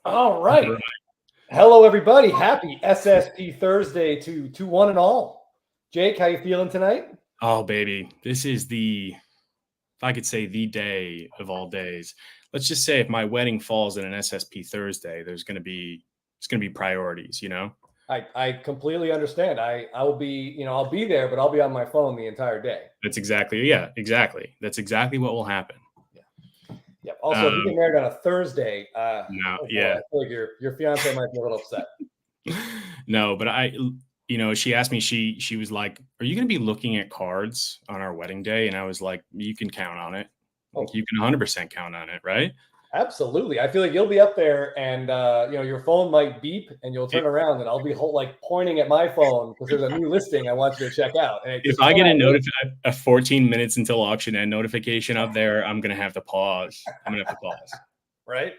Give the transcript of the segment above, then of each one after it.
All right. Hello, everybody. Happy SSP Thursday to one and all. Jake, how you feeling tonight? Oh, baby. This is if I could say the day of all days. Let's just say if my wedding falls in an SSP Thursday, it's going to be priorities, you know? I completely understand. I will be, I'll be there, but I'll be on my phone the entire day. That's exactly what will happen. Yeah. Also, if you get married on a Thursday, No, boy, yeah. I feel like your fiance might be a little upset. No, but she asked me, she was like, "Are you going to be looking at cards on our wedding day?" And I was like, "You can count on it. You can 100% count on it, right?" Absolutely. I feel like you'll be up there and, your phone might beep and you'll turn around and I'll be pointing at my phone because there's a new listing I want you to check out. And if I get a 14 minutes until auction end notification up there, I'm going to have to pause. Right?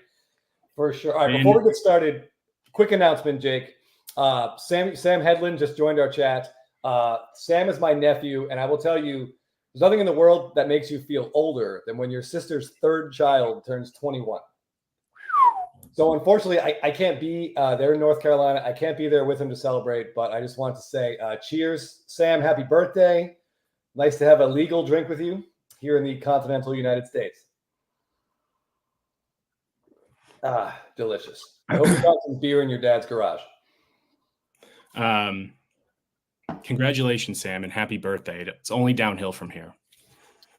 For sure. All right. Before we get started, quick announcement, Jake. Sam Headland just joined our chat. Sam is my nephew, and I will tell you, there's nothing in the world that makes you feel older than when your sister's third child turns 21. So unfortunately, I can't be there in North Carolina. I can't be there with him to celebrate, but I just want to say cheers. Sam, happy birthday. Nice to have a legal drink with you here in the continental United States. Ah, delicious. I hope you got some beer in your dad's garage. Congratulations, Sam, and happy birthday. It's only downhill from here.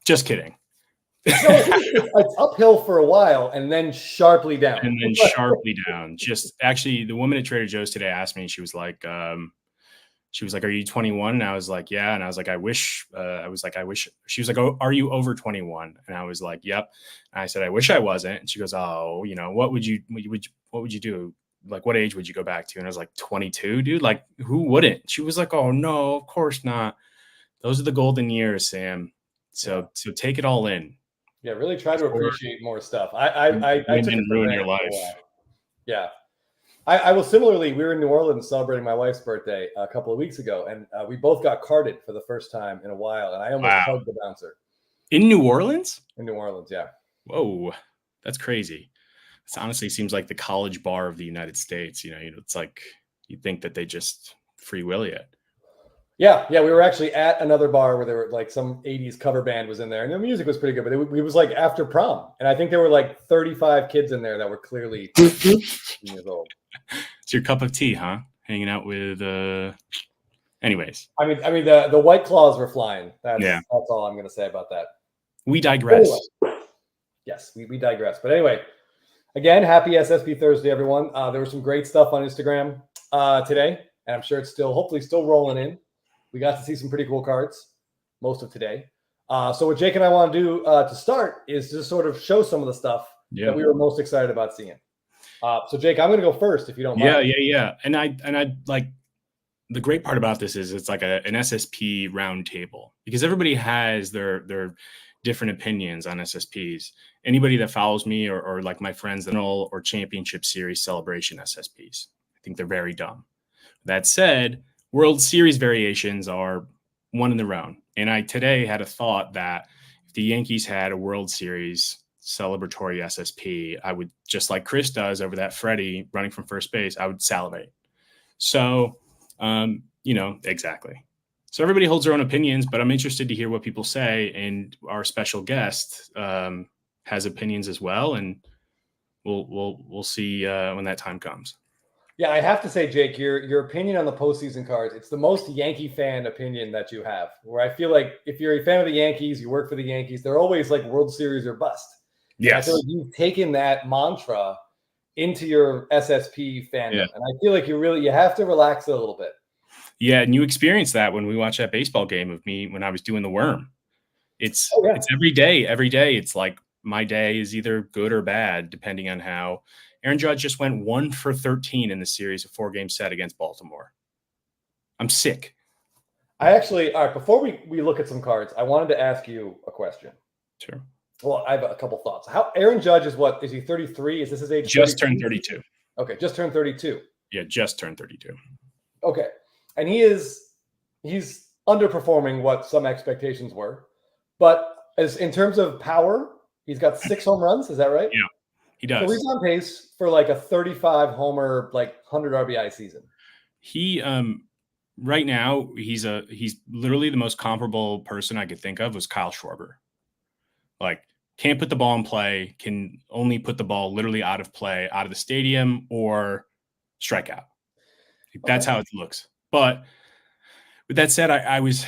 Just kidding. It's uphill for a while and then sharply down. Just actually, the woman at Trader Joe's today asked me, she was like, "Are you 21?" And I was like, "Yeah." And I was like, I wish. She was like, "Oh, are you over 21?" And I was like, "Yep." And I said, "I wish I wasn't." And she goes, "Oh, what would you do? Like, what age would you go back to?" And I was like, 22, dude. Like, who wouldn't? She was like, "Oh no, of course not. Those are the golden years, Sam. So take it all in." Yeah, really try to appreciate more stuff. I took it for ruin granted your life. For a while. Yeah. I will similarly, we were in New Orleans celebrating my wife's birthday a couple of weeks ago, and we both got carded for the first time in a while, and I almost hugged the bouncer. In New Orleans? In New Orleans, yeah. Whoa, that's crazy. It honestly seems like the college bar of the United States. It's like you think that they just free will it. Yeah, we were actually at another bar where there were like some 80s cover band was in there, and the music was pretty good, but it was like after prom, and I think there were like 35 kids in there that were clearly years old. It's your cup of tea, huh? Hanging out with anyways. I mean the White Claws were flying. That's all I'm gonna say about that. We digress. Anyway, yes, we digress. But anyway, again, happy SSP Thursday, everyone. There was some great stuff on Instagram today, and I'm sure it's hopefully still rolling in. We got to see some pretty cool cards most of today. So what Jake and I want to do to start is just sort of show some of the stuff that we were most excited about seeing. So Jake, I'm going to go first if you don't mind. Yeah. And I like, the great part about this is it's like an SSP roundtable because everybody has their different opinions on SSPs. Anybody that follows me or like my friends that know or championship series celebration SSPs, I think they're very dumb. That said, World Series variations are one in their own. And I today had a thought that if the Yankees had a World Series celebratory SSP, I would, just like Chris does over that Freddie running from first base, I would salivate. So, exactly. So everybody holds their own opinions, but I'm interested to hear what people say. And our special guest has opinions as well. And we'll see when that time comes. Yeah, I have to say, Jake, your opinion on the postseason cards, it's the most Yankee fan opinion that you have, where I feel like if you're a fan of the Yankees, you work for the Yankees, they're always like World Series or bust. Yes. I feel like you've taken that mantra into your SSP fandom. And I feel like you have to relax it a little bit. Yeah, and you experienced that when we watched that baseball game of me when I was doing the worm. It's every day. Every day, it's like my day is either good or bad, depending on how. Aaron Judge just went 1 for 13 in the series, a 4-game set against Baltimore. I'm sick. All right, before we look at some cards, I wanted to ask you a question. Sure. Well, I have a couple thoughts. How Aaron Judge is he 33? Is this his age? Just turned 32. Okay, just turned 32. Yeah, just turned 32. Okay. And he's underperforming what some expectations were. But in terms of power, he's got 6 home runs. Is that right? He So he's does. on pace for like a 35 homer, like 100 RBI season. He right now he's literally the most comparable person I could think of was Kyle Schwarber. Like, can't put the ball in play, can only put the ball literally out of play, out of the stadium, or strikeout. That's how it looks. But with that said, I was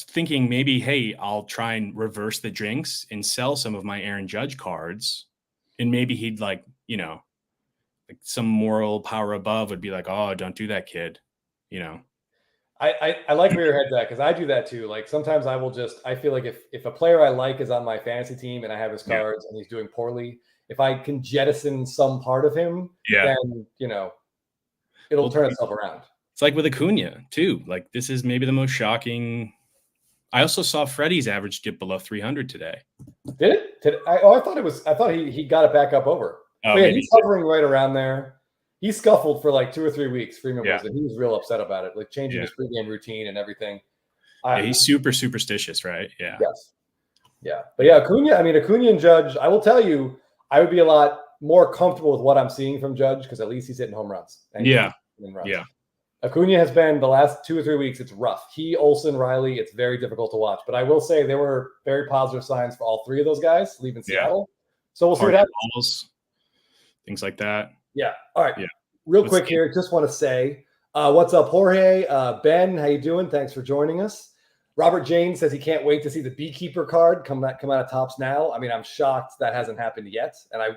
thinking maybe, hey, I'll try and reverse the jinx and sell some of my Aaron Judge cards, and maybe he'd like some moral power above would be like, oh, don't do that, kid. I like where your head's at because I do that too. Like sometimes I feel like if a player I like is on my fantasy team and I have his cards and he's doing poorly, if I can jettison some part of him, then it'll turn itself around. It's like with Acuna too. Like this is maybe the most shocking. I also saw Freddie's average dip below 300 today. Did it? I thought he got it back up over. Oh, yeah, he's hovering right around there. He scuffled for like 2 or 3 weeks. Freeman was, and he was real upset about it, like changing his pregame routine and everything. He's super superstitious, right? Yeah. Yes. Yeah. But yeah, Acuna and Judge, I will tell you, I would be a lot more comfortable with what I'm seeing from Judge because at least he's hitting home runs. Yeah. Acuna has been the last 2 or 3 weeks. It's rough. He, Olsen, Riley, it's very difficult to watch. But I will say there were very positive signs for all three of those guys leaving Seattle. So we'll see what happens. Things like that. Yeah. All right. Yeah. Real quick here, just want to say, what's up, Jorge? Ben, how you doing? Thanks for joining us. Robert Jane says he can't wait to see the Beekeeper card come out of Topps now. I mean, I'm shocked that hasn't happened yet. And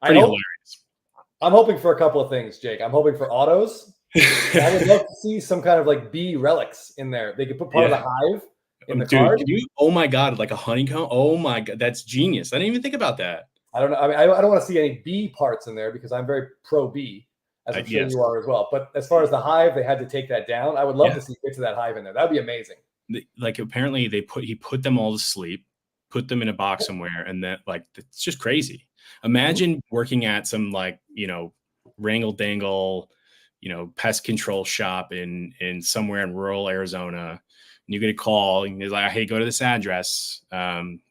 I'm hoping for a couple of things, Jake. I'm hoping for autos. I would love to see some kind of like bee relics in there. They could put part of the hive in the card. Oh my God, like a honeycomb. Oh my God, that's genius. I didn't even think about that. I don't know. I mean, I don't want to see any bee parts in there because I'm very pro bee, as I'm sure you are as well. But as far as the hive, they had to take that down. I would love to see bits of that hive in there. That'd be amazing. Like apparently he put them all to sleep, put them in a box somewhere, and that it's just crazy. Imagine working at some wrangle dangle, pest control shop in somewhere in rural Arizona, and you get a call and he's like, hey, go to this address.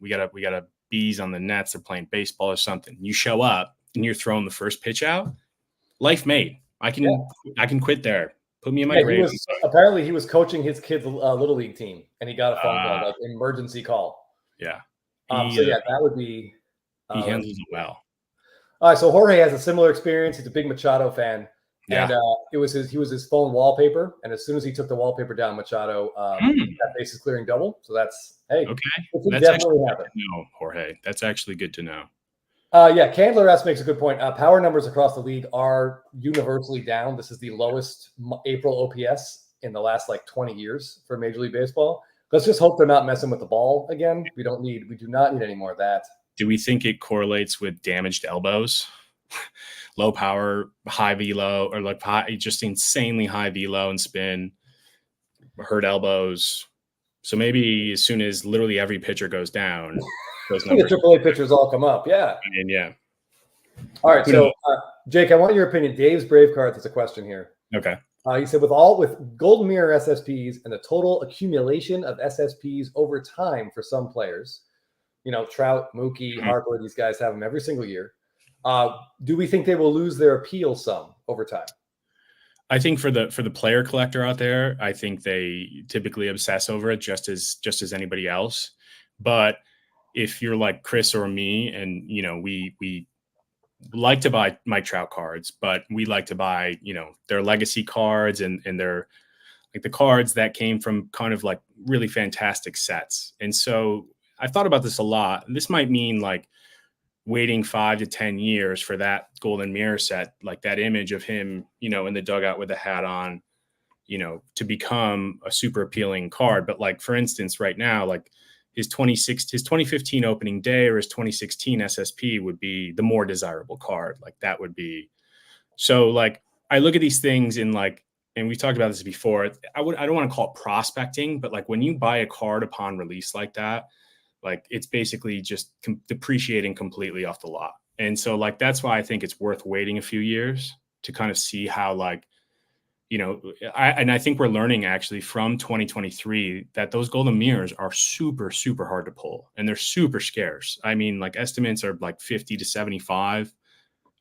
We got a bees on the nets. They're playing baseball or something. You show up and you're throwing the first pitch out. Life made. I can quit there. Put me in my grave. Apparently he was coaching his kids' little league team and he got a phone call, like emergency call. Yeah. That would be. He handles it well. All right. So Jorge has a similar experience. He's a big Machado fan. And he was his phone wallpaper, and as soon as he took the wallpaper down, Machado got bases clearing double. So that's okay. That's definitely happened. No, Jorge, that's actually good to know. Candler S makes a good point. Power numbers across the league are universally down. This is the lowest April OPS in the last 20 years for Major League Baseball. Let's just hope they're not messing with the ball again. We do not need any more of that. Do we think it correlates with damaged elbows? Low power, high velo, or just insanely high velo and spin, hurt elbows. So maybe as soon as literally every pitcher goes down, those numbers. The AAA pitchers all come up. Yeah. All right. So, Jake, I want your opinion. Dave's Brave Cards has a question here. Okay. He said, with Golden Mirror SSPs and the total accumulation of SSPs over time for some players, Trout, Mookie, Harper, these guys have them every single year. Do we think they will lose their appeal some over time? I think for the player collector out there, I think they typically obsess over it just as anybody else. But if you're like Chris or me, and we like to buy Mike Trout cards, but we like to buy their legacy cards and their the cards that came from kind of really fantastic sets. And so I've thought about this a lot. This might mean waiting 5 to 10 years for that Golden Mirror set, that image of him, in the dugout with the hat on, to become a super appealing card. But for instance, right now, his 2015 opening day or his 2016 SSP would be the more desirable card. That would be. So I look at these things in and we've talked about this before. I don't want to call it prospecting, but when you buy a card upon release like that, it's basically just depreciating completely off the lot. And so that's why I think it's worth waiting a few years to kind of see how I think we're learning actually from 2023 that those Golden Mirrors are super, super hard to pull and they're super scarce. I mean, estimates are 50 to 75.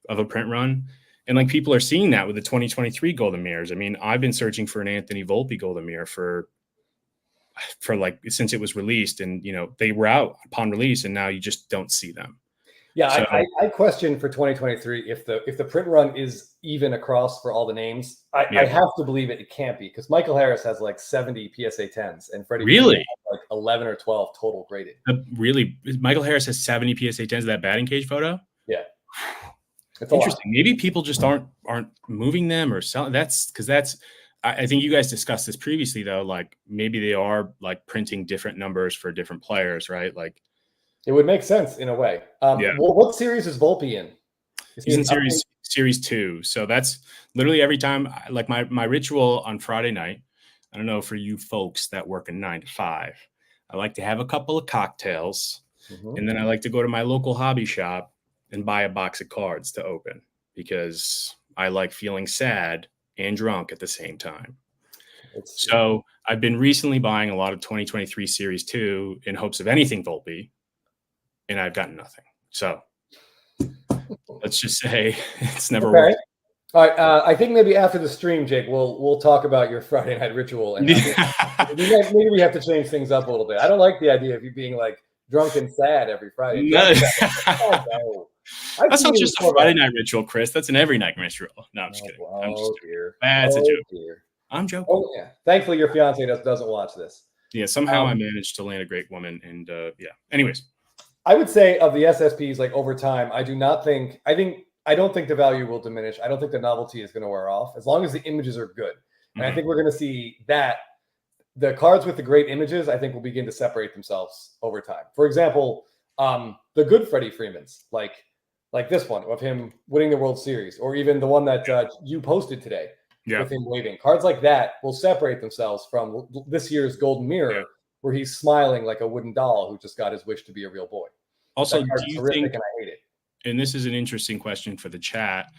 of a print run. And like people are seeing that with the 2023 Golden Mirrors. I mean, I've been searching for an Anthony Volpe Golden Mirror for like since it was released, and they were out upon release, and now you just don't see them. Yeah, So, I question for 2023 if the print run is even across for all the names. I have to believe it can't be, because Michael Harris has like 70 PSA 10s and Freddie really has like 11 or 12 total graded. Really, Michael Harris has 70 PSA 10s of that batting cage photo. Yeah, it's interesting. Maybe people just aren't moving them or selling. That's because I think you guys discussed this previously, though. Like maybe they are like printing different numbers for different players, right? Like it would make sense in a way. Well, what series is Volpe in? He's in series 2. So that's literally every time, like my ritual on Friday night. I don't know, for you folks that work a 9 to 5, I like to have a couple of cocktails, and then I like to go to my local hobby shop and buy a box of cards to open, because I like feeling sad and drunk at the same time. So I've been recently buying a lot of 2023 Series 2 in hopes of anything Volpe, and I've gotten nothing. So let's just say it's never worked. All right. I think maybe after the stream, Jake, we'll talk about your Friday night ritual, and maybe we have to change things up a little bit. I don't like the idea of you being like drunk and sad every Friday. No. That's not just a Friday night ritual, Chris. That's an every night ritual. No, I'm just kidding. I'm just That's a joke. Dear. I'm joking. Oh, yeah. Thankfully, your fiance doesn't watch this. Yeah, somehow I managed to land a great woman, and Anyways, I would say of the SSPs, like over time, I don't think the value will diminish. I don't think the novelty is going to wear off as long as the images are good. And I think we're going to see that the cards with the great images, I think, will begin to separate themselves over time. For example, the good Freddie Freemans, like this one of him winning the World Series, or even the one that you posted today with him waving. Cards like that will separate themselves from this year's Golden Mirror, where he's smiling like a wooden doll who just got his wish to be a real boy. Also, do you think, and I hate it. And this is an interesting question for the chat,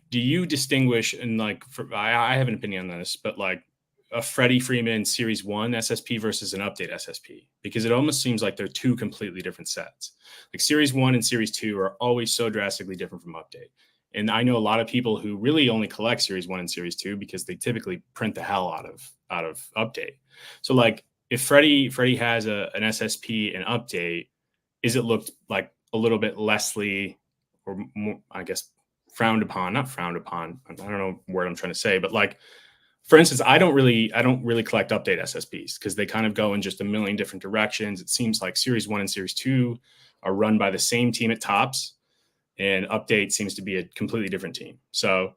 do you distinguish, and like, I have an opinion on this, but like a Freddie Freeman Series 1 SSP versus an update SSP? Because it almost seems like they're two completely different sets. Like Series 1 and Series 2 are always so drastically different from update. And I know a lot of people who really only collect Series 1 and Series 2 because they typically print the hell out of update. So like if Freddie has an SSP and update, is it looked like a little bit lessly, or more, I guess, frowned upon? Not frowned upon, I don't know what I'm trying to say, but like, for instance, I don't really collect update SSPs because they kind of go in just a million different directions. It seems like Series 1 and Series 2 are run by the same team at Topps, and update seems to be a completely different team. So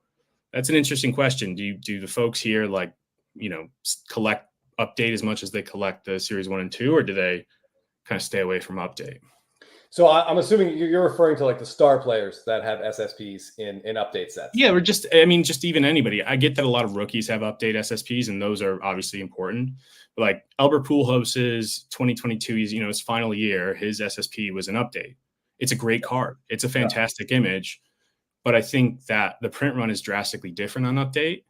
that's an interesting question. Do the folks here collect update as much as they collect the Series 1 and 2, or do they kind of stay away from update? So I'm assuming you're referring to like the star players that have SSPs in update sets. Yeah, or just even anybody. I get that a lot of rookies have update SSPs, and those are obviously important. But like Albert Pujols' 2022, his final year, his SSP was an update. It's a great card. It's a fantastic image, but I think that the print run is drastically different on update.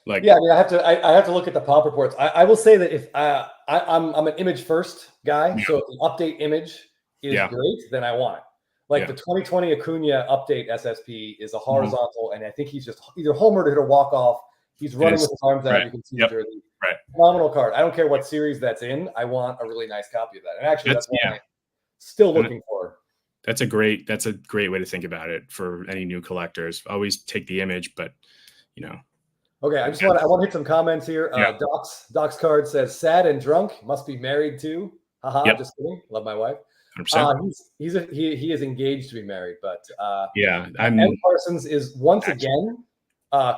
Like, yeah, I mean, I have to look at the pop reports. I will say that if I'm an image first guy, so if the update image is great, then I want it. Like the 2020 Acuna update SSP is a horizontal, and I think he's just either homered or hit a walk off. He's running with his arms out. You can see the jersey. Right. Phenomenal card. I don't care what series that's in. I want a really nice copy of that. And actually, that's what I'm still looking for. That's a great way to think about it for any new collectors. Always take the image, but Okay, I want to hit some comments here. Doc's card says sad and drunk, must be married too. Haha, just kidding. Love my wife. He is engaged to be married, but M. Parsons is once again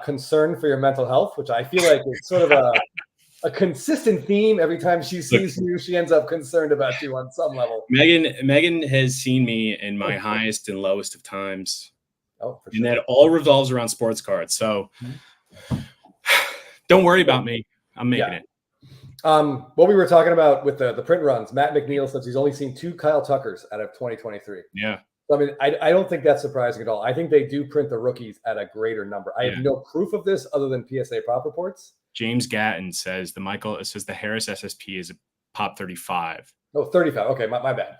concerned for your mental health, which I feel like is sort of a consistent theme. Every time she sees you, she ends up concerned about you on some level. Megan has seen me in my highest and lowest of times. Oh, for sure. And that all revolves around sports cards. So don't worry about me. I'm making it. What we were talking about with the print runs, Matt McNeil says he's only seen 2 Kyle Tuckers out of 2023. Yeah. So, I mean, I don't think that's surprising at all. I think they do print the rookies at a greater number. I have no proof of this other than PSA prop reports. James Gatton says the Harris SSP is a pop 35. Oh, 35. Okay, my bad.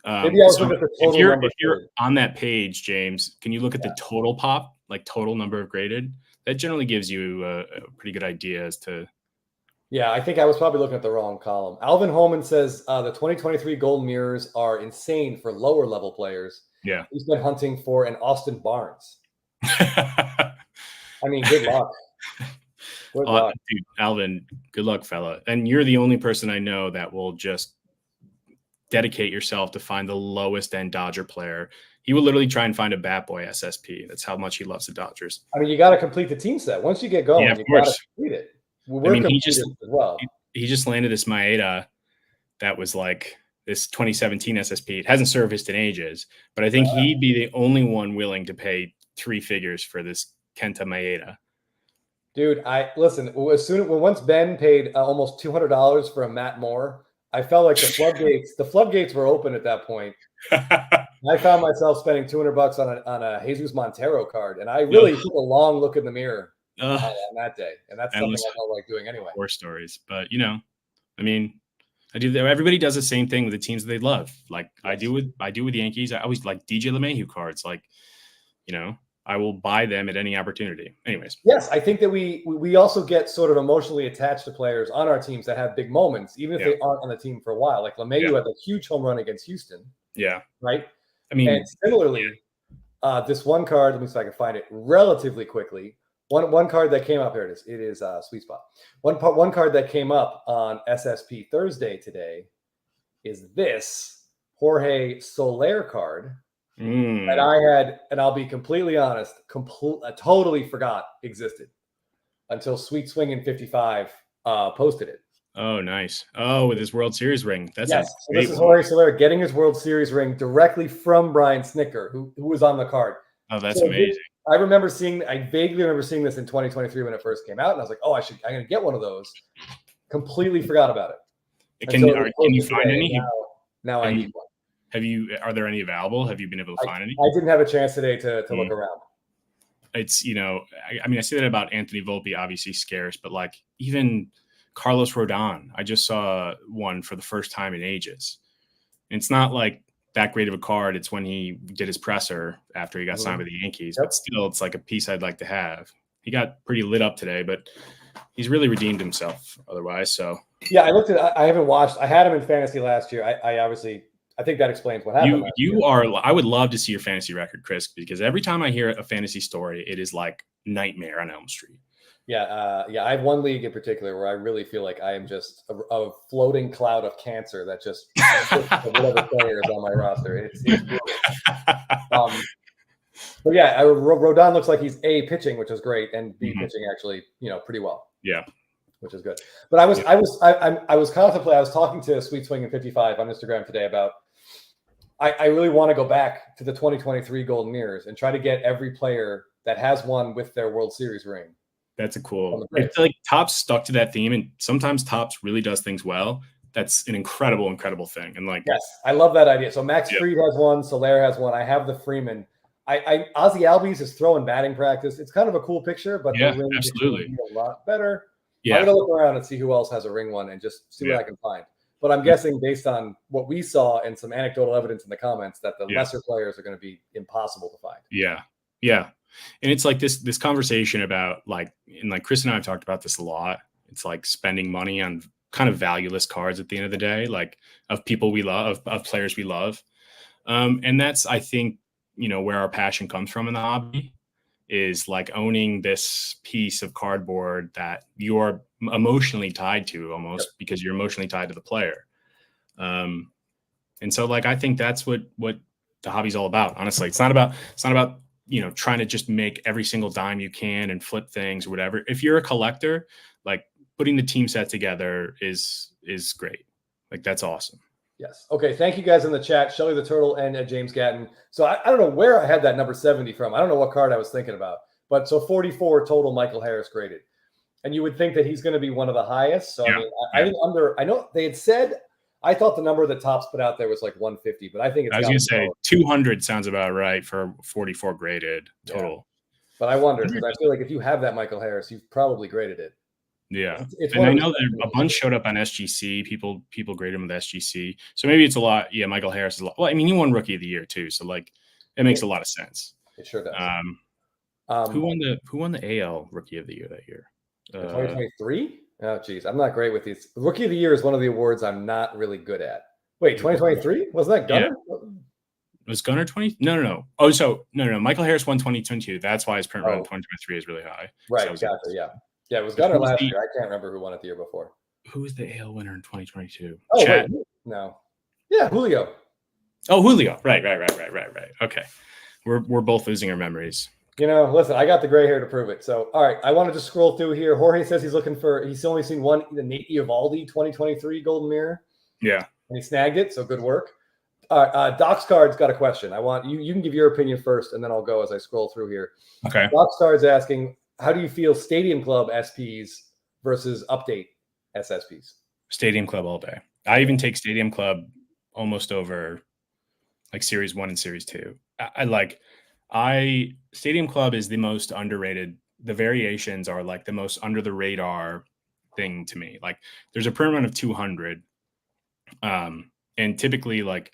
Maybe I was So looking at the total number. if you're on that page, James, can you look at the total pop, like total number of graded? That generally gives you a pretty good idea as to. Yeah, I think I was probably looking at the wrong column. Alvin Holman says the 2023 Golden Mirrors are insane for lower level players. Yeah. He's been hunting for an Austin Barnes. I mean, good luck. Good luck. Dude, Alvin, good luck, fella. And you're the only person I know that will just dedicate yourself to find the lowest end Dodger player. He will literally try and find a Bat Boy SSP. That's how much he loves the Dodgers. I mean, you got to complete the team set. Once you get going, you got to complete it. We're he just landed this Maeda that was like this 2017 SSP. It hasn't surfaced in ages, but I think he'd be the only one willing to pay 3 figures for this Kenta Maeda. Dude, once Ben paid almost $200 for a Matt Moore, I felt like the floodgates were open at that point. I found myself spending $200 on a Jesus Montero card, and I really took a long look in the mirror on that day, and that's something I don't like doing anyway. War stories, but I mean, everybody does the same thing with the teams that they love. Like I do with the Yankees. I always like DJ LeMahieu cards. Like, I will buy them at any opportunity. Anyways. Yes, I think that we also get sort of emotionally attached to players on our teams that have big moments, even if they aren't on the team for a while. Like LeMahieu had a huge home run against Houston. Yeah. Right? I mean, and similarly, this one card, let me see if I can find it relatively quickly. One card that came up, here it is. It is Sweet Spot. One card that came up on SSP Thursday today is this Jorge Soler card. And I had, and I'll be completely honest, I totally forgot existed until Sweet Swingin' 55 posted it. Oh, nice. Oh, with his World Series ring. That's so this is Jorge Soler getting his World Series ring directly from Brian Snicker, who was on the card. Oh, that's amazing. I vaguely remember seeing this in 2023 when it first came out, and I was like, oh, I'm going to get one of those. Completely forgot about it. Can you find any? Now I need one. Are there any available? Have you been able to find any? I didn't have a chance today to look around. It's, I mean, I say that about Anthony Volpe, obviously scarce, but like even Carlos Rodon, I just saw one for the first time in ages. And it's not like that great of a card. It's when he did his presser after he got signed with the Yankees. But still, it's like a piece I'd like to have. He got pretty lit up today, but he's really redeemed himself otherwise. So yeah, I haven't watched. I had him in fantasy last year. I think that explains what happened. I would love to see your fantasy record, Chris, because every time I hear a fantasy story, it is like Nightmare on Elm Street. Yeah. I have one league in particular where I really feel like I am just a floating cloud of cancer that just whatever player is on my roster. It's but yeah, Rodon looks like he's A, pitching, which is great, and B, pitching actually, pretty well. Yeah. Which is good. But I was talking to Sweet Swing in 55 on Instagram today about I really want to go back to the 2023 Golden Mirrors and try to get every player that has one with their World Series ring. That's a cool. I feel like Topps stuck to that theme, and sometimes Topps really does things well. That's an incredible thing. And like, yes, I love that idea. So Max Fried has one, Soler has one. I have the Freeman. Ozzy Albies is throwing batting practice. It's kind of a cool picture, but the ring absolutely is a lot better. Yeah. I'm gonna look around and see who else has a ring one and just see what I can find. But I'm guessing based on what we saw and some anecdotal evidence in the comments that the lesser players are going to be impossible to find. Yeah. And it's like this conversation about and Chris and I have talked about this a lot. It's like spending money on kind of valueless cards at the end of the day, like of people we love, of players we love. And that's, I think, where our passion comes from in the hobby. Is like owning this piece of cardboard that you're emotionally tied to almost because you're emotionally tied to the player. And so like, I think that's what the hobby's all about. Honestly, it's not about, trying to just make every single dime you can and flip things or whatever. If you're a collector, like putting the team set together is great. Like that's awesome. Yes. Okay. Thank you guys in the chat. Shelly the Turtle and James Gatton. So I don't know where I had that number 70 from. I don't know what card I was thinking about. But so 44 total Michael Harris graded. And you would think that he's going to be one of the highest. So I think I know they had said, I thought the number that Topps put out there was like 150, but I think it's. I was going to say 200 sounds about right for 44 graded total. Yeah. But I wonder, because I feel like if you have that Michael Harris, you've probably graded it. Yeah. It's And one I of know that a bunch showed up on SGC. People grade him with SGC. So maybe it's a lot. Yeah, Michael Harris is a lot. Well, I mean, he won Rookie of the Year too. So like it makes a lot of sense. It sure does. Who won the AL Rookie of the Year that year? 2023? Oh, geez. I'm not great with these. Rookie of the Year is one of the awards I'm not really good at. Wait, 2023? Wasn't that Gunnar? Yeah. Was Gunnar 20? No. Oh, so no. Michael Harris won 2022. That's why his print run in 2023 is really high. Right, exactly. Yeah. Yeah, it was Gunnar last year. I can't remember who won it the year before. Who was the AL winner in 2022? Oh, wait. No. Yeah, Julio. Oh, Julio. Right. Okay. We're both losing our memories. Listen, I got the gray hair to prove it. So, all right, I want to just scroll through here. Jorge says he's only seen one, the Nate Eovaldi 2023 Golden Mirror. Yeah. And he snagged it, so good work. Doc's Card's got a question. I want you can give your opinion first, and then I'll go as I scroll through here. Okay. Doc's Card's asking, how do you feel Stadium Club SPs versus Update SSPs? Stadium Club all day. I even take Stadium Club almost over like Series 1 and Series 2. Stadium Club is the most underrated. The variations are like the most under the radar thing to me. Like there's a print run of 200. And typically like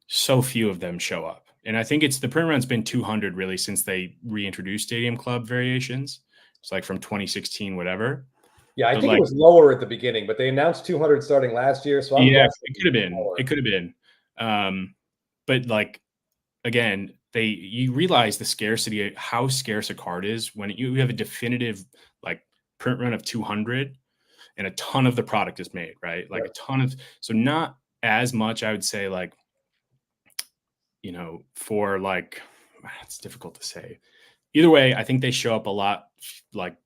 so few of them show up. And I think the print run's been 200 really since they reintroduced Stadium Club variations. It's like from 2016, whatever. Yeah, I think it was lower at the beginning, but they announced 200 starting last year. So it could have been. But like, again, you realize the scarcity, how scarce a card is when you have a definitive like print run of 200 and a ton of the product is made, right? Like a ton of, so not as much, I would say, like, for like, it's difficult to say. Either way, I think they show up a lot like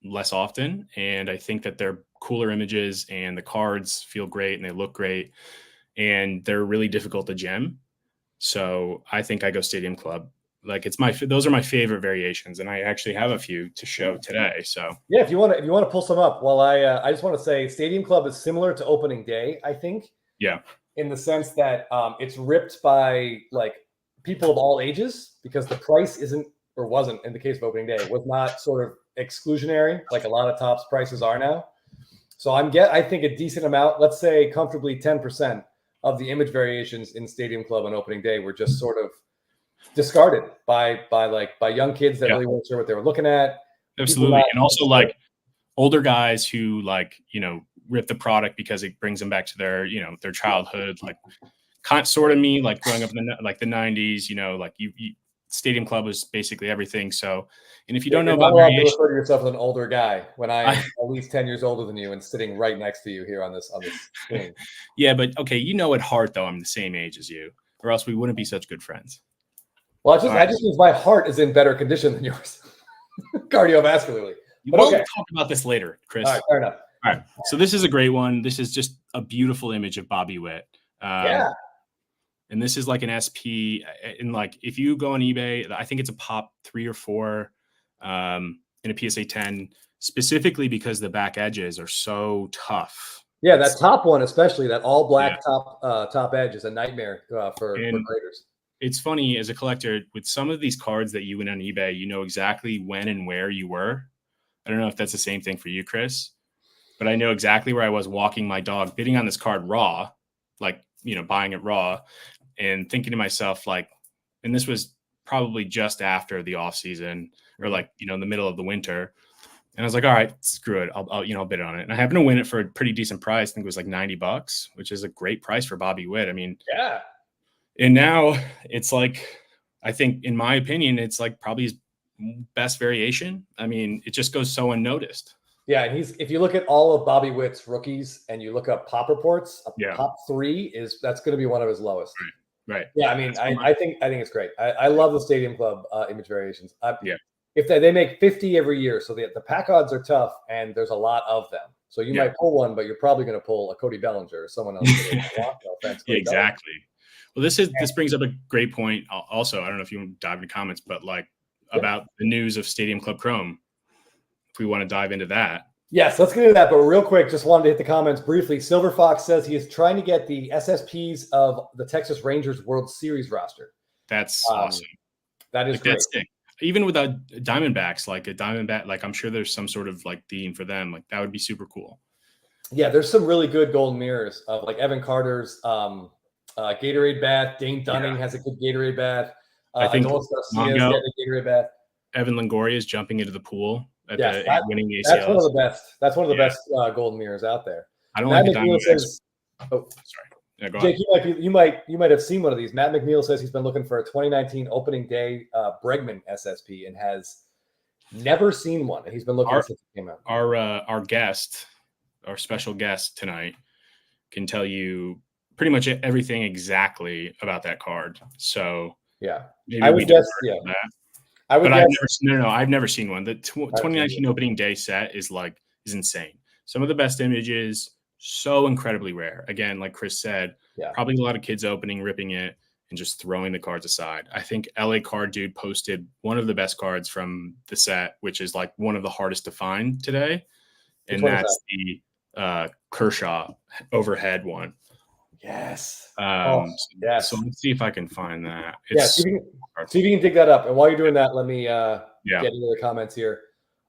less often. And I think that they're cooler images and the cards feel great and they look great and they're really difficult to gem. So I think I go Stadium Club. Like those are my favorite variations, and I actually have a few to show today. So yeah, if you want to pull some up, well, I just want to say Stadium Club is similar to Opening Day, I think. Yeah. In the sense that it's ripped by like people of all ages because the price wasn't in the case of Opening Day, was not sort of exclusionary like a lot of Topps prices are now. So I think a decent amount, let's say comfortably 10% of the image variations in Stadium Club on Opening Day were just sort of discarded by young kids that really weren't sure what they were looking at. Absolutely. And also like older guys who like, rip the product because it brings them back to their, their childhood, like sort of me, like growing up in the 90s, like you Stadium Club was basically everything. So, and if you don't know about variation, to refer to yourself as an older guy when I'm at least 10 years older than you and sitting right next to you here on this screen. Yeah, but okay, at heart though, I'm the same age as you, or else we wouldn't be such good friends. Well, I just means my heart is in better condition than yours, cardiovascularly. We'll talk about this later, Chris. All right, fair enough. All right, so this is a great one. This is just a beautiful image of Bobby Witt. Yeah. And this is like an SP. And like, if you go on eBay, I think it's a pop 3 or 4 in a PSA 10, specifically because the back edges are so tough. Yeah, that top one, especially that all black top edge is a nightmare for graders. It's funny as a collector with some of these cards that you win on eBay, you know exactly when and where you were. I don't know if that's the same thing for you, Chris, but I know exactly where I was walking my dog, bidding on this card raw, like, buying it raw and thinking to myself, like, and this was probably just after the off season or like, in the middle of the winter. And I was like, all right, screw it. I'll bid on it. And I happened to win it for a pretty decent price. I think it was like $90, which is a great price for Bobby Witt. I mean, yeah. And now it's like, I think in my opinion, it's like probably his best variation. I mean, it just goes so unnoticed. Yeah. And if you look at all of Bobby Witt's rookies and you look up pop reports, top 3 that's going to be one of his lowest. Right. Yeah. I mean, I think it's great. I love the Stadium Club image variations. If they make 50 every year, so the pack odds are tough and there's a lot of them. So you might pull one, but you're probably going to pull a Cody Bellinger or someone else. Exactly. Well, this brings up a great point. Also, I don't know if you want to dive into comments, but like about the news of Stadium Club Chrome. If we want to dive into that. Yes, let's get into that. But real quick, just wanted to hit the comments briefly. Silver Fox says he is trying to get the SSPs of the Texas Rangers World Series roster. That's awesome. That is great. That's sick. even without Diamondbacks, like a Diamondback, like I'm sure there's some sort of like theme for them. Like that would be super cool. Yeah, there's some really good golden mirrors of like Evan Carter's Gatorade bath. Dane Dunning has a good Gatorade bath. I think Adolis Garcia's got a Gatorade bath. Evan Longoria is jumping into the pool at winning the ACLs. That's one of the best. That's one of the best golden mirrors out there. I don't like the Diamondbacks. Says, oh, sorry. Yeah, go Jake, you might have seen one of these. Matt McNeil says he's been looking for a 2019 opening day Bregman SSP and has never seen one. And he's been looking since it came out. Our special guest tonight can tell you pretty much everything exactly about that card. So yeah, maybe I would guess. Yeah, I've never seen one. The 2019 opening day set is insane. Some of the best images, so incredibly rare. Again, like Chris said, probably a lot of kids opening, ripping it, and just throwing the cards aside. I think LA Card Dude posted one of the best cards from the set, which is like one of the hardest to find today. And that's the Kershaw overhead one. Yes. Yes. So let's see if I can find that. See if you can dig that up. And while you're doing that, let me get into the comments here.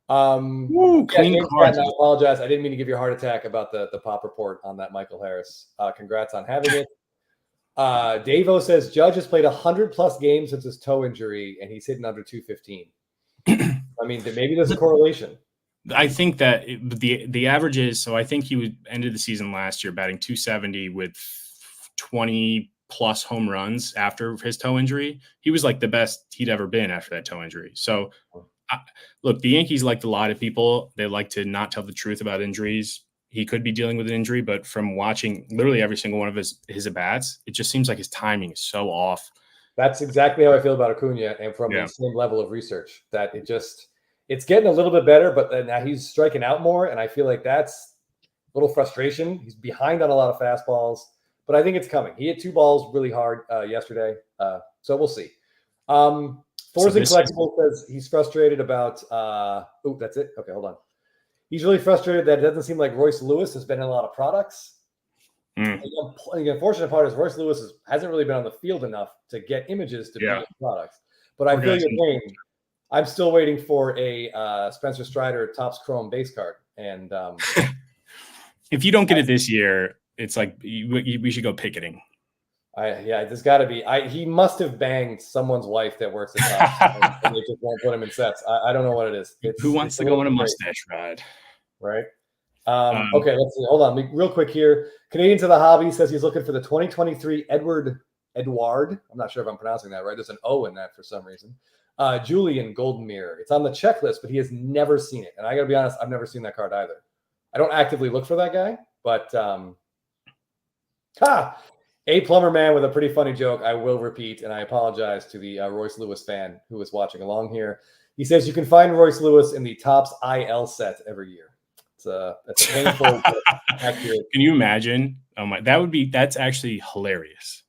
Clean cards. I apologize. I didn't mean to give you a heart attack about the pop report on that Michael Harris. Congrats on having it. Davo says Judge has played 100+ games since his toe injury, and he's hitting under 215. I mean, maybe there's a correlation. I think that the average is, so I think he ended the season last year batting 270 with 20+ home runs after his toe injury. He was like the best he'd ever been after that toe injury. So look, the Yankees, like a lot of people, they like to not tell the truth about injuries. He could be dealing with an injury, but from watching literally every single one of his at-bats, it just seems like his timing is so off. That's exactly how I feel about Acuna, and from the same level of research, that it's getting a little bit better, but now he's striking out more, and I feel like that's a little frustration. He's behind on a lot of fastballs, but I think it's coming. He hit 2 balls really hard yesterday, so we'll see. Forza Collectible says he's frustrated about that's it. Okay, hold on. He's really frustrated that it doesn't seem like Royce Lewis has been in a lot of products. The unfortunate part is Royce Lewis hasn't really been on the field enough to get images to be in products. But I feel your pain. I'm still waiting for a Spencer Strider Topps Chrome base card. And if you don't get it this year, it's like we should go picketing. There's got to be. He must have banged someone's wife that works at Topps, and they just won't put him in sets. I don't know what it is. Who wants to go on a mustache ride? Right. Okay, let's see. Hold on, real quick here. Canadian to the Hobby says he's looking for the 2023 Edward. I'm not sure if I'm pronouncing that right. There's an O in that for some reason. Julian Golden Mirror. It's on the checklist, but he has never seen it. And I got to be honest, I've never seen that card either. I don't actively look for that guy, but A Plumber Man with a pretty funny joke. I will repeat, and I apologize to the Royce Lewis fan who is watching along here. He says you can find Royce Lewis in the Topps IL set every year. It's a painful but accurate. Can you imagine? Oh my, that's actually hilarious.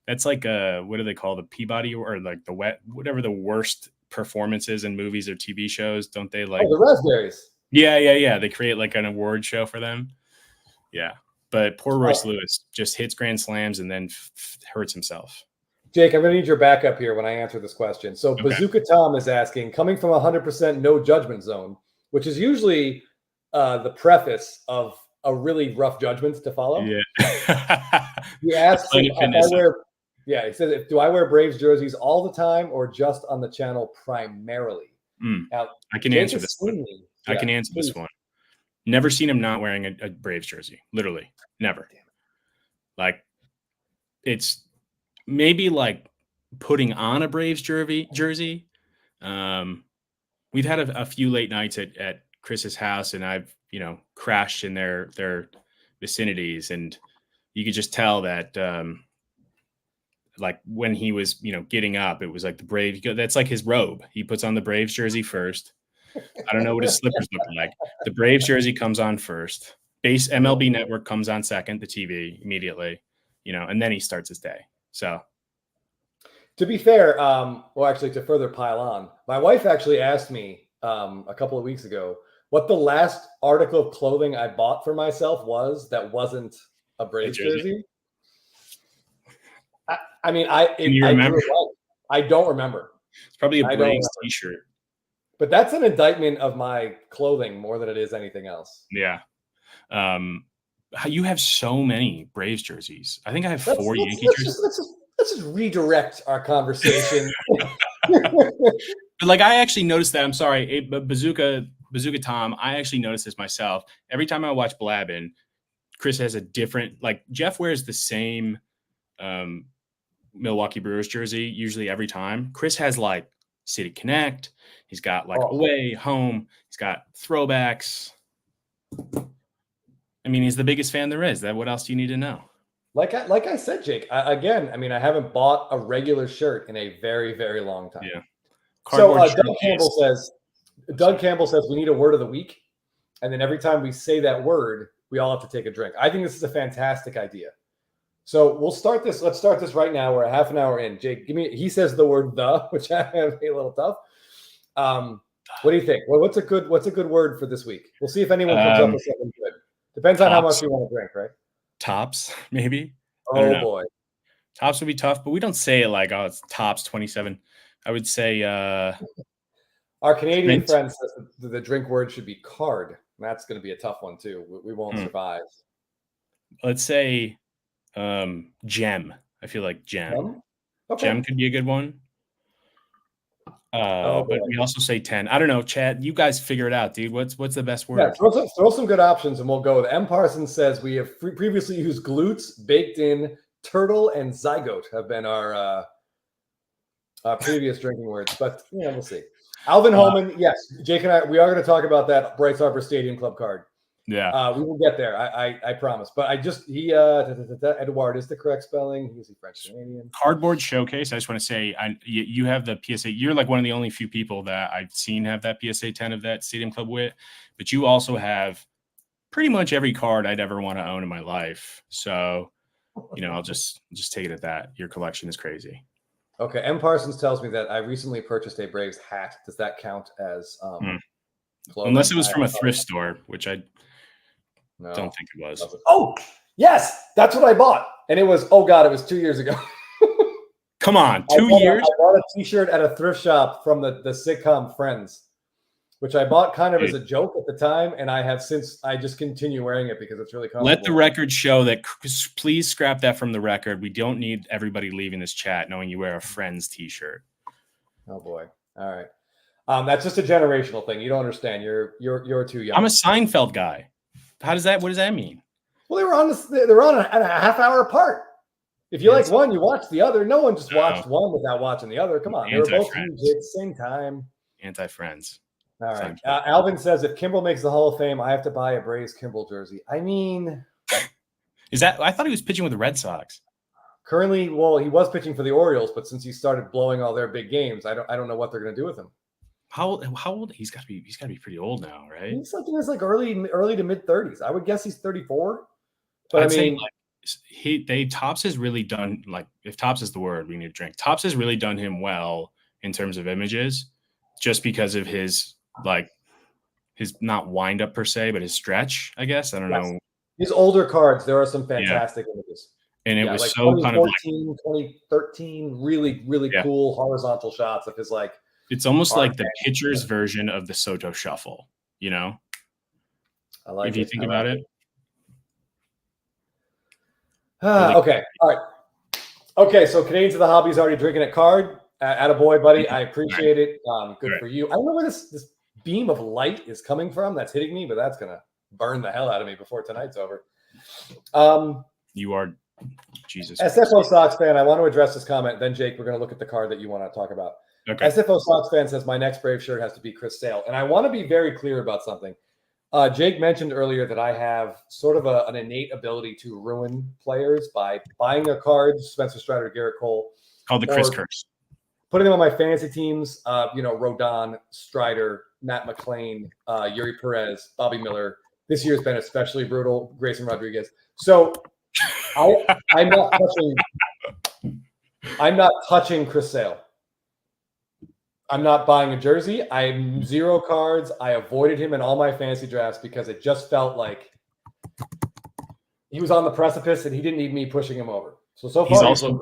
That's like what do they call the Peabody or like the whatever the worst performances in movies or TV shows? Don't they like the raspberries? Yeah. They create like an award show for them. Yeah. But poor Royce Lewis just hits grand slams and then hurts himself. Jake, I'm going to need your backup here when I answer this question. So Bazooka Tom is asking, coming from 100% no judgment zone, which is usually the preface of a really rough judgment to follow. Yeah. He asks he says, do I wear Braves jerseys all the time or just on the channel primarily? Now, I can answer this one. I can answer this one. Never seen him not wearing a Braves jersey. Literally. Never. Like, it's maybe like putting on a Braves jersey. We've had a few late nights at Chris's house, and I've, crashed in their vicinities, and you could just tell that, like when he was, getting up, it was like the Braves. That's like his robe. He puts on the Braves jersey first. I don't know what his slippers look like. The Braves jersey comes on first. Base MLB Network comes on second, the TV immediately, and then he starts his day. So, to be fair, to further pile on, my wife actually asked me a couple of weeks ago what the last article of clothing I bought for myself was that wasn't a Braves jersey. I don't remember. It's probably a I don't Braves remember. t-shirt. But that's an indictment of my clothing more than it is anything else. Yeah. You have so many Braves jerseys. I think I have 4 Yankee jerseys. Let's just redirect our conversation. But like, I actually noticed that. I'm sorry, Bazooka Tom. I actually noticed this myself. Every time I watch Blabbin, Chris has a different. Like, Jeff wears the same Milwaukee Brewers jersey usually every time. Chris has like City Connect. He's got like away, home. He's got throwbacks. I mean, he's the biggest fan there is. What else do you need to know? Like I said, Jake. I haven't bought a regular shirt in a very, very long time. Yeah. So Doug Campbell says we need a word of the week, and then every time we say that word, we all have to take a drink. I think this is a fantastic idea. So we'll start this. Let's start this right now. We're a half an hour in. Jake, he says the word "the," which I have a little tough. What do you think? Well, what's a good word for this week? We'll see if anyone comes up with something good. Depends on how much you want to drink, right? Tops, maybe. Oh boy, tops would be tough, but we don't say it like, oh, it's tops 27. I would say our Canadian friend says the drink word should be card. That's going to be a tough one too. We won't survive. Let's say gem. I feel like gem. Okay. Gem could be a good one. But we also say 10. I don't know, Chad. You guys figure it out, dude. What's the best word? Yeah, throw some good options, and we'll go with M. Parsons says we have previously used glutes, baked in, turtle, and zygote have been our previous drinking words. But we'll see. Alvin Holman, yes, Jake and we are going to talk about that Bryce Harper Stadium Club card. Yeah, we will get there. I promise. But Edouard is the correct spelling. He's a French Canadian. Cardboard Showcase. I just want to say, you have the PSA. You're like one of the only few people that I've seen have that PSA 10 of that Stadium Club wit. But you also have pretty much every card I'd ever want to own in my life. So, I'll just take it at that. Your collection is crazy. Okay. M. Parsons tells me that I recently purchased a Braves hat. Does that count as clothing? Unless it was from a thrift store, which I don't think it was. Oh, yes. That's what I bought. And it was, it was 2 years ago. Come on, 2 years? I bought a t-shirt at a thrift shop from the sitcom Friends, which I bought kind of as a joke at the time. And I just continue wearing it because it's really comfortable. Let the record show that. Please scrap that from the record. We don't need everybody leaving this chat knowing you wear a Friends t-shirt. Oh, boy. All right. That's just a generational thing. You don't understand. You're too young. I'm a Seinfeld guy. What does that mean? Well, they were on a half hour apart. If you like one, you watch the other. No one just watched one without watching the other. Come on. They were both huge at the same time. Anti-Friends. All right. Alvin says if Kimbrel makes the Hall of Fame, I have to buy a Braves Kimbrel jersey. I mean, I thought he was pitching with the Red Sox. Currently, well, he was pitching for the Orioles, but since he started blowing all their big games, I don't know what they're going to do with him. How old? He's got to be pretty old now, right? He's like in his early to mid 30s. I would guess he's 34. But I'd say Topps has really done, like, if Topps is the word, we need to drink. Topps has really done him well in terms of images, just because of his not wind up per se, but his stretch, I guess. I don't know. His older cards, there are some fantastic images. And it was like so kind of like 2013, really, really cool horizontal shots of his like. It's almost like the pitcher's version of the Soto Shuffle, I like if you think about it. Okay. All right. Okay. So Canadians of the Hobby is already drinking a card. Attaboy, buddy. I appreciate it. Good for you. I don't know where this beam of light is coming from that's hitting me, but that's going to burn the hell out of me before tonight's over. You are Jesus. SFO Sox fan, I want to address this comment. Then, Jake, we're going to look at the card that you want to talk about. Okay. SFO Sox fan says, my next Brave shirt has to be Chris Sale. And I want to be very clear about something. Jake mentioned earlier that I have sort of an innate ability to ruin players by buying their cards, Spencer Strider, Garrett Cole. Called the Chris Curse. Putting them on my fantasy teams, Rodon, Strider, Matt McClain, Yuri Perez, Bobby Miller. This year's been especially brutal, Grayson Rodriguez. So I'm not touching Chris Sale. I'm not buying a jersey. I'm 0 cards. I avoided him in all my fantasy drafts because it just felt like he was on the precipice and he didn't need me pushing him over. So far, he's also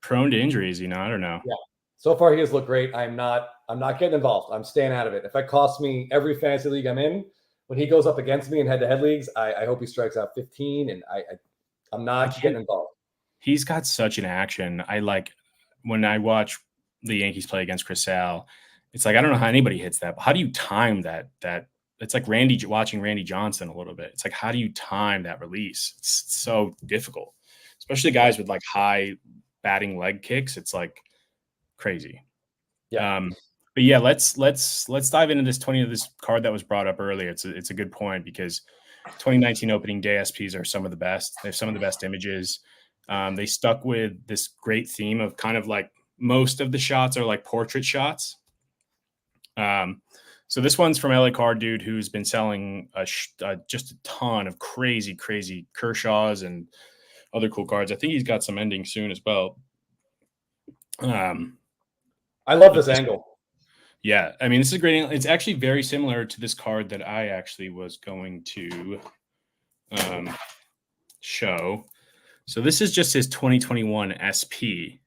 prone to injuries. I don't know. Yeah. So far, he has looked great. I'm not getting involved. I'm staying out of it. If it costs me every fantasy league I'm in, when he goes up against me in head-to-head leagues, I hope he strikes out 15, and I'm not getting involved. He's got such an action. I like when I watch the Yankees play against Chris Sale, it's like I don't know how anybody hits that. But how do you time that? It's like watching Randy Johnson a little bit. It's like how do you time that release? It's so difficult, especially guys with like high batting leg kicks. It's like crazy. Yeah. But yeah, let's dive into this card that was brought up earlier. It's a good point because 2019 opening day SPs are some of the best. They have some of the best images. They stuck with this great theme of kind of like most of the shots are like portrait shots. So this one's from LA Card Dude, who's been selling just a ton of crazy Kershaws and other cool cards. I think he's got some ending soon as well. I love this angle. Yeah, I mean, this is great. It's actually very similar to this card that I actually was going to show. So this is just his 2021 SP,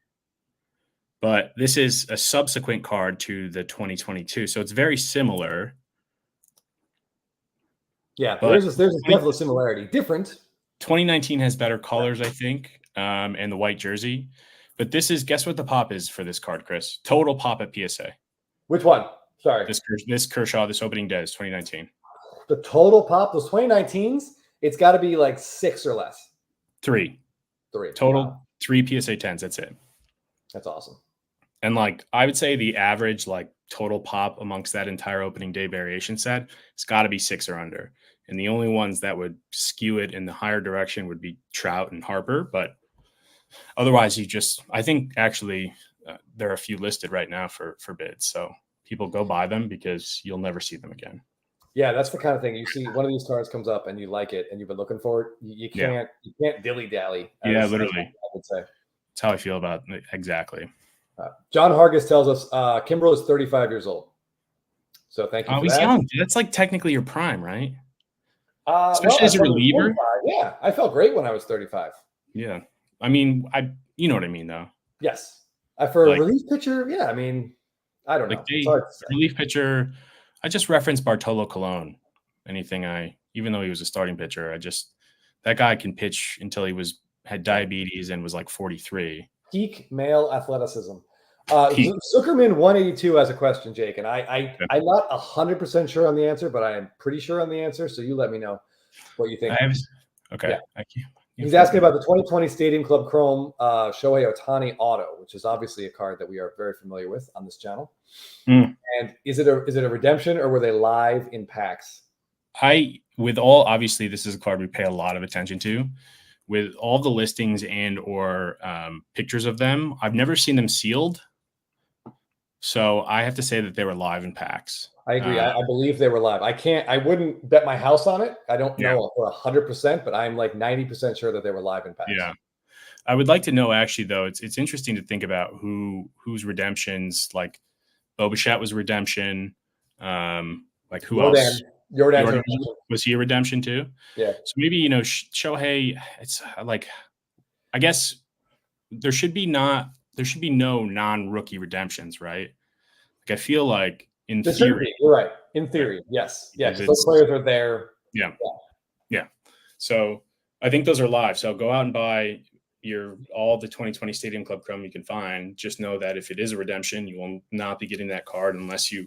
but this is a subsequent card to the 2022. So it's very similar. Yeah, there's a definitely similarity. Different. 2019 has better colors, I think, and the white jersey. But this is, guess what the pop is for this card, Chris? Total pop at PSA. Which one? Sorry. This Kershaw, this opening day is 2019. The total pop, those 2019s, it's got to be like 6 or less. 3. Total. Wow. 3 PSA 10s. That's it. That's awesome. And like I would say the average like total pop amongst that entire opening day variation set, it's got to be 6 or under. And the only ones that would skew it in the higher direction would be Trout and Harper. But otherwise, I think actually there are a few listed right now for bids. So people go buy them because you'll never see them again. Yeah, that's the kind of thing. You see one of these cards comes up and you like it and you've been looking for it. You can't dilly-dally. Yeah, literally. I would say. That's how I feel about it. Exactly. John Hargis tells us Kimbrel is 35 years old. So thank you for he's that. young. That's like technically your prime, right? Especially as a reliever. Yeah, I felt great when I was 35. Yeah. I mean, you know what I mean, though. Yes. For a relief pitcher, yeah, I mean, I don't know. Relief pitcher, I just referenced Bartolo Colon. Even though he was a starting pitcher, that guy can pitch until he had diabetes and was like 43. Peak male athleticism. Zuckerman 182 has a question, Jake, and I'm not 100% sure on the answer, but I am pretty sure on the answer. So you let me know what you think. Okay. Yeah. Thank you. He's asking about the 2020 Stadium Club Chrome Shohei Ohtani auto, which is obviously a card that we are very familiar with on this channel. And is it a redemption or were they live in packs? Obviously this is a card we pay a lot of attention to. With all the listings and or pictures of them, I've never seen them sealed. So I have to say that they were live in packs. I agree. I believe they were live. I wouldn't bet my house on it. I don't know for 100%, but I'm like 90% sure that they were live in packs. Yeah. I would like to know actually though, it's interesting to think about whose redemptions, like Bobichet was a redemption. Like who else? Jordan was he a redemption too? Yeah. So maybe, Shohei, it's like, I guess there should be no non-rookie redemptions, right? Like I feel like in theory, you're right. In theory, yes. Yeah, because those players are there. Yeah. So I think those are live. So go out and buy all the 2020 Stadium Club Chrome you can find. Just know that if it is a redemption, you will not be getting that card unless you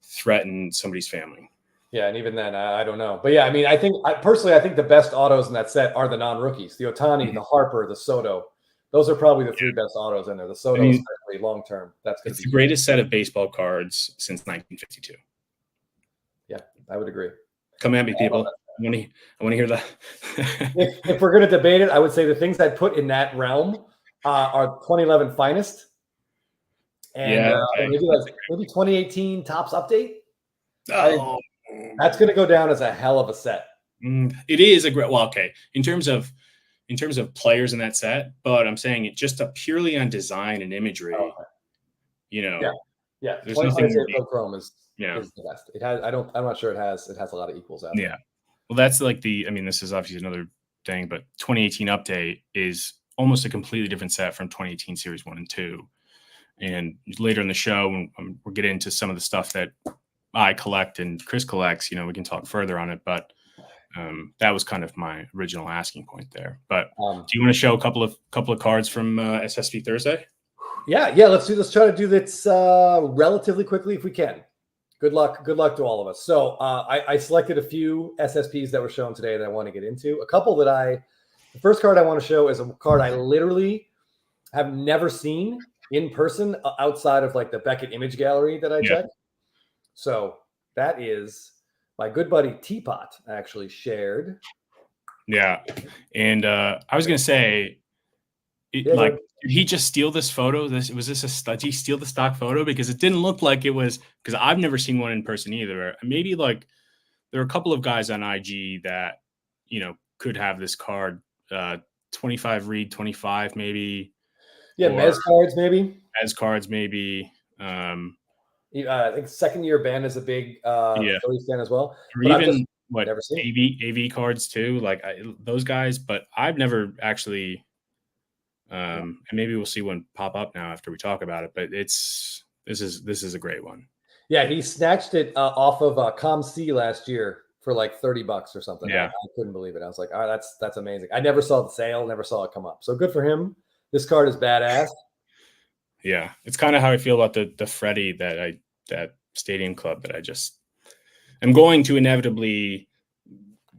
threaten somebody's family. Yeah, and even then, I don't know. But yeah, I mean, I think the best autos in that set are the non-rookies. The Ohtani, the Harper, the Soto. Those are probably the 3 best autos in there. The Soto is long-term. It's the greatest set of baseball cards since 1952. Yeah, I would agree. Come at me, people. I want to hear that. if we're going to debate it, I would say the things I'd put in that realm are 2011 Finest. And maybe 2018 Topps Update. Oh. That's going to go down as a hell of a set. It is a great. Well, okay. In terms of players in that set, but I'm saying it just purely on design and imagery. Yeah. There's nothing. Chrome is the best. It has. I'm not sure it has. It has a lot of equals out. Yeah. Well, that's like this is obviously another thing, but 2018 update is almost a completely different set from 2018 Series 1 and 2. And later in the show, we'll get into some of the stuff that I collect and Chris collects. We can talk further on it, but that was kind of my original asking point there. But do you want to show a couple of cards from SSP Thursday? Yeah. Let's try to do this relatively quickly if we can. Good luck to all of us. So I selected a few SSPs that were shown today that I want to get into. A couple the first card I want to show is a card I literally have never seen in person outside of like the Beckett image gallery that I checked. So that is my good buddy Teapot actually shared. Yeah. And I was going to say, did he just steal this photo? Did he steal the stock photo? Because it didn't look like it was, because I've never seen one in person either. Maybe like there are a couple of guys on IG that, could have this card, 25 read, 25 maybe. Yeah, Mez cards maybe. Mez cards maybe. I think second year ban is a big Phillies fan as well. Or even AV cards too, like those guys. But I've never actually. And maybe we'll see one pop up now after we talk about it. But this is a great one. Yeah, he snatched it off of ComC last year for like $30 or something. Yeah, I couldn't believe it. I was like, all right, that's amazing. I never saw the sale, never saw it come up. So good for him. This card is badass. Yeah, it's kind of how I feel about the Freddie that Stadium Club that I'm going to inevitably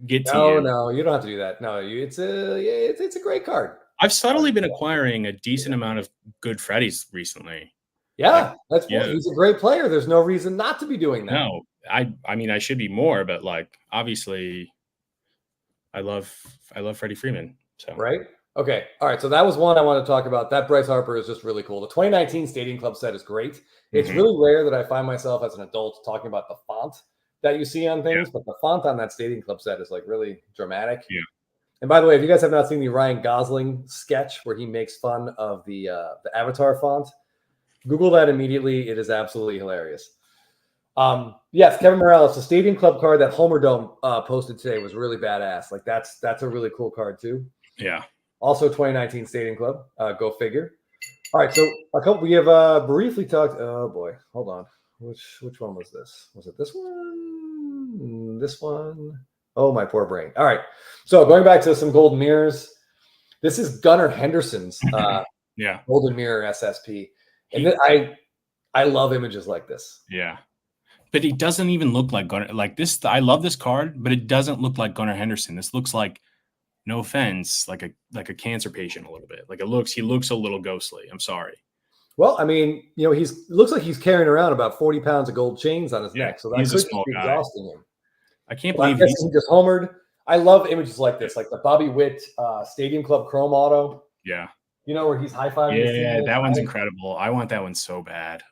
get to. No, you don't have to do that. No, it's a great card. I've subtly been acquiring a decent amount of good Freddies recently. Yeah, he's a great player. There's no reason not to be doing that. No, I mean I should be more, but like obviously, I love Freddie Freeman. So right. Okay. All right. So that was one I want to talk about. That Bryce Harper is just really cool. The 2019 Stadium Club set is great. It's really rare that I find myself as an adult talking about the font that you see on things, but the font on that Stadium Club set is like really dramatic. Yeah. And by the way, if you guys have not seen the Ryan Gosling sketch where he makes fun of the Avatar font, Google that immediately. It is absolutely hilarious. Yes, Kevin Morales, the Stadium Club card that Homer Dome posted today was really badass. Like that's a really cool card too. Yeah. Also 2019 Stadium Club. Go figure. All right, so we have briefly talked. Oh boy, hold on. Which one was this? Was it this one? This one? Oh, my poor brain. All right. So going back to some golden mirrors. This is Gunnar Henderson's golden mirror SSP. And I love images like this. Yeah. But he doesn't even look like Gunnar. Like this, I love this card, but it doesn't look like Gunnar Henderson. This looks like, no offense, like a cancer patient a little bit. Like he looks a little ghostly. I'm sorry. Well, I mean, looks like he's carrying around about 40 pounds of gold chains on his neck. So that he's could a small be guy. exhausting him. I can't believe he just homered. I love images like this, like the Bobby Witt Stadium Club Chrome Auto. Yeah. Where he's high-fiving. Yeah, that one's incredible. I want that one so bad.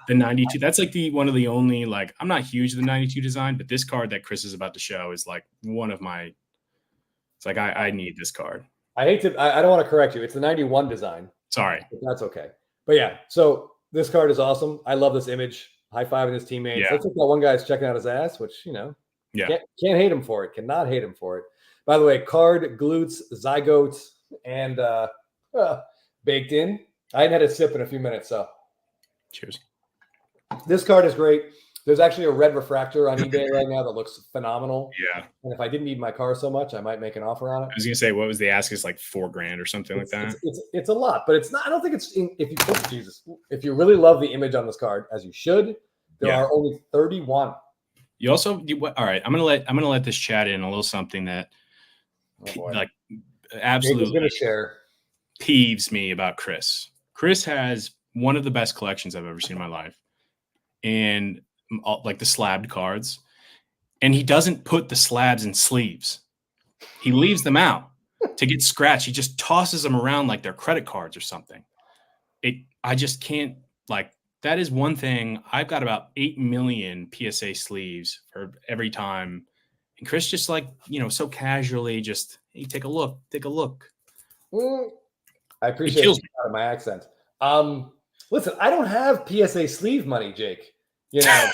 The 92. That's like one of the only, like, I'm not huge of the 92 design, but this card that Chris is about to show is like one of my. It's like I need this card. I don't want to correct you. It's the 91 design. Sorry. But that's okay. But yeah, so this card is awesome. I love this image. High-fiving his teammates. Yeah. Looks like that one guy's checking out his ass, which, can't hate him for it. Cannot hate him for it. By the way, card, glutes, zygotes, and baked in. I hadn't had a sip in a few minutes, so. Cheers. This card is great. There's actually a red refractor on eBay right now that looks phenomenal. Yeah. And if I didn't need my car so much, I might make an offer on it. I was going to say, what was the ask? Is like $4,000 or something like that? It's a lot, but it's not. I don't think it's if you really love the image on this card, as you should, there are only 31. You also, all right. I'm gonna let this chat in a little something that absolutely going to share peeves me about Chris. Chris has one of the best collections I've ever seen in my life, and like the slabbed cards, and he doesn't put the slabs in sleeves. He leaves them out to get scratched. He just tosses them around like they're credit cards or something. I just can't, like, that is one thing. I've got about 8 million PSA sleeves for every time. And Chris just so casually just, hey, take a look. I appreciate it out of my accent. Listen, I don't have PSA sleeve money, Jake. I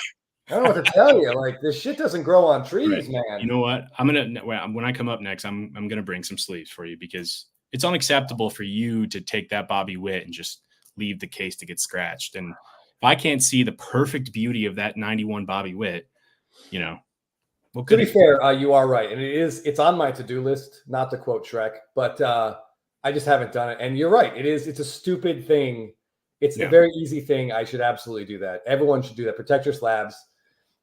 don't know what to tell you. Like, this shit doesn't grow on trees, man. You know what? When I come up next, I'm gonna bring some sleeves for you, because it's unacceptable for you to take that Bobby Witt and just leave the case to get scratched. And if I can't see the perfect beauty of that 91 Bobby Witt, you know, what To could be it fair, you are right, and it's on my to-do list, not to quote Shrek, but I just haven't done it. And you're right, it's a stupid thing. It's a very easy thing. I should absolutely do that. Everyone should do that. Protect your slabs.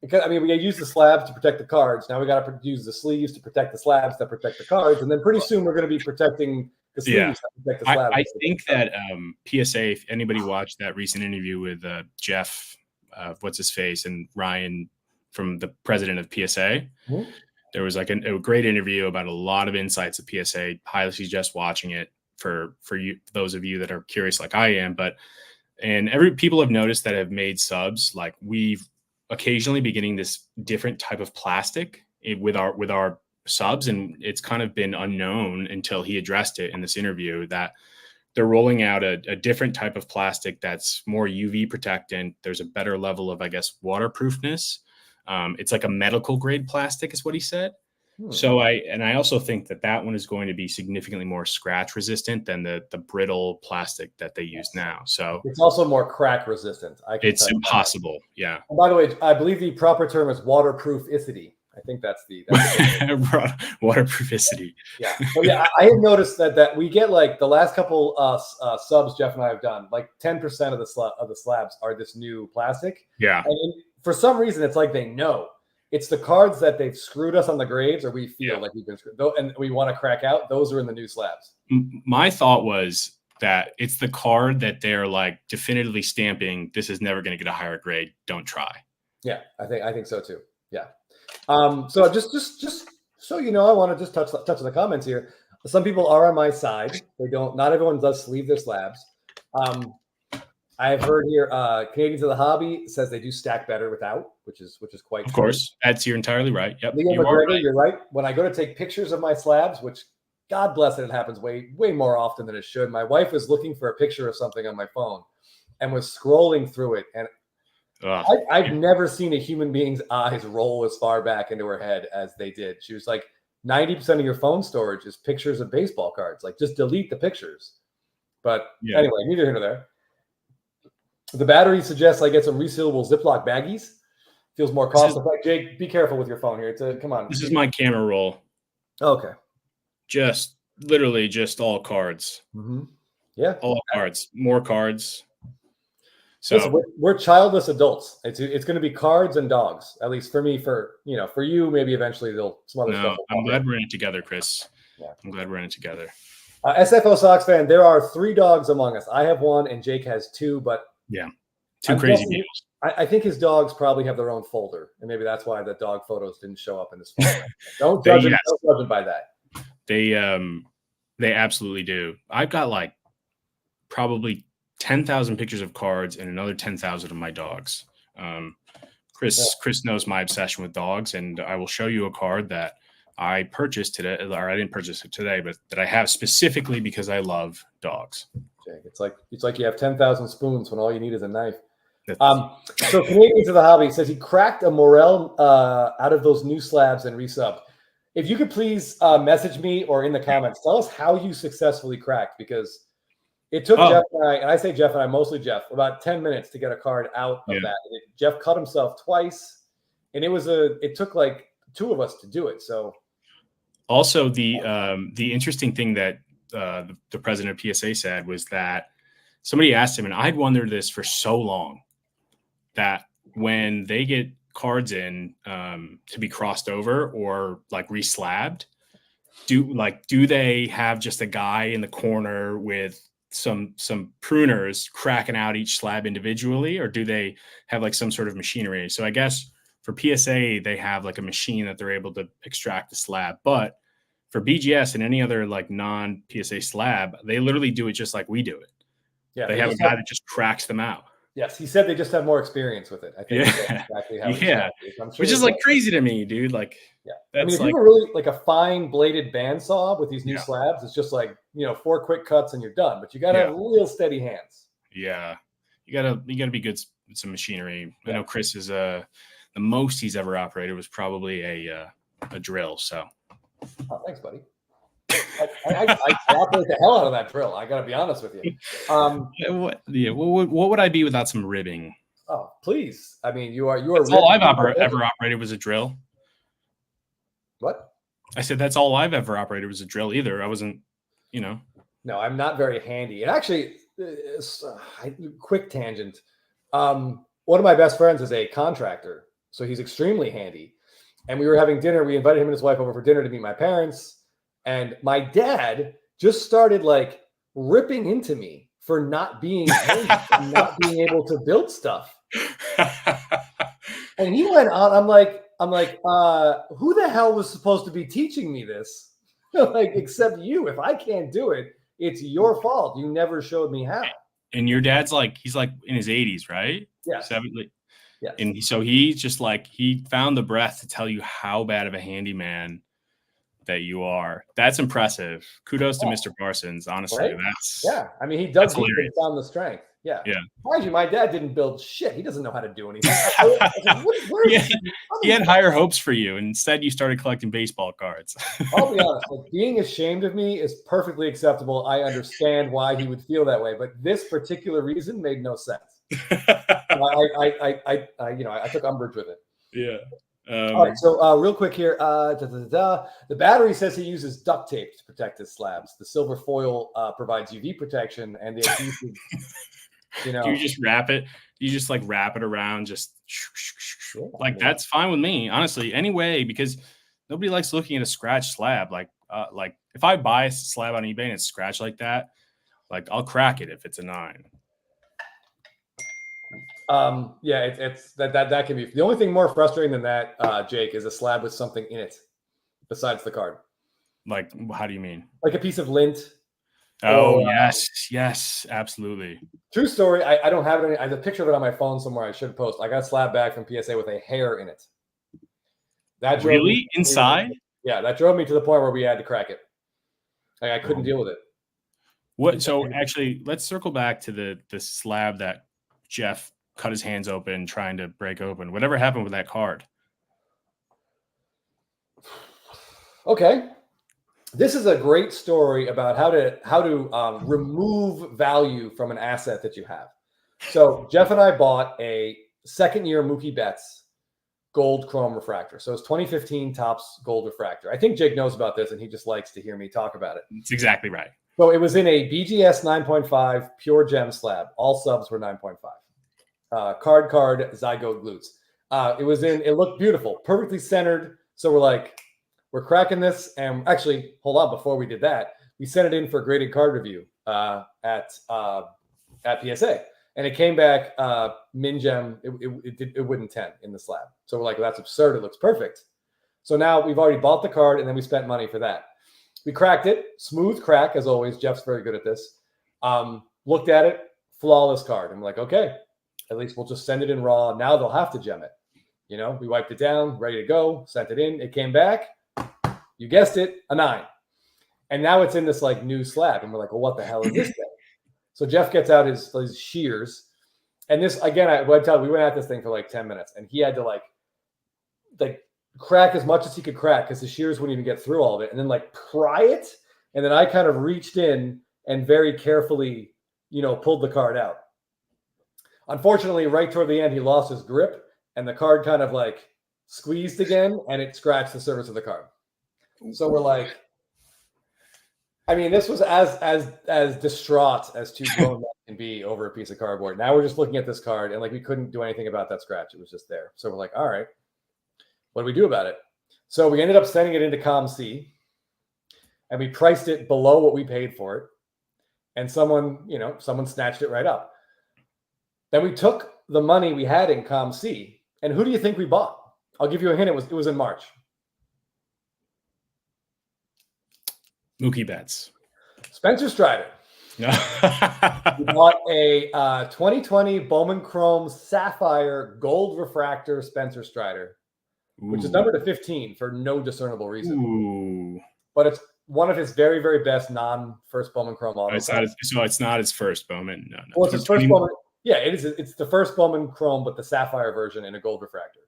Because I mean, we use the slabs to protect the cards. Now we got to use the sleeves to protect the slabs that protect the cards, and then pretty soon we're going to be protecting the sleeves that protect the slabs. I think that PSA. If anybody watched that recent interview with Jeff, what's his face, and Ryan from the president of PSA, there was like a great interview about a lot of insights of PSA. Highly suggest watching it for you, those of you that are curious like I am. People have noticed that have made subs, like we've occasionally be getting this different type of plastic with our subs, and it's kind of been unknown until he addressed it in this interview that they're rolling out a different type of plastic that's more UV protectant. There's a better level of, I guess, waterproofness. It's like a medical grade plastic is what he said. So I also think that one is going to be significantly more scratch resistant than the brittle plastic that they use now. So it's also more crack resistant. It's impossible. Yeah. And by the way, I believe the proper term is waterprooficity. I think that's the waterprooficity. Yeah. But yeah, I had noticed that we get like the last couple subs Jeff and I have done, like 10% of the slabs are this new plastic. Yeah. And for some reason, it's like they know. It's the cards that they've screwed us on the grades, or we feel like we've been screwed, and we want to crack out. Those are in the new slabs. My thought was that it's the card that they're like definitively stamping. This is never going to get a higher grade. Don't try. Yeah, I think so too. Yeah. So just so you know, I want to just touch on the comments here. Some people are on my side. They don't. Not everyone does sleeve their slabs. I've heard here Canadians of the Hobby says they do stack better without, which is quite of course. That's you're entirely right. Yep. Leo McGregor, you're right. When I go to take pictures of my slabs, which God bless it happens way more often than it should. My wife was looking for a picture of something on my phone and was scrolling through it, and I've never seen a human being's eyes roll as far back into her head as they did. She was like, 90% of your phone storage is pictures of baseball cards. Like, just delete the pictures. But anyway, neither here nor there. The battery suggests I get some resealable Ziploc baggies. Feels more cost effective. Jake, be careful with your phone here. Come on. This is my camera roll. Okay. Just literally just all cards. Yeah. All cards. More cards. So listen, we're childless adults. It's going to be cards and dogs. At least for me. For you, maybe eventually some other stuff. I'm glad we're in it together, Chris. Yeah. I'm glad we're in it together. SFO Sox fan, there are 3 dogs among us. I have 1 and Jake has 2, but yeah, 2 crazy deals. I think his dogs probably have their own folder, and maybe that's why the dog photos didn't show up in this folder. Don't judge him. Don't judge him by that. They absolutely do. I've got like probably 10,000 pictures of cards and another 10,000 of my dogs. Chris knows my obsession with dogs, and I will show you a card that I purchased today, or I didn't purchase it today, but that I have specifically because I love dogs. Jake, it's like you have 10,000 spoons when all you need is a knife. So Canadians of the Hobby says he cracked a Morel out of those new slabs and resubbed. If you could please message me or in the comments, tell us how you successfully cracked, because it took Jeff and I say Jeff and I, mostly Jeff, about 10 minutes to get a card out of that. Jeff cut himself twice, and it took like 2 of us to do it. So also the interesting thing that the president of PSA said was that somebody asked him, and I'd wondered this for so long, that when they get cards in to be crossed over or like reslabbed, do they have just a guy in the corner with some pruners cracking out each slab individually, or do they have like some sort of machinery? So I guess for PSA, they have like a machine that they're able to extract the slab, but for BGS and any other like non-PSA slab, they literally do it just like we do it. Yeah, they have a guy that just cracks them out. Yes, he said they just have more experience with it. I think that's exactly how sure which is like crazy to me, dude. Like, I mean, if you have a really like a fine bbladed bandsaw with these new slabs, it's just like 4 quick cuts and you're done. But you got to have real steady hands. Yeah, you gotta be good with some machinery. I know Chris is the most he's ever operated was probably a drill. So, thanks, buddy. I operate the hell out of that drill. I got to be honest with you. What would I be without some ribbing? Oh, please. I mean, you are. That's all I've ever operated was a drill. What? I said that's all I've ever operated was a drill. Either I wasn't, No, I'm not very handy. And actually, quick tangent. One of my best friends is a contractor, so he's extremely handy. And we were having dinner. We invited him and his wife over for dinner to meet my parents. And my dad just started like ripping into me for not being handy and not being able to build stuff. And he went on. I'm like, who the hell was supposed to be teaching me this? Like, except you. If I can't do it, it's your fault. You never showed me how. And your dad's like, he's like in his 80s, right? Yeah. Yes. And so he's just like, he found the breath to tell you how bad of a handyman that you are. That's impressive. Kudos to Mr. Parsons. Honestly, right? I mean, he does found the strength. Yeah. Mind you, my dad didn't build shit. He doesn't know how to do anything. He had higher hopes for you. Instead, you started collecting baseball cards. I'll be honest. Like, being ashamed of me is perfectly acceptable. I understand why he would feel that way, but this particular reason made no sense. I took umbrage with it. Yeah. All right. So real quick here, the battery says he uses duct tape to protect his slabs. The silver foil provides UV protection, and the adhesive. Do you just wrap it? You just like wrap it around, just that's fine with me, honestly. Anyway, because nobody likes looking at a scratch slab. Like if I buy a slab on eBay and it's scratched like that, like I'll crack it if it's a 9. It's that can be the only thing more frustrating than that, Jake, is a slab with something in it besides the card. Like, how do you mean? Like a piece of lint. Oh, yes, absolutely. True story. I don't have it. I have a picture of it on my phone somewhere. I should post. I got a slab back from PSA with a hair in it. That drove really inside? Yeah, that drove me to the point where we had to crack it. Like, I couldn't deal with it. What? So actually, let's circle back to the slab that Jeff cut his hands open trying to break open. Whatever happened with that card? Okay. This is a great story about how to remove value from an asset that you have. So Jeff and I bought a second-year Mookie Betts gold chrome refractor. So it's 2015 Topps gold refractor. I think Jake knows about this, and he just likes to hear me talk about it. That's exactly right. So it was in a BGS 9.5 pure gem slab. All subs were 9.5. Card zygote glutes. It looked beautiful, perfectly centered. So we're cracking this, and actually, hold on. Before we did that, we sent it in for graded card review at PSA, and it came back min gem. It wouldn't 10 in the slab. So we're like, well, that's absurd. It looks perfect. So now we've already bought the card, and then we spent money for that. We cracked it, smooth crack as always. Jeff's very good at this. Looked at it, flawless card. I'm like, okay, at least we'll just send it in raw. Now they'll have to gem it. We wiped it down, ready to go, sent it in. It came back. You guessed it, a 9. And now it's in this like new slab. And we're like, well, what the hell is this thing? So Jeff gets out his shears. And this, again, we went at this thing for like 10 minutes. And he had to like crack as much as he could crack because the shears wouldn't even get through all of it. And then like pry it. And then I kind of reached in and very carefully, pulled the card out. Unfortunately, right toward the end, he lost his grip. And the card kind of like squeezed again. And it scratched the surface of the card. So we're like, I mean, this was as distraught as two grown men can be over a piece of cardboard. Now we're just looking at this card and like we couldn't do anything about that scratch. It was just there. So we're like, all right, what do we do about it? So we ended up sending it into ComC, and we priced it below what we paid for it. And someone snatched it right up. Then we took the money we had in ComC, and who do you think we bought? I'll give you a hint. It was in March. Mookie Betts. Spencer Strider. We bought a 2020 Bowman Chrome Sapphire Gold Refractor Spencer Strider, which is numbered to 15 for no discernible reason. Ooh. But it's one of his very, very best non-first Bowman Chrome autos. So it's not his first Bowman. No. Well, it's his first Bowman. Yeah, it is. It's the first Bowman Chrome, but the Sapphire version in a gold refractor.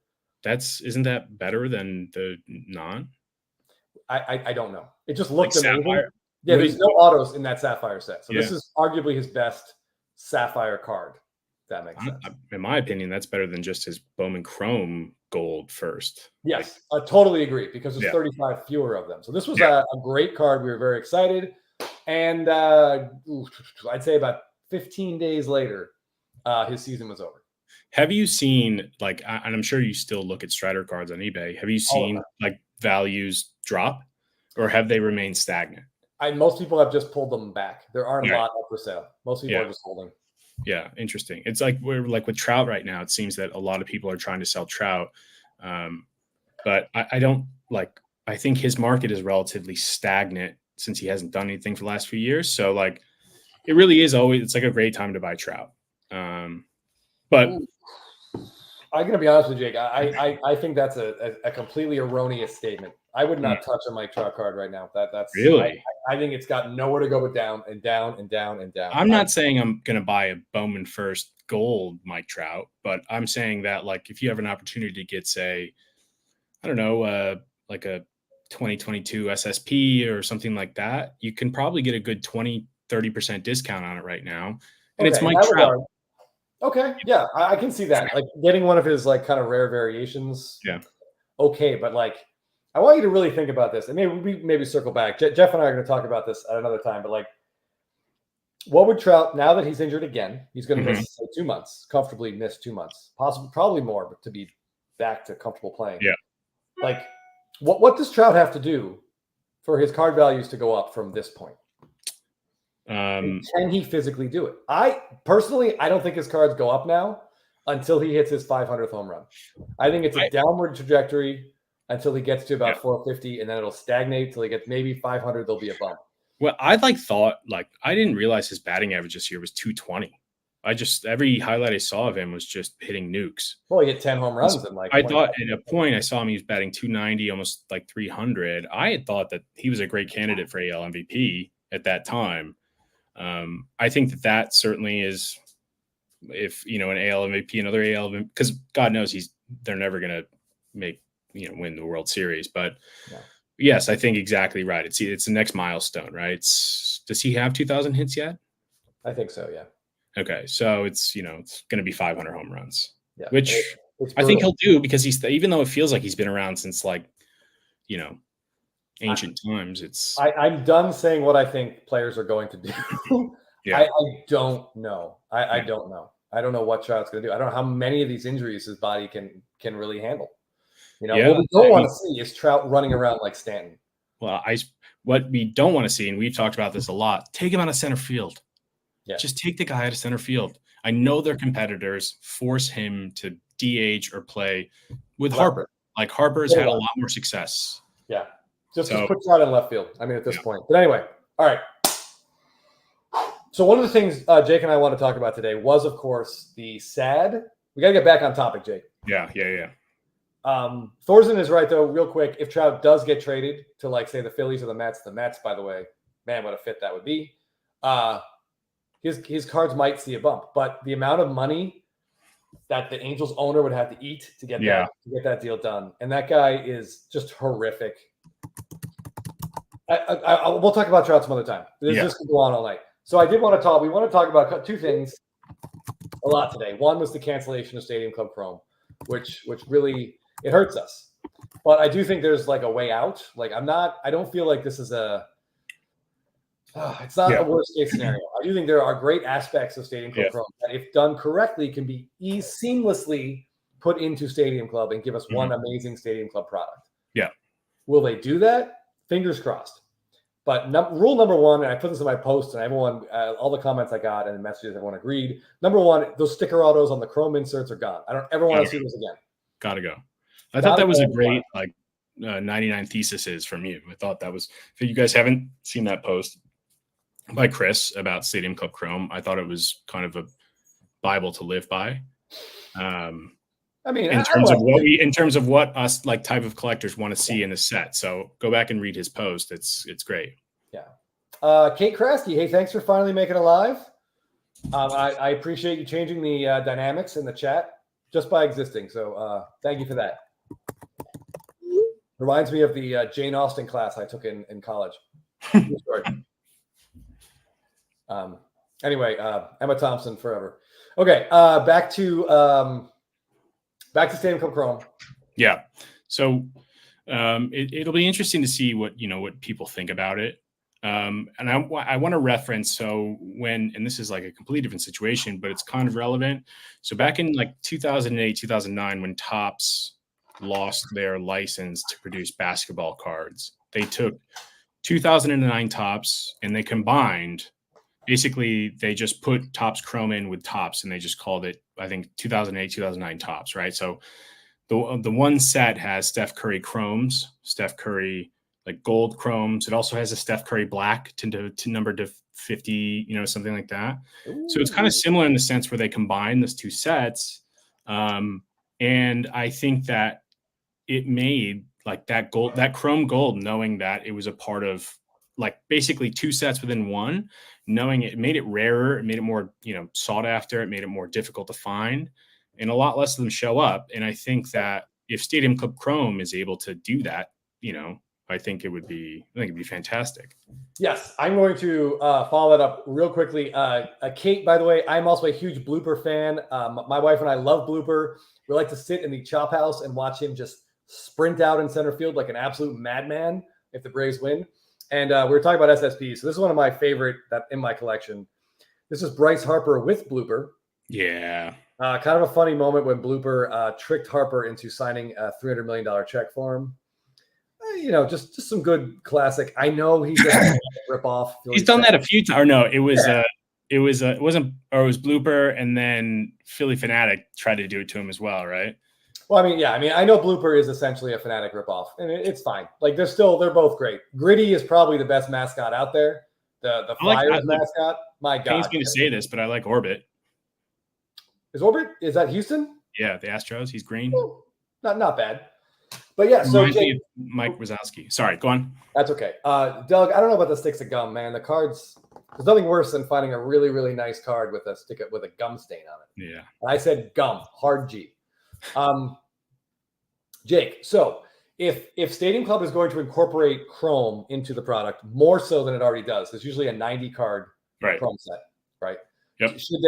Isn't that better than the non? I don't know. It just looked Like amazing. Sapphire? Yeah, there's no autos in that Sapphire set. So this Yeah. is arguably his best Sapphire card. If that makes sense. In my opinion, that's better than just his Bowman Chrome gold first. Yes, I totally agree because there's Yeah. 35 fewer of them. So this was a great card. We were very excited. And I'd say about 15 days later, his season was over. Have you seen, like, and I'm sure you still look at Strider cards on eBay. Have you seen like values drop, or have they remained stagnant? Most people have just pulled them back. There aren't a lot up for sale. Most people are just holding. Yeah, interesting. It's like we're like with Trout right now. It seems that a lot of people are trying to sell Trout, but I don't like. I think his market is relatively stagnant since he hasn't done anything for the last few years. So like, it really is always. It's like a great time to buy Trout. But I'm gonna be honest with you, Jake. I think that's a completely erroneous statement. I would not touch a Mike Trout card right now. That's really. I think it's got nowhere to go but down and down and down and down. I'm not saying I'm going to buy a Bowman First Gold Mike Trout, but I'm saying that, like, if you have an opportunity to get, say, I don't know, like a 2022 SSP or something like that, you can probably get a good 20-30% discount on it right now. And it's Mike Trout. Okay. Yeah, I can see that. Like getting one of his like kind of rare variations. Yeah. Okay. But like, I want you to really think about this, and maybe circle back. Jeff and I are going to talk about this at another time. But like, what would Trout, now that he's injured again, he's going to miss 2 months, comfortably miss 2 months, possibly probably more, but to be back to comfortable playing. Yeah. Like, what does Trout have to do for his card values to go up from this point? Can he physically do it? I don't think his cards go up now until he hits his 500th home run. I think it's a downward trajectory until he gets to about 450, and then it'll stagnate till he gets maybe 500. There'll be a bump. Well, I I didn't realize his batting average this year was 220. Every highlight I saw of him was just hitting nukes. Well, he hit 10 home runs. I thought at a point I saw him, he was batting 290, almost like 300. I had thought that he was a great candidate for AL MVP at that time. I think that certainly is, if, an AL MVP, another AL MVP, because God knows they're never going to win the World Series. But yes, I think exactly right. It's the next milestone, right? Does he have 2,000 hits yet? I think so. Yeah. Okay. So it's going to be 500 home runs, which it's I think he'll do, because even though it feels like he's been around since ancient times. I'm done saying what I think players are going to do. I don't know. I don't know. I don't know what Trout's going to do. I don't know how many of these injuries his body can really handle. What we don't want to see is Trout running around like Stanton. Well, what we don't want to see, and we've talked about this a lot, take him out of center field. Yeah. Just take the guy out of center field. I know their competitors force him to DH or play with Harper. Like, Harper's had a lot more success. Yeah. Just put Trout in left field. I mean, at this point. But anyway, all right. So one of the things Jake and I want to talk about today was, of course, the sad. We got to get back on topic, Jake. Yeah. Thorson is right, though, real quick. If Trout does get traded to, like, say, the Phillies or the Mets, by the way, man, what a fit that would be. His cards might see a bump, but the amount of money that the Angels owner would have to eat to get that deal done, and that guy is just horrific. We'll talk about Trout some other time. This could go on all night. So I did want to talk. We want to talk about two things a lot today. One was the cancellation of Stadium Club Chrome, which really, it hurts us. But I do think there's like a way out. Like, I don't feel like this is it's not a worst case scenario. I do think there are great aspects of Stadium Club Chrome that, if done correctly, can be seamlessly put into Stadium Club and give us one amazing Stadium Club product. Yeah. Will they do that? Fingers crossed. But rule number one, and I put this in my post, and everyone, all the comments I got and the messages, everyone agreed. Number one, those sticker autos on the Chrome inserts are gone. I don't ever want to see those again. Gotta go. I thought that was a great 99 theses from you. I thought that was, if you guys haven't seen that post by Chris about Stadium Club Chrome, I thought it was kind of a Bible to live by. I mean, in terms of what us like type of collectors want to see in the set. So go back and read his post. It's great. Yeah. Kate Krasky, hey, thanks for finally making it live. I appreciate you changing the dynamics in the chat just by existing. So thank you for that. Reminds me of the Jane Austen class I took in college. Anyway, Emma Thompson forever. Okay, back to Stadium Club Chrome. Yeah. So it'll be interesting to see what people think about it. And I want to reference, so and this is like a completely different situation, but it's kind of relevant. So back in like 2008, 2009, when Topps lost their license to produce basketball cards, they took 2009 Topps and they combined, basically they just put Topps Chrome in with Topps and they just called it, I think, 2008, 2009 Topps, right? So the one set has Steph Curry Chromes, Steph Curry like gold Chromes. It also has a Steph Curry black to number to 50, something like that. Ooh. So it's kind of similar in the sense where they combine those two sets. And I think that it made like that Chrome gold, knowing that it was a part of like basically two sets within one, knowing it made it rarer, it made it more, sought after, it made it more difficult to find, and a lot less of them show up. And I think that if Stadium Club Chrome is able to do that, I think it'd be fantastic. Yes, I'm going to follow that up real quickly. Kate, by the way, I'm also a huge Blooper fan. My wife and I love Blooper. We like to sit in the chop house and watch him just sprint out in center field like an absolute madman if the Braves win. And we were talking about SSPs. So this is one of my favorite that in my collection. This is Bryce Harper with Blooper. Yeah. Kind of a funny moment when Blooper tricked Harper into signing a $300 million check for him. Just some good classic. I know he's a rip off. He's done that a few times. Or no, it was Blooper, and then Philly Fanatic tried to do it to him as well, right? Well, I know Blooper is essentially a Fanatic ripoff, and it's fine. Like they're both great. Gritty is probably the best mascot out there. The Flyers mascot. My God, Kane's going to say this, but I like Orbit. Is that Houston? Yeah, the Astros. He's green. Oh, not bad. But yeah, so Mike Wazowski. Sorry, go on. That's okay. Doug, I don't know about the sticks of gum, man. The cards. There's nothing worse than finding a really, really nice card with a gum stain on it. Yeah. And I said gum, hard G. Jake, so if Stadium Club is going to incorporate Chrome into the product more so than it already does, it's usually a 90 card Chrome set, right? Yep. Should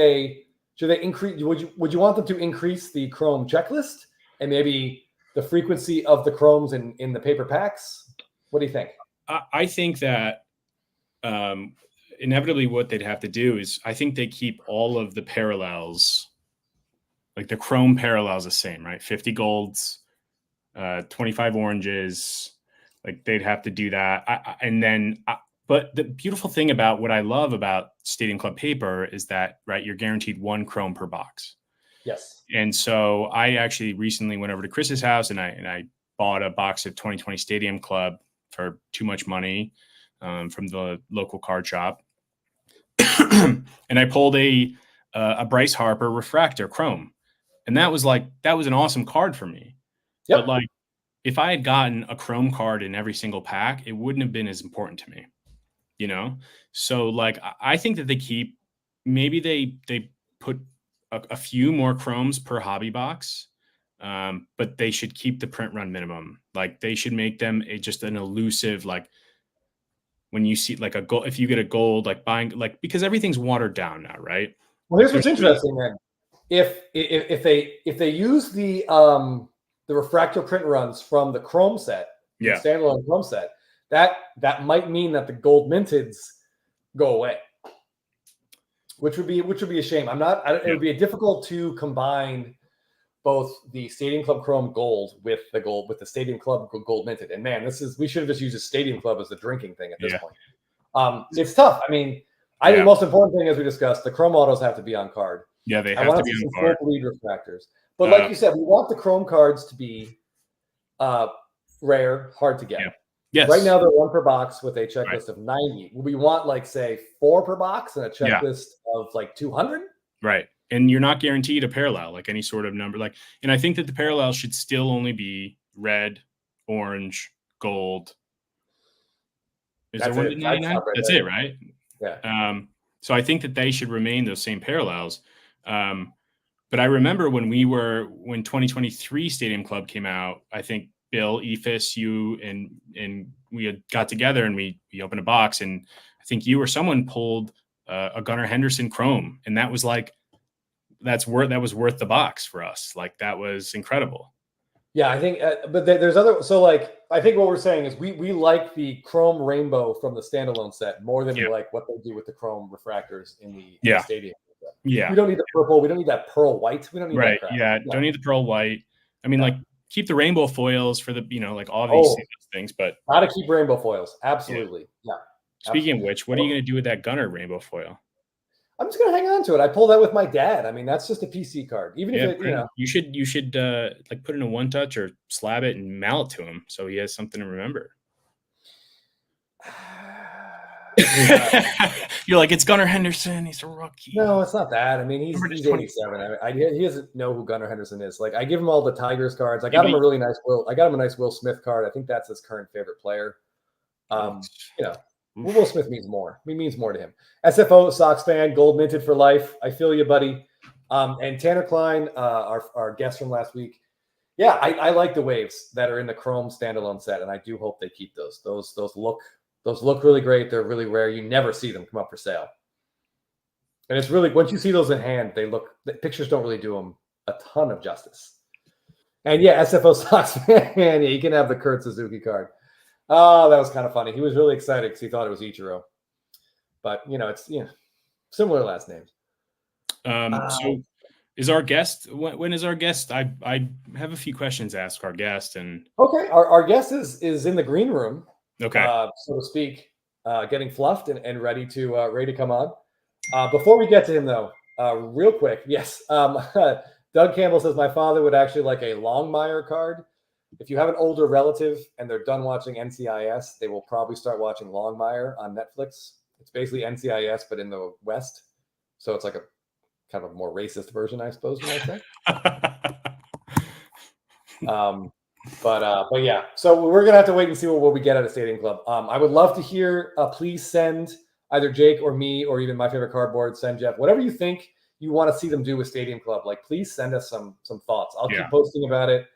they increase? Would you want them to increase the Chrome checklist and maybe the frequency of the Chromes in the paper packs? What do you think? I think that inevitably what they'd have to do is, I think they keep all of the parallels, like the Chrome parallels, the same, right? 50 golds, 25 oranges, like they'd have to do that. But the beautiful thing about what I love about Stadium Club paper is that, right, you're guaranteed one Chrome per box. Yes. And so I actually recently went over to Chris's house and I bought a box of 2020 Stadium Club for too much money from the local card shop. And I pulled a Bryce Harper refractor Chrome. And that was an awesome card for me. Yep. But like, if I had gotten a Chrome card in every single pack, it wouldn't have been as important to me, So like, I think that maybe they put a few more Chromes per hobby box, but they should keep the print run minimum. Like they should make them just an elusive, like when you see like a gold, if you get a gold, like buying, like, because everything's watered down now, right? Well, here's what's interesting, man. If they use the refractor print runs from the Chrome set, the standalone Chrome set, that might mean that the gold minteds go away. Which would be a shame. It would be difficult to combine both the Stadium Club Chrome gold with the Stadium Club gold minted. And man, we should have just used a Stadium Club as the drinking thing at this point. It's tough. I think the most important thing, as we discussed, the Chrome autos have to be on card. Yeah, they have to be on card. Lead refractors. But like you said, we want the Chrome cards to be rare, hard to get. Yeah. Yes. Right now, they're one per box with a checklist of 90. We want, like, say, 4 per box and a checklist of, like, 200? Right. And you're not guaranteed a parallel, like any sort of number. And I think that the parallels should still only be red, orange, gold. Is there one to 99? That's it, right? Yeah. So I think that they should remain those same parallels. But I remember when 2023 Stadium Club came out, I think Bill, Ephus, you, and we had got together and we opened a box, and I think you or someone pulled a Gunnar Henderson Chrome, and that was like that was worth the box for us. Like that was incredible. Yeah, I think, but there's other. So like, I think what we're saying is we like the Chrome Rainbow from the standalone set more than we like what they do with the Chrome refractors in the stadium. Yeah, we don't need the purple. We don't need that pearl white. We don't need that crap. Yeah, don't need the pearl white. I mean, like keep the rainbow foils for the like obviously those things, but gotta keep rainbow foils. Absolutely. Yeah. Speaking of which, what are you going to do with that Gunnar rainbow foil? I'm just gonna hang on to it. I pulled that with my dad. I mean, that's just a PC card. Even if it, you should like put in a one touch or slab it and mail it to him so he has something to remember. You're like, it's Gunnar Henderson. He's a rookie. No, it's not that. I mean, he's 87. He doesn't know who Gunnar Henderson is. Like, I give him all the Tigers cards. I got him a really nice Will Smith card. I think that's his current favorite player. Will Smith means more. He means more to him. SFO Sox fan, gold minted for life. I feel you, buddy. And Tanner Klein, our guest from last week. Yeah, I like the waves that are in the Chrome standalone set, and I do hope they keep those. Those look really great. They're really rare. You never see them come up for sale. And it's really, once you see those in hand, the pictures don't really do them a ton of justice. And yeah, SFO Sox fan, yeah, you can have the Kurt Suzuki card. Oh, that was kind of funny. He was really excited because he thought it was Ichiro. But, it's similar last names. So is our guest, when is our guest? I have a few questions to ask our guest. And okay, our guest is in the green room. Okay. So to speak, getting fluffed and ready to come on. Before we get to him, though, real quick, yes. Doug Campbell says my father would actually like a Longmire card. If you have an older relative and they're done watching NCIS, they will probably start watching Longmire on Netflix. It's basically NCIS, but in the West. So it's like a kind of a more racist version, I suppose you might say. But yeah, so we're gonna have to wait and see what we get at a Stadium Club. I would love to hear. Please send either Jake or me or even my favorite cardboard. Send Jeff whatever you think you want to see them do with Stadium Club. Like, please send us some thoughts. I'll keep posting about it.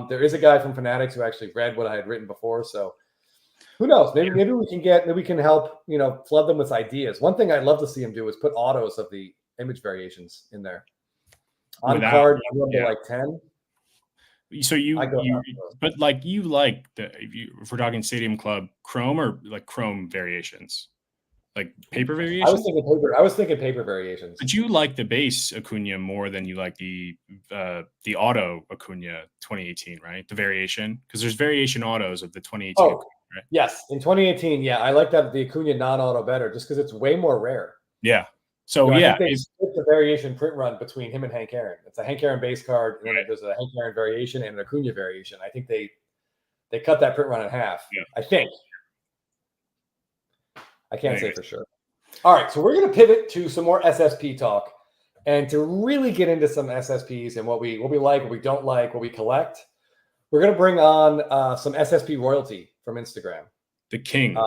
There is a guy from Fanatics who actually read what I had written before, so who knows? Maybe we can help flood them with ideas. One thing I'd love to see him do is put autos of the image variations in there on card number like 10. So but like you like if we're talking Stadium Club Chrome or like Chrome variations, like paper variations. I was thinking paper variations. But you like the base Acuna more than you like the auto Acuna 2018, right? The variation, because there's variation autos of the 2018. Oh, Acuna, right? Yes, in 2018, yeah, I like that the Acuna non-auto better, just because it's way more rare. Yeah. So I think they split the variation print run between him and Hank Aaron. It's a Hank Aaron base card, and then there's a Hank Aaron variation and an Acuna variation. I think they cut that print run in half. Yeah. I think. I can't say for sure. All right, so we're going to pivot to some more SSP talk, and to really get into some SSPs and what we like, what we don't like, what we collect. We're going to bring on some SSP royalty from Instagram. The king.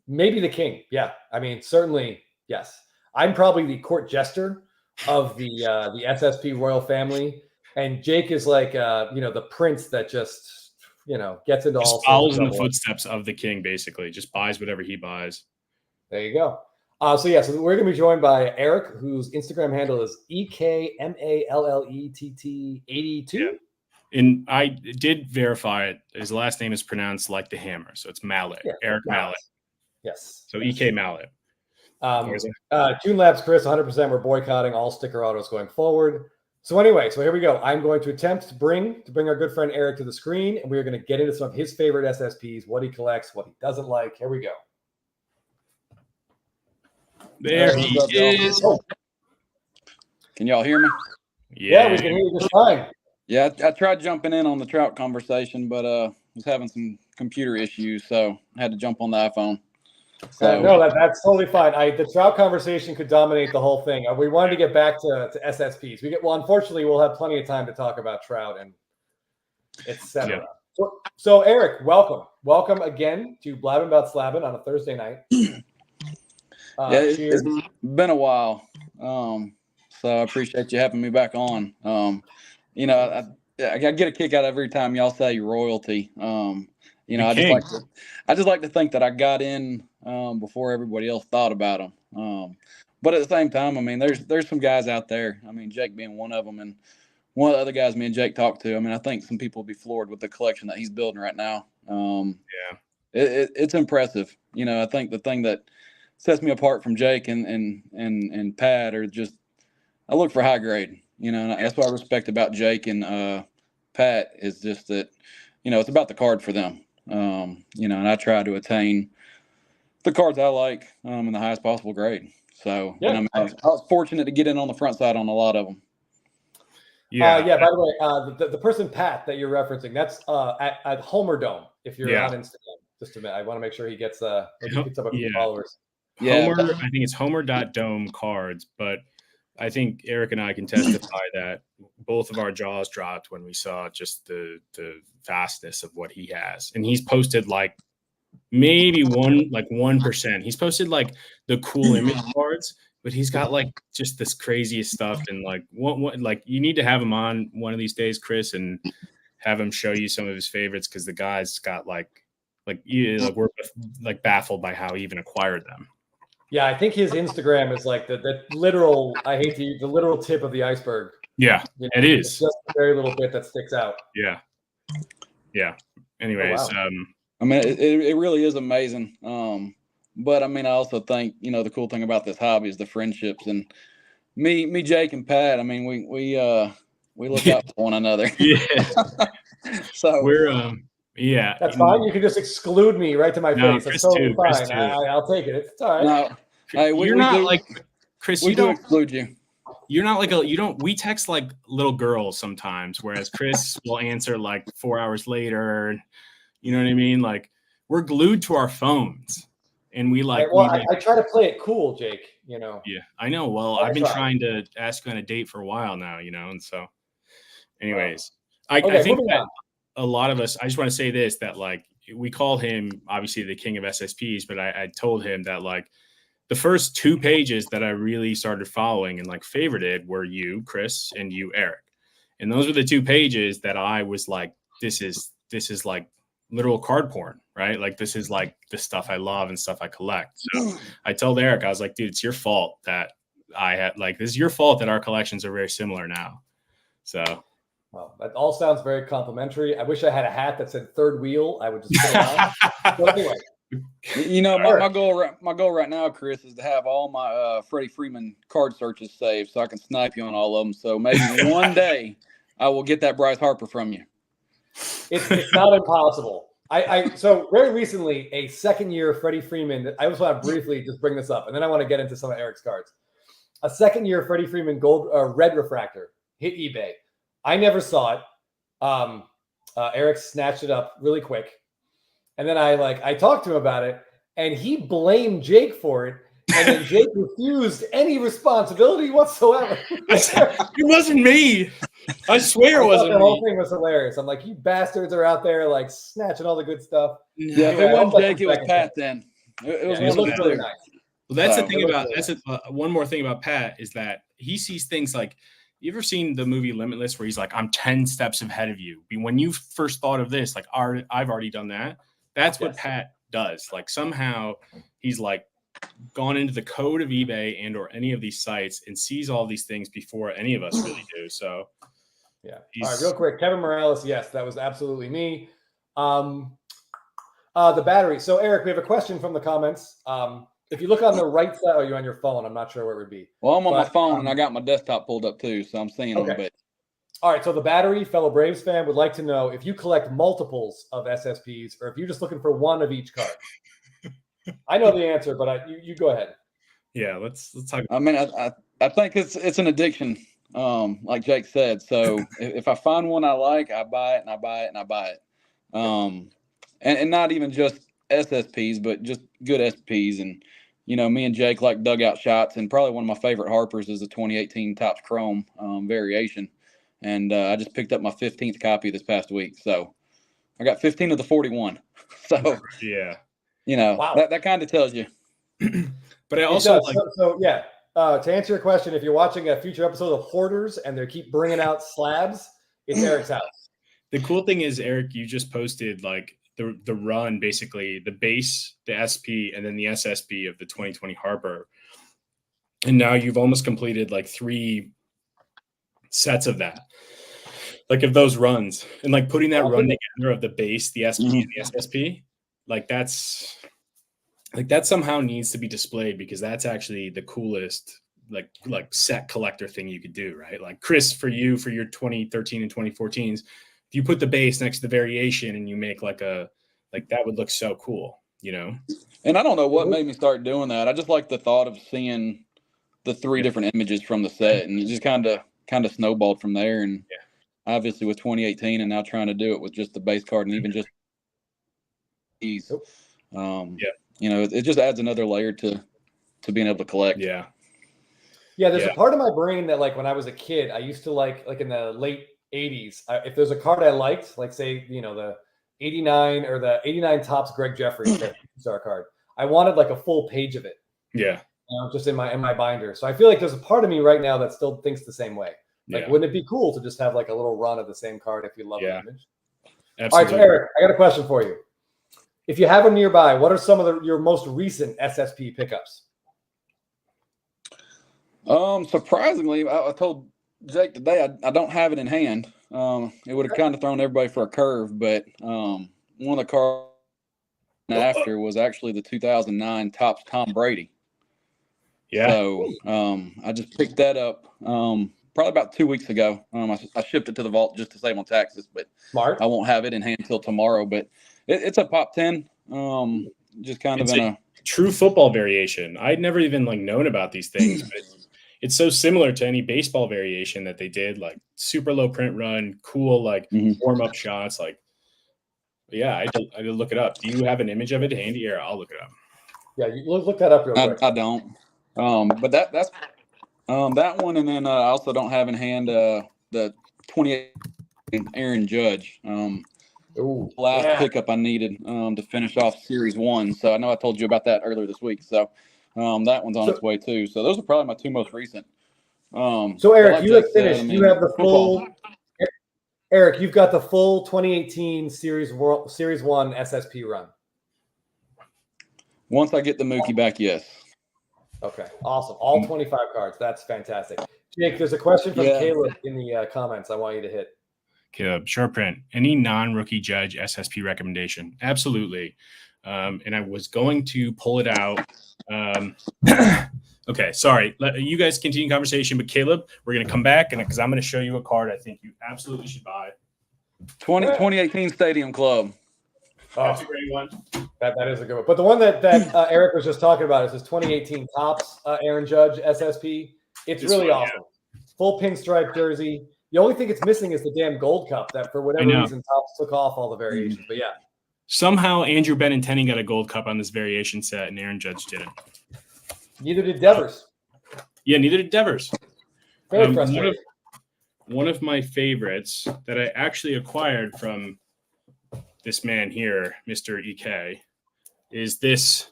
Maybe the king. Yeah, I mean, certainly, yes. I'm probably the court jester of the SSP royal family, and Jake is like the prince that just gets into all follows in the footsteps of the king, basically just buys whatever he buys. There you go. So we're gonna be joined by Eric, whose Instagram handle is EKMALLETT82. Yeah. And I did verify it. His last name is pronounced like the hammer, so it's Mallet. Yeah, Eric Mallet. Yes. So EK Mallet. June Labs, Chris, 100%. We're boycotting all sticker autos going forward. So anyway, here we go. I'm going to attempt to bring our good friend Eric to the screen, and we're going to get into some of his favorite SSPs, what he collects, what he doesn't like. Here we go. There he is. Can y'all hear me? Yeah, we can hear you just fine. Yeah, I tried jumping in on the Trout conversation, but was having some computer issues, so I had to jump on the iPhone. So, no, that's totally fine. The Trout conversation could dominate the whole thing. We wanted to get back to SSPs. Unfortunately, we'll have plenty of time to talk about Trout and etc. Yeah. So Eric, welcome again to Blabbin about Slabbing on a Thursday night. It's been a while, so I appreciate you having me back on. I get a kick out every time y'all say royalty. You know, The I just like to think that I got in before everybody else thought about them. But at the same time, I mean, there's some guys out there. I mean, Jake being one of them, and one of the other guys me and Jake talked to. I mean, I think some people will be floored with the collection that he's building right now. Yeah. It's impressive. You know, I think the thing that sets me apart from Jake and Pat are just I look for high grade. You know, and that's what I respect about Jake and Pat is just that, you know, it's about the card for them. You know, and I try to attain the cards I like in the highest possible grade. So, Yeah. and I was fortunate to get in on the front side on a lot of them. Yeah. By the way, the person Pat that you're referencing, that's at Homer Dome. If you're on Instagram, just a minute, I want to make sure he gets up a few followers. Homer, I think it's Homer.dome cards, but I think Eric and I can testify that both of our jaws dropped when we saw just the vastness of what he has. And he's posted like maybe 1%. He's posted like the cool image cards, but he's got like just this craziest stuff. And like what like you need to have him on one of these days, Chris, and have him show you some of his favorites, because the guy's got we're like baffled by how he even acquired them. Yeah, I think his Instagram is like the literal, I hate to use the literal tip of the iceberg. Yeah, you know, it is. It's just a very little bit that sticks out. Yeah. Yeah. Anyways, wow. I mean, it really is amazing. But I mean, I also think, you know, the cool thing about this hobby is the friendships, and me, Jake and Pat. I mean, we look out for one another. Yeah. So we're yeah. That's fine. You can just exclude me right to my face. That's totally fine. I'll take it. It's all right. No, hey, you're not like Chris. We don't exclude you. You're not like we text like little girls sometimes, whereas Chris will answer like 4 hours later. You know what I mean? Like we're glued to our phones, and we like. Well, I try to play it cool, Jake. You know. Yeah, I know. Well, I've been trying to ask you on a date for a while now. You know, and so, anyways, I think that a lot of us. I just want to say this, that like we call him obviously the king of SSPs, but I told him that like the first 2 pages that I really started following and like favorited were you, Chris, and you, Eric, and those were the 2 pages that I was like, this is like literal card porn, right? Like this is like the stuff I love and stuff I collect. So I told Eric, I was like, dude, it's your fault that this is your fault that our collections are very similar now. So. Well, that all sounds very complimentary. I wish I had a hat that said third wheel. I would just put it on. But anyway. You know, my goal right now, Chris, is to have all my Freddie Freeman card searches saved so I can snipe you on all of them. So maybe one day I will get that Bryce Harper from you. It's not impossible. So very recently, a second-year Freddie Freeman. I just want to briefly just bring this up, and then I want to get into some of Eric's cards. A second-year Freddie Freeman gold red refractor hit eBay. I never saw it. Eric snatched it up really quick, and then I talked to him about it, and he blamed Jake for it, and then Jake refused any responsibility whatsoever. It wasn't me. I swear it wasn't me. The whole thing was hilarious. I'm like, you bastards are out there like snatching all the good stuff. Yeah, if it wasn't Jake, it was Pat then. It was it looked really nice. Well, that's the thing about one more thing about Pat is that he sees things like, you ever seen the movie Limitless where he's like, I'm 10 steps ahead of you. When you first thought of this, like, I've already done that. That's what Pat does. Like somehow he's like gone into the code of eBay and or any of these sites and sees all these things before any of us really do. So yeah. All right, real quick. Kevin Morales. Yes, that was absolutely me. The battery. So Eric, we have a question from the comments. If you look on the right side, you're on your phone. I'm not sure where it would be. Well, I'm on my phone and I got my desktop pulled up too, so I'm seeing them a bit. All right. So the battery, fellow Braves fan, would like to know if you collect multiples of SSPs or if you're just looking for one of each card. I know the answer, but you go ahead. Yeah, let's talk. I mean, I think it's an addiction, like Jake said. So if I find one I like, I buy it and I buy it and I buy it. And not even just SSPs, but just good SPs. And you know, me and Jake like dugout shots, and probably one of my favorite Harpers is the 2018 Topps Chrome variation. And I just picked up my 15th copy this past week, so I got 15 of the 41. So yeah, you know, that kind of tells you. But I also to answer your question, if you're watching a future episode of Hoarders and they keep bringing out slabs, it's Eric's house. The cool thing is, Eric, you just posted like the run, basically the base, the SP, and then the SSP of the 2020 Harper. And now you've almost completed like 3 sets of that, like of those runs, and like putting that run together of the base, the SP, and the SSP, like that somehow needs to be displayed, because that's actually the coolest like set collector thing you could do, right? Like Chris, for you, for your 2013 and 2014s, if you put the base next to the variation and you make like that would look so cool, you know? And I don't know what made me start doing that. I just like the thought of seeing the 3 different images from the set, and it just kind of snowballed from there. And obviously with 2018 and now trying to do it with just the base card and even just these, you know, it just adds another layer to being able to collect. Yeah, there's a part of my brain that, like, when I was a kid, I used to like in the late 80s, if there's a card I liked, like say, you know, the 89 or the 89 Topps Greg Jeffries star card, I wanted like a full page of it. Yeah. You know, just in my binder. So I feel like there's a part of me right now that still thinks the same way. Like, wouldn't it be cool to just have like a little run of the same card if you love the image? Absolutely. All right, so Eric, I got a question for you. If you have them nearby, what are some of your most recent SSP pickups? Surprisingly, I told Jake today I don't have it in hand. It would have kind of thrown everybody for a curve, but one of the cards after was actually the 2009 Topps Tom Brady. Yeah. So I just picked that up probably about 2 weeks ago. I shipped it to the vault just to save on taxes, but Smart. I won't have it in hand until tomorrow. But it's a pop 10. Just kind of in a true football variation. I'd never even like known about these things, but it's so similar to any baseball variation that they did, like super low print run, cool, like warm up shots. Like, yeah, I did look it up. Do you have an image of it handy? Here, I'll look it up. Yeah, you look that up real quick. I don't. But that's that one, and then I also don't have in hand the 28 Aaron Judge. Last pickup I needed to finish off Series 1. So I know I told you about that earlier this week. So that one's on its way too. So those are probably my 2 most recent. So Eric, like you have finished. You have the full. Eric, you've got the full 2018 Series 1 SSP run. Once I get the Mookie back, yes. Okay, awesome. All 25 cards. That's fantastic. Jake, there's a question from Caleb in the comments I want you to hit. Caleb, short print. Any non-rookie Judge SSP recommendation? Absolutely. And I was going to pull it out. Okay, sorry. Let you guys continue conversation, but Caleb, we're going to come back because I'm going to show you a card I think you absolutely should buy. 2018 Stadium Club. That's a great one. That is a good one. But the one that Eric was just talking about is his 2018 Topps Aaron Judge SSP. It's really awesome. Full pinstripe jersey. The only thing it's missing is the damn gold cup that for whatever reason Topps took off all the variations. But yeah. Somehow Andrew Benintendi got a gold cup on this variation set and Aaron Judge didn't. Neither did Devers. Yeah, neither did Devers. Very frustrating. One of my favorites that I actually acquired from this man here, Mr. EK, is this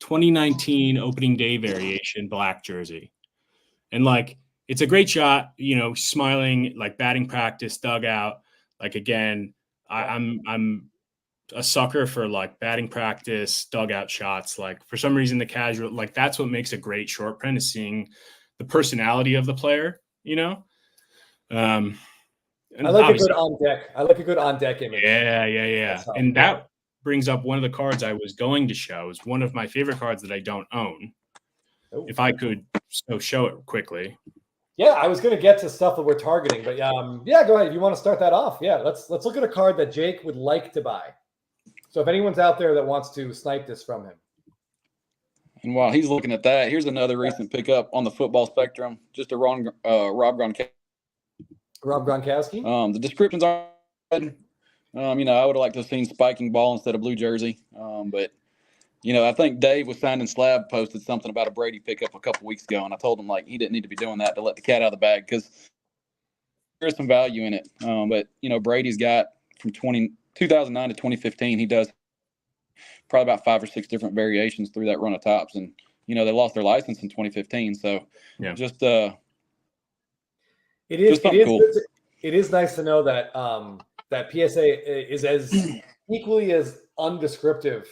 2019 opening day variation black jersey. And like, it's a great shot, you know, smiling, like batting practice, dugout. Like, again, I'm a sucker for like batting practice, dugout shots. Like, for some reason, the casual, like that's what makes a great short print, is seeing the personality of the player, you know? I like a good on deck. I like a good on deck image. Yeah. And that brings up one of the cards I was going to show. Is one of my favorite cards that I don't own. If I could show it quickly. Yeah, I was going to get to stuff that we're targeting, but yeah, go ahead. If you want to start that off, yeah, let's look at a card that Jake would like to buy. So if anyone's out there that wants to snipe this from him. And while he's looking at that, here's another recent pickup on the football spectrum. Just a Rob Gronkowski. Rob Gronkowski. The descriptions are good. You know, I would have liked to have seen spiking ball instead of blue jersey. But, you know, I think Dave was signed in Slab posted something about a Brady pickup a couple weeks ago. And I told him, like, he didn't need to be doing that to let the cat out of the bag because there's some value in it. But, you know, Brady's got from 2009 to 2015, he does probably about 5 or 6 different variations through that run of Topps. And, you know, they lost their license in 2015. So just It is cool. it is nice to know that that PSA is as equally as undescriptive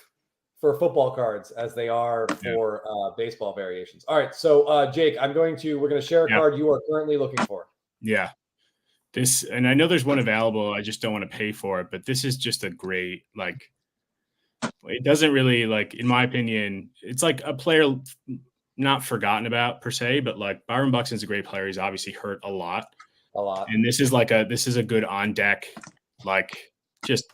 for football cards as they are for baseball variations. All right, so Jake, we're going to share a card you are currently looking for. Yeah. This, and I know there's one available, I just don't want to pay for it, but this is just a great, like, it doesn't really, like, in my opinion, it's like a player not forgotten about per se, but like Byron Buxton's a great player. He's obviously hurt a lot. And this is a good on deck, like, just,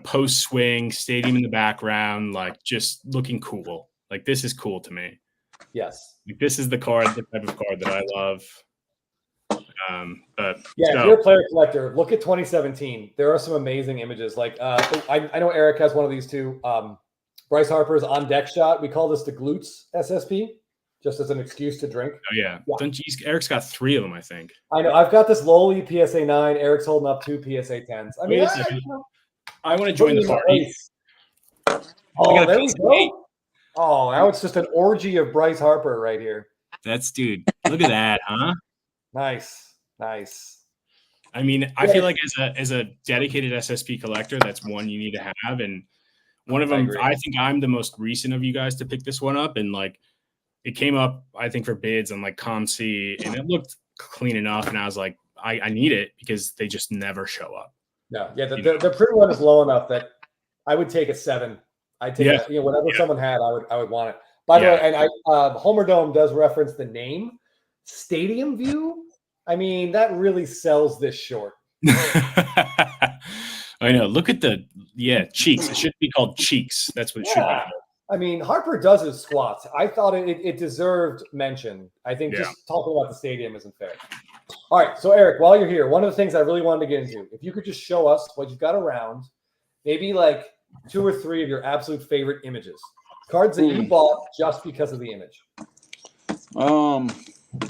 post swing, stadium in the background, like, just looking cool. Like, this is cool to me. Yes. Like, this is the type of card that I love. But if you're a player collector, look at 2017. There are some amazing images. Like I know Eric has one of these too. Bryce Harper's on deck shot. We call this the glutes SSP, just as an excuse to drink. Oh yeah. Eric's got 3 of them, I think. I know. I've got this lowly PSA 9. Eric's holding up 2 PSA 10s. I mean, I want to join the party. Oh, there we go. Oh, now it's just an orgy of Bryce Harper right here. Dude. Look at that, huh? Nice. I mean, I feel like as a dedicated SSP collector, that's one you need to have. And one of them, I think I'm the most recent of you guys to pick this one up. And like, it came up, I think, for bids on like ComC, and it looked clean enough. And I was like, I need it because they just never show up. No, yeah, the print one is low enough that I would take a 7. I'd take whatever someone had, I would want it. By the way, and Homer Dome does reference the name Stadium View. I mean, that really sells this short. I know. Look at cheeks. It should be called cheeks. That's what it should be. I mean, Harper does his squats. I thought it deserved mention. I think just talking about the stadium isn't fair. All right, so Eric, while you're here, one of the things I really wanted to get into, if you could just show us what you've got around, maybe like 2 or 3 of your absolute favorite images, cards that you bought just because of the image.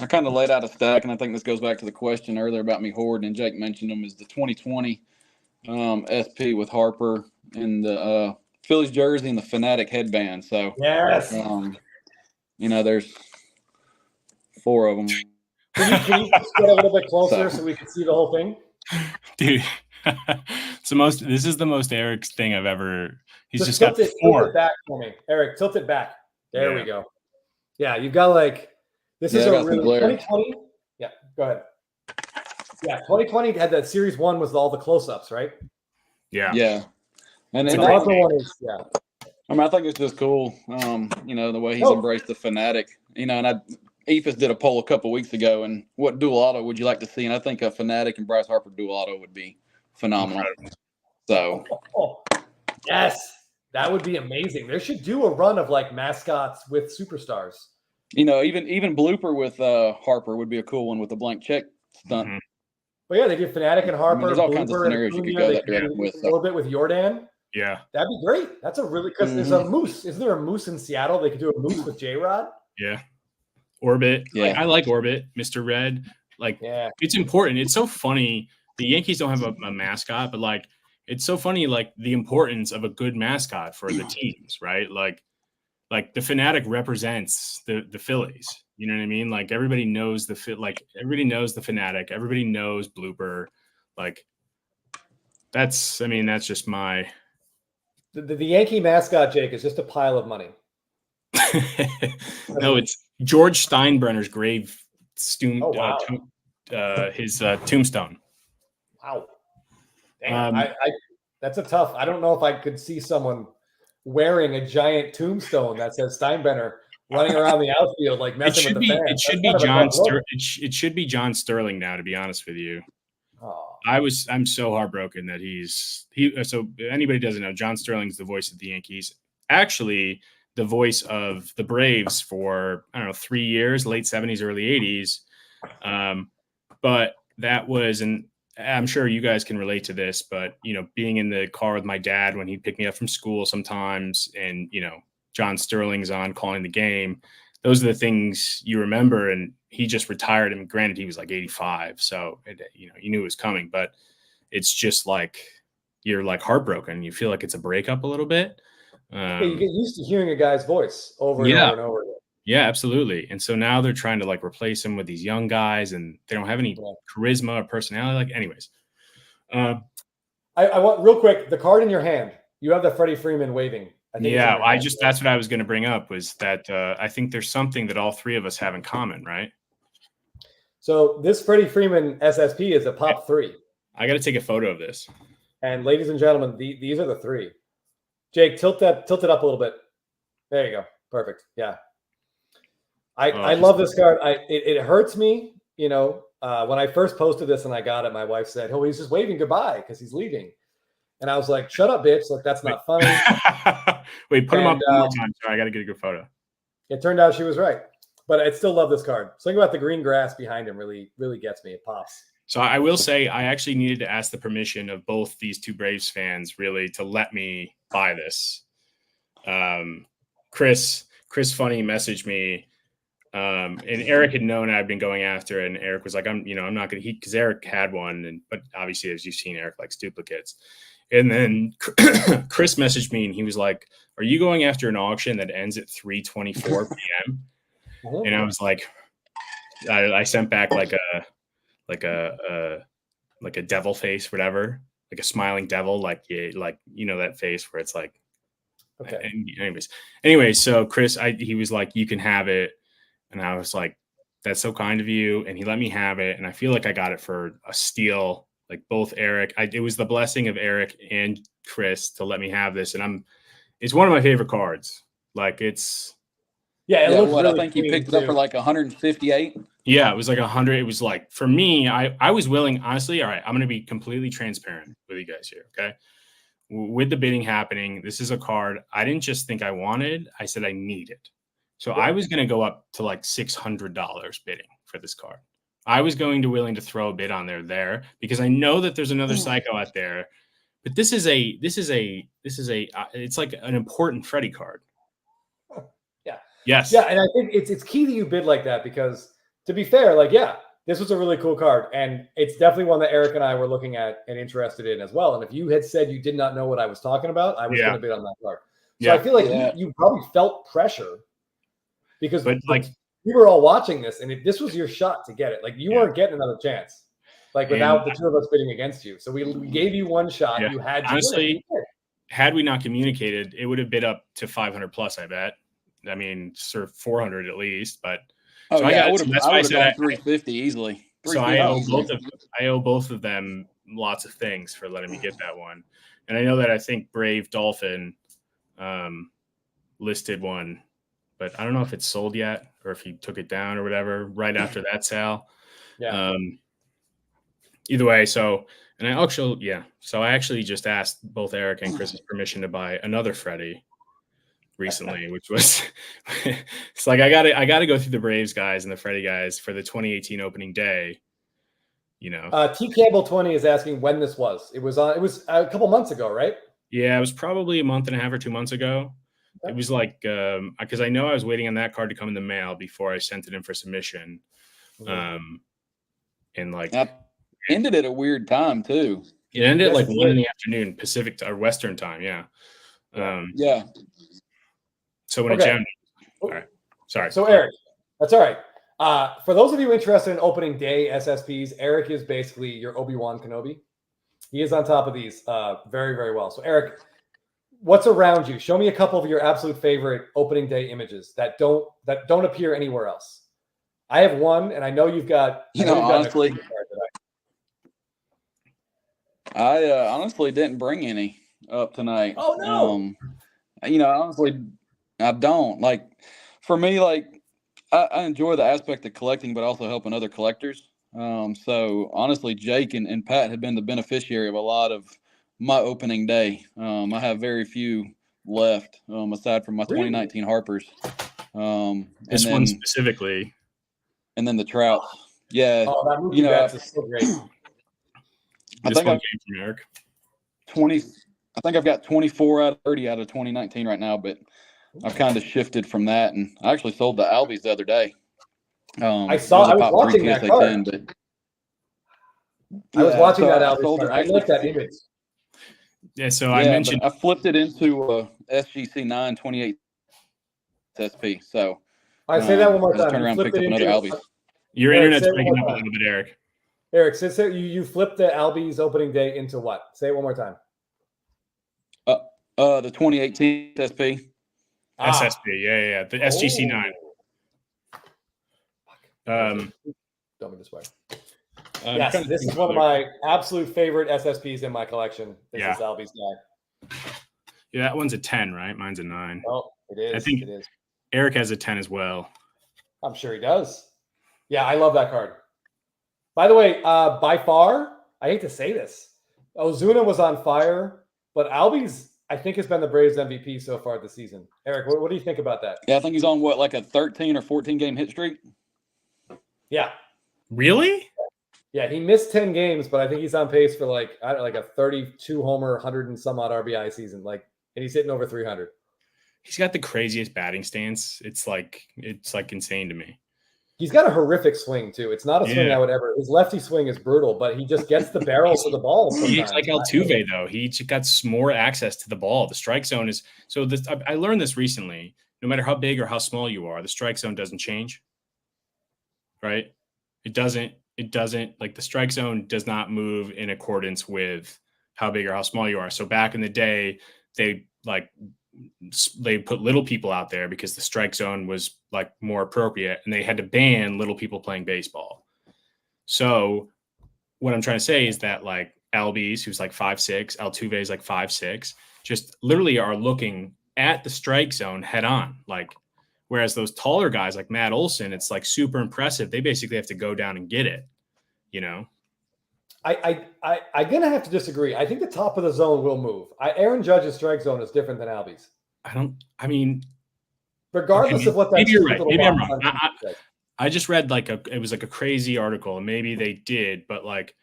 I kind of laid out a stack, and I think this goes back to the question earlier about me hoarding, and Jake mentioned them, is the 2020 SP with Harper and the Phillies jersey and the Fanatic headband. So, yes, there's 4 of them. Can you just get a little bit closer so we can see the whole thing? Dude, this is the most Eric's thing I've ever. He's just got 4. Tilt it back for me. Eric, tilt it back. There we go. Yeah, you've got like. This is a really 2020. Yeah, go ahead. Yeah, 2020 had that series 1 was all the close-ups, right? Yeah. And then the other one is I mean, I think it's just cool. The way he's embraced the Fanatic. And EFIS did a poll a couple weeks ago, and what dual auto would you like to see? And I think a Fanatic and Bryce Harper dual auto would be phenomenal. So, yes, that would be amazing. They should do a run of like mascots with superstars. Even blooper with Harper would be a cool one with a blank check stunt. Mm-hmm. But yeah, they do Fanatic and Harper. There's all kinds of scenarios you could go that direction with. A little bit with Jordan. Yeah, that'd be great. That's a really because there's a moose. Isn't there a moose in Seattle? They could do a moose with J-Rod. Yeah, Orbit. Yeah, I like Orbit, Mr. Red. Like, it's important. It's so funny. The Yankees don't have a mascot, but like, it's so funny. Like the importance of a good mascot for the teams, right? Like the Fanatic represents the Phillies. You know what I mean? Like everybody knows everybody knows the Fanatic. Everybody knows Blooper. Like that's just my. The Yankee mascot, Jake, is just a pile of money. No, it's George Steinbrenner's grave his tombstone. Wow. Damn. That's a tough. I don't know if I could see someone wearing a giant tombstone that says Steinbrenner running around the outfield like messing with the fans. It should be John Sterling now, to be honest with you. Oh. I'm so heartbroken that so anybody doesn't know, John Sterling's the voice of the Yankees. Actually, the voice of the Braves for 3 years, late 70s, early 80s. But that was, and I'm sure you guys can relate to this, but being in the car with my dad when he'd pick me up from school sometimes, and John Sterling's on calling the game. Those are the things you remember. And he just retired. And granted, he was like 85. So, you knew it was coming, but it's just like, you're like heartbroken. You feel like it's a breakup a little bit. You get used to hearing a guy's voice over and over and over again. Yeah, absolutely. And so now they're trying to like replace him with these young guys, and they don't have any charisma or personality. Like, anyways. I want real quick the card in your hand. You have the Freddie Freeman waving. I think Yeah, that's what I was going to bring up was that I think there's something that all three of us have in common, right? So this Freddie Freeman SSP is a pop 3. I got to take a photo of this. And ladies and gentlemen, these are the 3. Jake, tilt it up a little bit. There you go. Perfect. Yeah. I love this card. It hurts me, when I first posted this and I got it, my wife said, "Oh, he's just waving goodbye because he's leaving." And I was like, "Shut up, bitch. Like, that's not funny." Wait, put him up one more time. Sorry, I got to get a good photo. It turned out she was right. But I still love this card. Something about the green grass behind him really, really gets me. It pops. So I will say I actually needed to ask the permission of both these two Braves fans really to let me buy this. Chris Funny messaged me, and Eric had known I'd been going after it, and Eric was like, I'm not going to, because Eric had one, but obviously, as you've seen, Eric likes duplicates. And then Chris messaged me, and he was like, "Are you going after an auction that ends at 3:24 p.m.?" And I was like, I sent back like a devil face, whatever, like a smiling devil, like that face where it's like, okay. Anyways, so Chris, he was like, "You can have it," and I was like, "That's so kind of you," and he let me have it, and I feel like I got it for a steal. Like both Eric, it was the blessing of Eric and Chris to let me have this, and it's one of my favorite cards. Like it's. Yeah, it looks really I think you picked it up for like 158. Yeah, it was like 100. It was like, for me, I was willing, honestly. All right, I'm going to be completely transparent with you guys here. Okay. With the bidding happening, this is a card I didn't just think I wanted. I said I needed. So I was going to go up to like $600 bidding for this card. I was willing to throw a bid on there because I know that there's another psycho out there, but it's like an important Freddie card. Yeah. Yes. Yeah, and I think it's key that you bid like that because, to be fair, this was a really cool card, and it's definitely one that Eric and I were looking at and interested in as well. And if you had said you did not know what I was talking about, I was going to bid on that card. So I feel like you probably felt pressure because we were all watching this, and this was your shot to get it. Like you weren't getting another chance, like without the two of us bidding against you. So we gave you one shot. Yeah. You had to honestly. Had we not communicated, it would have bid up to 500 plus. I bet. I mean, sort of 400 at least, but I would have gone 350 easily. So I owe both of them lots of things for letting me get that one. And I know that I think Brave Dolphin listed one, but I don't know if it's sold yet or if he took it down or whatever right after that sale. Yeah. Either way, so I actually just asked both Eric and Chris's permission to buy another Freddie recently, which was it's like I gotta go through the Braves guys and the Freddie guys for the 2018 opening day. T Campbell 20 is asking when this was. It was a couple months ago, right? Yeah, it was probably a month and a half or 2 months ago. Okay. It was like because I know I was waiting on that card to come in the mail before I sent it in for submission. And like that ended at a weird time too. It ended at like 1 in the afternoon Pacific or Western time. Yeah. Yeah. So when it jammed, all right. Sorry. So Eric, that's all right. For those of you interested in opening day SSPs, Eric is basically your Obi-Wan Kenobi. He is on top of these very, very well. So Eric, what's around you? Show me a couple of your absolute favorite opening day images that don't appear anywhere else. I have one, and I know you've got. Honestly, I honestly didn't bring any up tonight. Oh no. Honestly, I don't. Like, for me, like, I enjoy the aspect of collecting, but also helping other collectors. So, honestly, Jake and Pat have been the beneficiary of a lot of my opening day. I have very few left, aside from my 2019 Harpers. This one specifically. And then the Trout. Yeah. Oh, that movie is so great. I think came from Eric. I think I've got 24 out of 30 out of 2019 right now, but I've kind of shifted from that, and I actually sold the Albies the other day. I was watching that card. I was watching that Albies. I like that image. Yeah, so I mentioned I flipped it into a SGC 928 SSP. So All right, say that one more I just time. turned You around and flipped picked it up another into Albies. Your Eric, internet's say it one breaking more up a time. little bit, Eric. Eric, so you flipped the Albies opening day into what? Say it one more time. The 2018 SSP. SSP, yeah. The SGC9. Don't be this way. I'm Yes, trying to this think is one of other- my absolute favorite SSPs in my collection. This Yeah. is Albies guy. Yeah, that one's a 10, right? Mine's a 9. Oh, it is. I think it is. Eric has a 10 as well. I'm sure he does. Yeah, I love that card. By the way, by far, I hate to say this, Ozuna was on fire, but Albies, I think, has been the Braves MVP so far this season. Eric, what do you think about that? Yeah, I think he's on what, like a 13 or 14 game hit streak. Yeah. Really? Yeah, he missed 10 games, but I think he's on pace for like a 32 homer, 100 and some odd RBI season. Like, and he's hitting over 300. He's got the craziest batting stance. It's like insane to me. He's got a horrific swing too. It's not a swing I would ever. His lefty swing is brutal, but he just gets the barrel to the ball. He's like Altuve though. He got more access to the ball. The strike zone is so. This I learned this recently. No matter how big or how small you are, the strike zone doesn't change. Right? It doesn't. Like the strike zone does not move in accordance with how big or how small you are. So back in the day, they put little people out there because the strike zone was like more appropriate, and they had to ban little people playing baseball. So what I'm trying to say is that like Albies, who's like 5'6", Altuve is like 5'6", just literally are looking at the strike zone head on. Like, whereas those taller guys like Matt Olson, it's like super impressive. They basically have to go down and get it, you know? I'm gonna have to disagree. I think the top of the zone will move. Aaron Judge's strike zone is different than Albie's. Regardless of what that. Maybe you're right. Maybe I'm wrong. I just read it was like a crazy article, and maybe they did, but like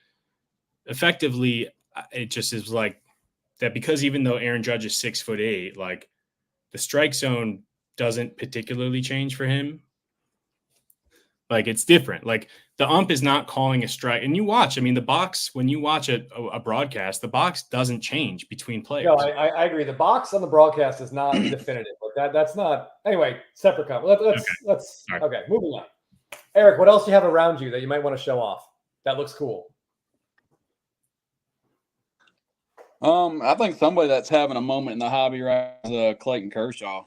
effectively, it just is like that because even though Aaron Judge is 6'8", like the strike zone doesn't particularly change for him. Like it's different. Like the ump is not calling a strike, and you watch. I mean, the box when you watch a broadcast, the box doesn't change between players. No, I agree. The box on the broadcast is not definitive. But that's not anyway. Separate comment. Let's okay. Moving on. Eric, what else do you have around you that you might want to show off? That looks cool. I think somebody that's having a moment in the hobby right now is Clayton Kershaw.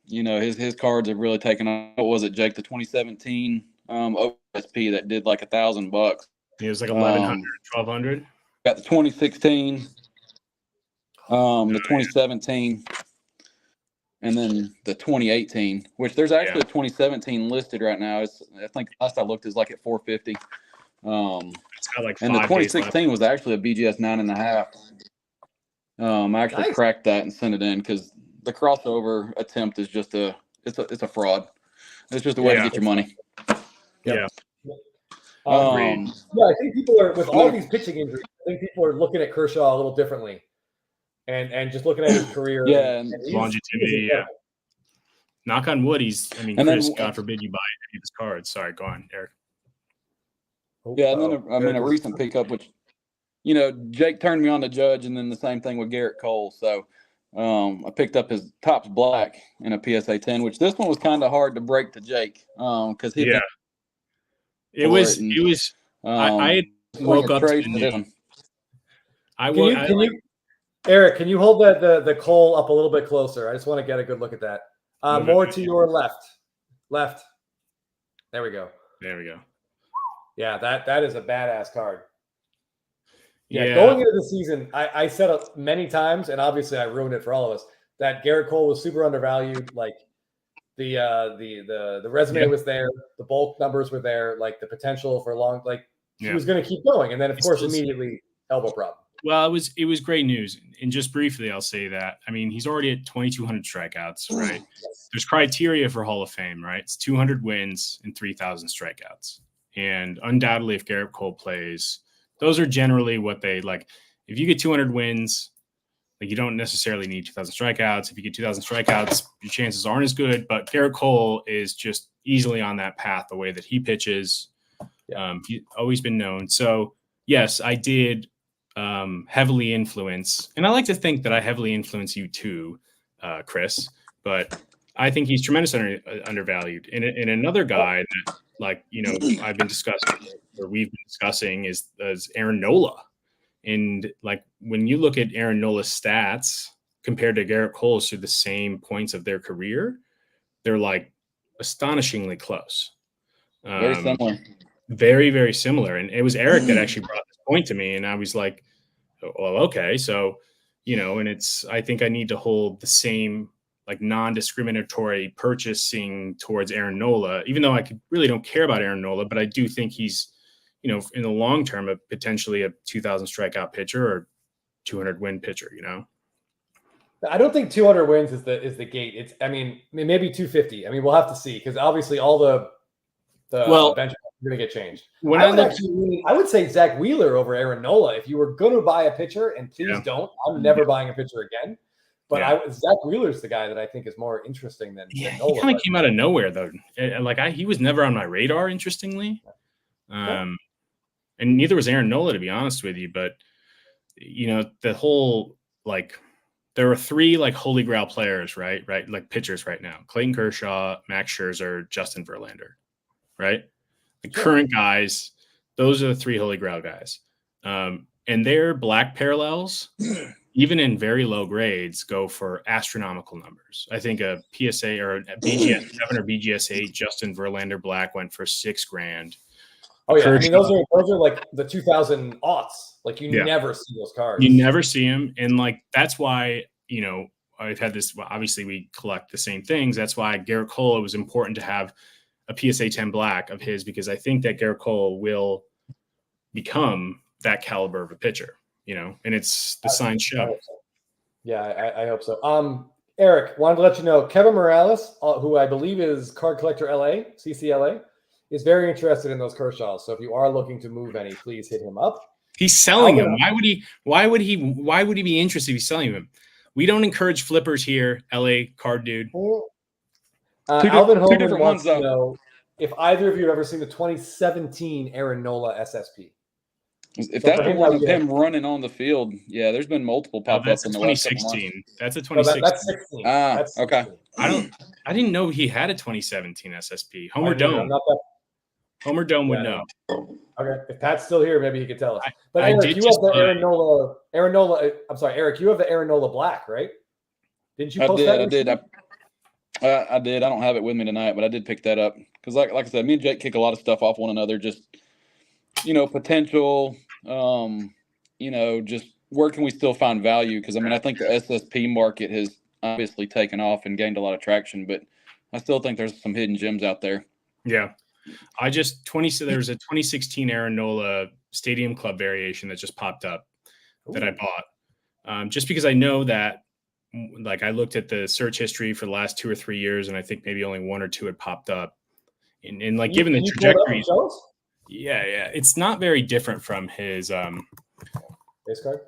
You know, his cards have really taken on. What was it, Jake? The 2017 OSP that did like $1,000. It was like 1,100, 1,200. Got the 2016, the 2017, and then the 2018. Which there's actually a 2017 listed right now. I think last I looked is like at 450. It's got like and the 2016 was actually a BGS 9.5. I actually cracked that and sent it in because the crossover attempt is just it's a fraud. It's just a way to get your money. Yeah. I think people are with all these pitching injuries. I think people are looking at Kershaw a little differently, and just looking at his career. Yeah, and longevity. Yeah. Knock on wood. Chris, God forbid you buy any of his cards. Sorry, go on, Eric. Yeah, and then a recent pickup, which, you know, Jake turned me on to Judge, and then the same thing with Garrett Cole. So I picked up his Topps Black in a PSA 10, which this one was kind of hard to break to Jake because he it was. I woke up to Eric, can you hold the Cole up a little bit closer? I just want to get a good look at that. More to your left. There we go. Yeah, that is a badass card. Yeah, going into the season, I said it many times, and obviously I ruined it for all of us, that Garrett Cole was super undervalued. Like the resume was there, the bulk numbers were there, like the potential for long, like he was going to keep going, and then of course immediately elbow problem. Well, it was great news, and just briefly, I'll say that. I mean, he's already at 2,200 strikeouts, right? Yes. There's criteria for Hall of Fame, right? It's 200 wins and 3,000 strikeouts. And undoubtedly, if Garrett Cole plays, those are generally what they like. If you get 200 wins, like you don't necessarily need 2,000 strikeouts. If you get 2,000 strikeouts, your chances aren't as good. But Garrett Cole is just easily on that path, the way that he pitches. He's always been known. So, yes, I did heavily influence. And I like to think that I heavily influence you too, Chris. But I think he's tremendously undervalued. And another guy that, like, I've been discussing, or we've been discussing, is Aaron Nola. And like, when you look at Aaron Nola's stats compared to Garrett Cole's through the same points of their career, they're like astonishingly close. Very similar. Very, very similar. And it was Eric that actually brought this point to me. And I was like, well, okay. So, and I think I need to hold the same like non-discriminatory purchasing towards Aaron Nola, even though I really don't care about Aaron Nola, but I do think he's, in the long term, potentially a 2,000 strikeout pitcher or 200 win pitcher, I don't think 200 wins is the gate. It's, maybe 250. We'll have to see, because obviously all the bench are going to get changed. I would say Zach Wheeler over Aaron Nola. If you were going to buy a pitcher, and please don't, I'm never buying a pitcher again. But Zach Wheeler's the guy that I think is more interesting than Nola. He kind of came out of nowhere, though. He was never on my radar, interestingly. And neither was Aaron Nola, to be honest with you. But, the whole, there were 3 holy grail players, right? Like pitchers right now: Clayton Kershaw, Max Scherzer, Justin Verlander, right? The current guys, those are the 3 holy grail guys. And their black parallels, even in very low grades, go for astronomical numbers. I think a PSA or a BGS 7 or BGS 8 Justin Verlander black went for $6,000. Oh yeah, those are like the 2000 aughts. Like you never see those cards. You never see them, and that's why I've had this. Well, obviously, we collect the same things. That's why Garrett Cole, it was important to have a PSA 10 black of his, because I think that Garrett Cole will become that caliber of a pitcher. And it's the signs show. Yeah, I hope so. Eric, wanted to let you know Kevin Morales, who I believe is Card Collector LA, CCLA, is very interested in those Kershaws. So if you are looking to move any, please hit him up. He's selling them. Why would he be interested if he's selling them? We don't encourage flippers here, LA card dude. Alvin Holman wants to know if either of you have ever seen the 2017 Aaron Nola SSP. If that's the one of him running on the field, there's been multiple pop-ups in the last couple months. That's a 2016. That's 16. That's okay. 16. I didn't know he had a 2017 SSP. Homer Dome would know. Okay, if Pat's still here, maybe he could tell us. But Eric, you have the Aaron Nola. I'm sorry, Eric, you have the Aaron Nola black, right? Didn't you post that? I did. I did. I don't have it with me tonight, but I did pick that up because, like I said, me and Jake kick a lot of stuff off one another. Just potential. Just where can we still find value? Because I think the SSP market has obviously taken off and gained a lot of traction, but I still think there's some hidden gems out there. Yeah. There's a 2016 Aaron Nola Stadium Club variation that just popped up that I bought. Just because I know that, I looked at the search history for the last 2 or 3 years, and I think maybe only 1 or 2 had popped up. And given the trajectory, it's not very different from his base card.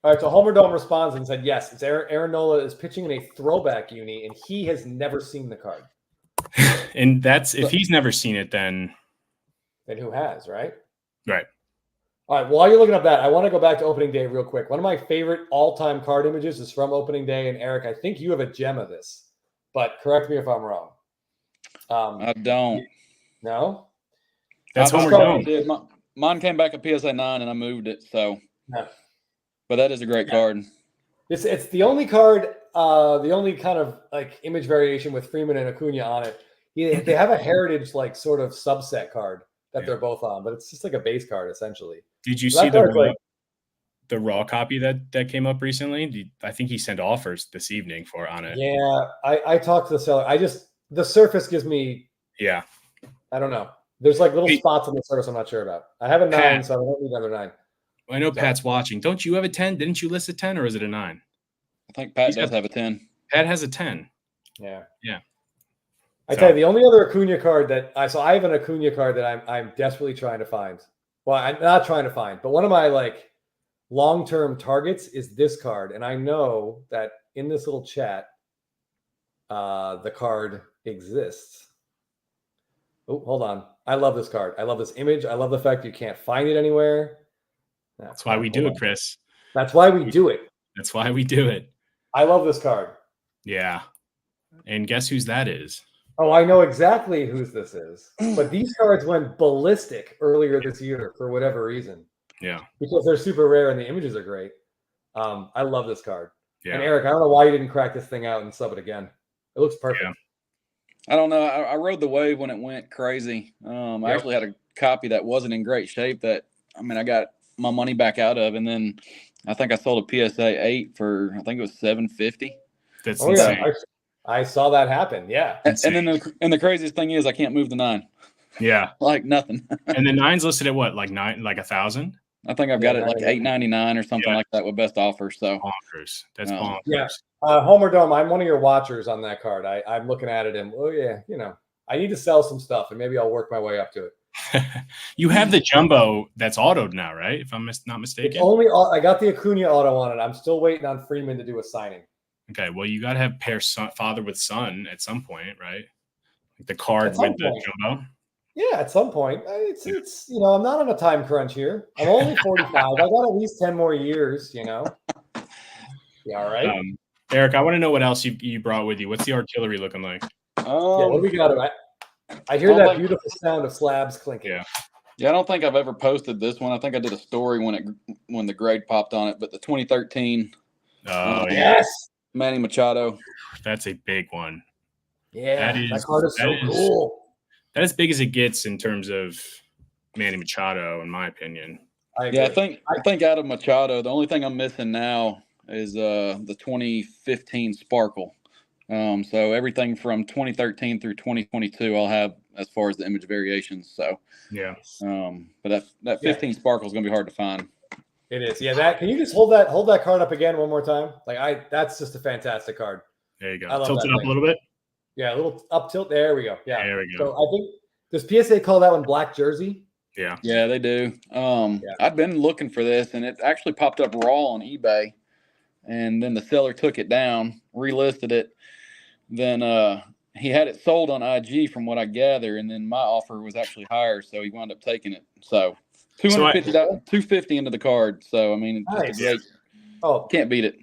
All right, so Homer Dome responds and said, yes, it's Aaron Nola is pitching in a throwback uni, and he has never seen the card. And that's, if he's never seen it, then who has, right? Right. All right, while you're looking up that, I want to go back to opening day real quick. One of my favorite all-time card images is from opening day, and Eric, I think you have a gem of this, but correct me if I'm wrong. I don't. No? That's Homer Dome. Mine came back at PSA 9, and I moved it, so. Yeah. But that is a great card. It's the only card, the only kind of image variation with Freeman and Acuna on it. They have a heritage sort of subset card that they're both on, but it's just like a base card essentially. Did you see the raw copy that came up recently? I think he sent offers this evening on it. Yeah, I talked to the seller. The surface gives me. Yeah. I don't know. There's little spots on the surface I'm not sure about. I have a 9, so I don't need another 9. I know Pat's watching. Don't you have a 10? Didn't you list a 10 or is it a 9? I think Pat does have a 10. Pat has a 10. Yeah. Yeah. I tell you, the only other Acuna card I have an Acuna card that I'm desperately trying to find. Well, I'm not trying to find, but one of my long-term targets is this card. And I know that in this little chat, the card exists. Oh, hold on. I love this card. I love this image. I love the fact you can't find it anywhere. That's why we do it, Chris. That's why we do it. That's why we do it. I love this card. Yeah. And guess whose that is? Oh, I know exactly whose this is. But these cards went ballistic earlier this year for whatever reason. Yeah. Because they're super rare and the images are great. I love this card. Yeah. And Eric, I don't know why you didn't crack this thing out and sub it again. It looks perfect. Yeah. I don't know. I rode the wave when it went crazy. I actually had a copy that wasn't in great shape that, I got my money back out of. And then I think I sold a PSA 8 for, I think it was $750. That's insane. Yeah. I saw that happen. Yeah. And then the craziest thing is I can't move the 9. Yeah. Like nothing. And the 9's listed at what? Like 1,000? I think I've got it like $8.99 or something like that with best offer. So bonkers. That's bonkers. Yeah. Homer Dome, I'm one of your watchers on that card. I'm looking at it and I need to sell some stuff and maybe I'll work my way up to it. You have the jumbo that's autoed now, right? If I'm not mistaken. I got the Acuna auto on it. I'm still waiting on Freeman to do a signing. Okay, well, you got to have pair father with son at some point, right? Like the card with the jumbo. Yeah, at some point. It's I'm not on a time crunch here. I'm only 45. I got at least 10 more years, Yeah, all right. Eric, I want to know what else you brought with you. What's the artillery looking like? What do we got? I hear that beautiful sound of slabs clinking. Yeah, I don't think I've ever posted this one. I think I did a story when the grade popped on it, but the 2013. Oh, yes. Manny Machado. That's a big one. Yeah, that card is so cool. That's as big as it gets in terms of Manny Machado, in my opinion. I think out of Machado, the only thing I'm missing now is the 2015 Sparkle. So everything from 2013 through 2022, I'll have as far as the image variations. So yeah. But that 15 Sparkle is going to be hard to find. It is. Yeah. Can you just hold that card up again one more time? That's just a fantastic card. There you go. Tilt it up a little bit. Yeah, a little up tilt. There we go. Yeah. There we go. So I think, does PSA call that one Black Jersey? Yeah. Yeah, they do. I've been looking for this, and it actually popped up raw on eBay, and then the seller took it down, relisted it. Then he had it sold on IG from what I gather, and then my offer was actually higher, so he wound up taking it. So $250 into the card. So it's just great. Can't beat it.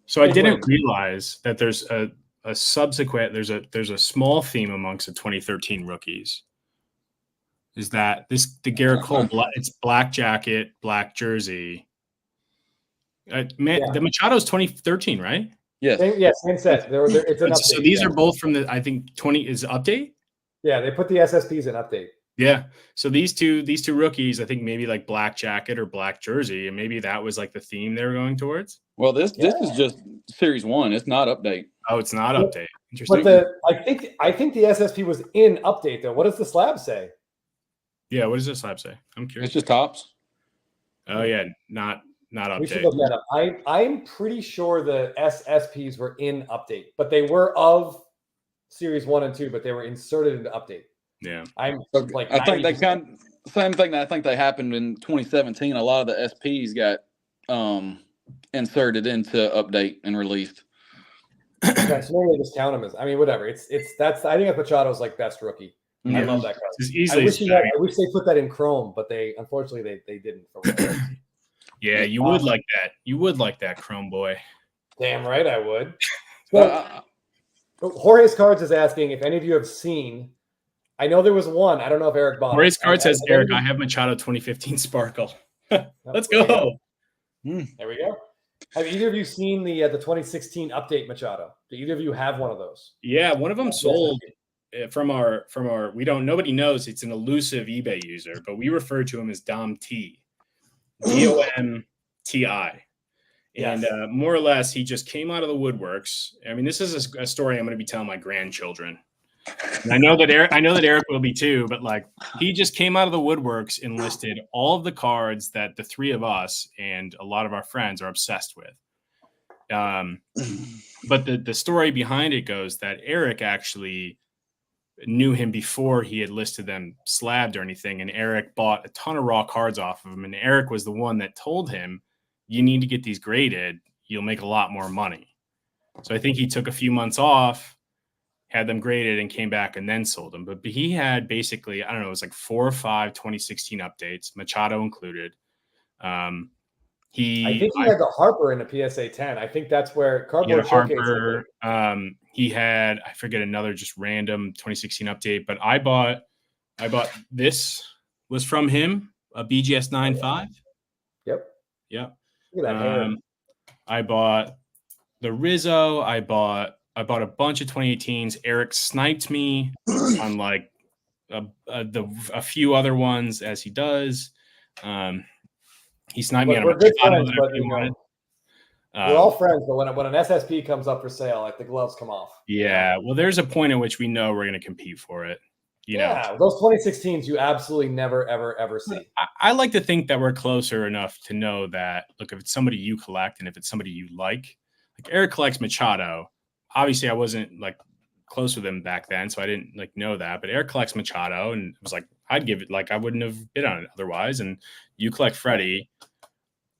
So I didn't realize that there's a subsequent there's a small theme amongst the 2013 rookies. Is that the Garrett Cole? It's black jacket, black jersey. The Machado's 2013, right? Yes. Same set. It's an update. So these are both from the, I think 20 is update. Yeah, they put the SSPs in update. Yeah. So these two rookies, I think maybe like black jacket or black jersey, and maybe that was like the theme they were going towards. Well, this is just Series 1. It's not update. Oh, it's not update. Interesting. But I think the SSP was in update though. What does the slab say? Yeah, what does the slab say? I'm curious. It's just tops. Oh yeah, not update. We should look that up. I'm pretty sure the SSPs were in update, but they were of Series 1 and 2, but they were inserted into update. Yeah. I think they same thing that I think they happened in 2017. A lot of the SPs got inserted into update and released. Okay, so maybe they just count them as whatever. I think that's Machado's best rookie. Yeah. I love that card. I wish they put that in Chrome, but unfortunately they didn't. Yeah, you would like that. You would like that, Chrome boy. Damn right I would. So, Jorge's Cards is asking if any of you have seen. I know there was one. I don't know if Eric bought it. Jorge's Card says, Eric, I have Machado 2015 Sparkle. Let's go. There we go. Have either of you seen the 2016 update Machado? Do either of you have one of those? Yeah, one of them sold from our nobody knows it's an elusive eBay user, but we refer to him as Dom T. DOMTI. And more or less, he just came out of the woodworks. This is a story I'm going to be telling my grandchildren. And I know that Eric will be too, but he just came out of the woodworks and listed all of the cards that the three of us and a lot of our friends are obsessed with. But the story behind it goes that Eric actually knew him before he had listed them slabbed or anything, and Eric bought a ton of raw cards off of him, and Eric was the one that told him, you need to get these graded, you'll make a lot more money. So I think he took a few months off, had them graded, and came back and then sold them. But he had basically, I don't know, it was 4 or 5 2016 updates, Machado included. I think he had the Harper in a PSA 10. I think that's where Cardboard Showcase. Harper. He had, I forget, another just random 2016 update. But I bought this was from him, a BGS 9.5. Yep. Yep. Look at that hair. I bought the Rizzo. I bought a bunch of 2018s. Eric sniped me on like a few other ones, as he does. He sniped me on we're a good Machado friends, that but everybody wanted. We're all friends, but when an SSP comes up for sale, like the gloves come off. Yeah, well, there's a point at which we know we're going to compete for it. You know, those 2016s you absolutely never, ever, ever see. I like to think that we're closer enough to know that, look, if it's somebody you collect and if it's somebody you like Eric collects Machado. Obviously, I wasn't like close with him back then, so I didn't like know that. But Eric collects Machado, and it was like I'd give it, like I wouldn't have bid on it otherwise. And you collect Freddie.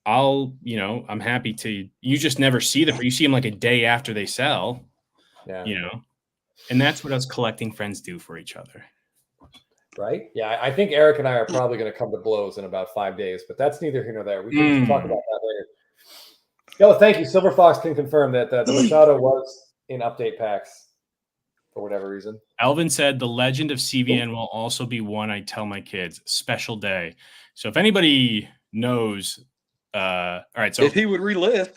I'm happy to. You just never see them. You see them like a day after they sell. Yeah. And that's what us collecting friends do for each other. Right? Yeah, I think Eric and I are probably going to come to blows in about 5 days, but that's neither here nor there. We can talk about that later. Yo, thank you. Silver Fox can confirm that the Machado was in update packs for whatever reason. Alvin said the legend of CVN will also be one I tell my kids. Special day. So if anybody knows, all right. So if he would relist,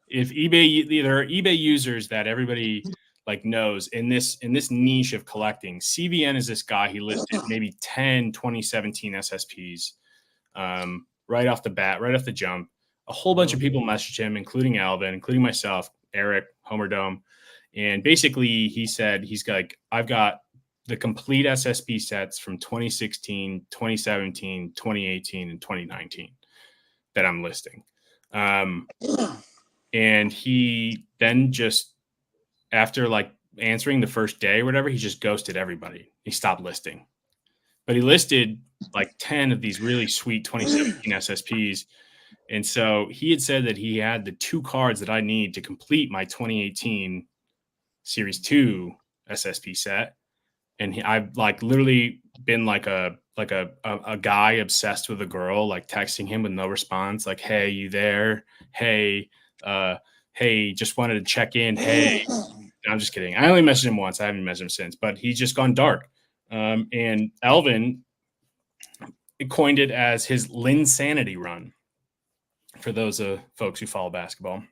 if eBay, there are eBay users that everybody like knows in this niche of collecting. CVN is this guy. He listed maybe 10 2017 SSPs right off the bat, right off the jump. A whole bunch of people messaged him, including Alvin, including myself, Eric, Homer Dome. And basically he said, he's like, I've got the complete SSP sets from 2016, 2017, 2018, and 2019 that I'm listing. And he then just, after like answering the first day or whatever, he just ghosted everybody. He stopped listing. But he listed like 10 of these really sweet 2017 SSPs. And so he had said that he had the 2 cards that I need to complete my 2018 Series 2 SSP set. And I've like literally been like a guy obsessed with a girl, like texting him with no response, like, hey, you there? Hey, just wanted to check in. Hey, I'm just kidding. I only messaged him once. I haven't messaged him since, but he's just gone dark. And Alvin coined it as his Linsanity run for those folks who follow basketball.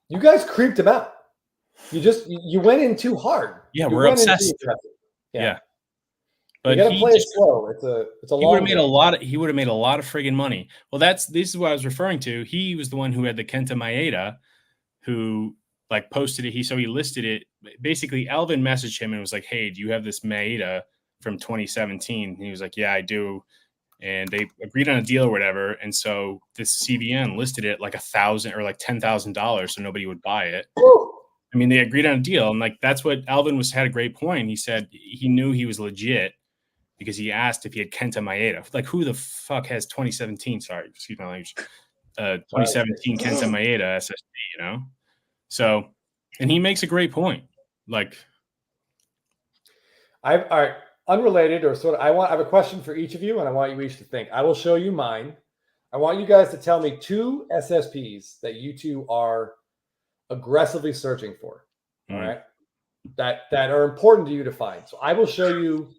You guys creeped him out. You went in too hard. Yeah, we're obsessed. Yeah. But you got to play it slow. It's a long. He would have made a lot of friggin' money. Well, this is what I was referring to. He was the one who had the Kenta Maeda, who like posted it. He listed it. Basically, Alvin messaged him and was like, "Hey, do you have this Maeda from 2017?" And he was like, "Yeah, I do." And they agreed on a deal or whatever. And so this CVN listed it like $1,000 or like $10,000, so nobody would buy it. Woo! I mean, they agreed on a deal, and like that's what Alvin had a great point. He said he knew he was legit because he asked if he had Kenta Maeda. Like, who the fuck has 2017? Sorry, excuse my language. 2017 Kenta Maeda SSP, So, and he makes a great point. Like, all right, unrelated or sort of. I have a question for each of you, and I want you each to think. I will show you mine. I want you guys to tell me 2 SSPs that you two are aggressively searching for. All right, that are important to you to find. So I will show you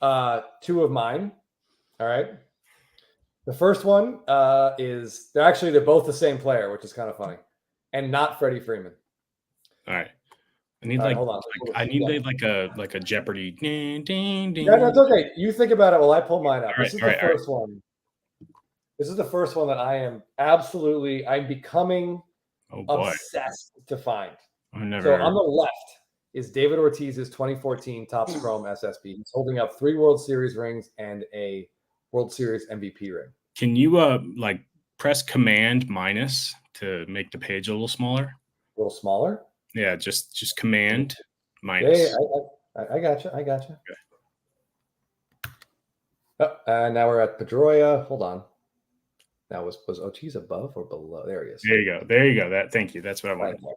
2 of mine. All right. The first one is they're both the same player, which is kind of funny, and not Freddie Freeman. All right. I need hold on. I need like a Jeopardy. Ding, ding, ding. Yeah, that's okay. You think about it while I pull mine up. This is the first one. This is the first one that I'm becoming obsessed to find. So on the left is David Ortiz's 2014 Topps Chrome SSP. He's holding up 3 World Series rings and a World Series MVP ring. Can you press Command minus to make the page a little smaller? A little smaller? Yeah, just Command minus. Yeah, I got you. Okay. Now we're at Pedroia. Hold on. Now was Ortiz above or below? There he is. There you go. Thank you. That's what I wanted. Right.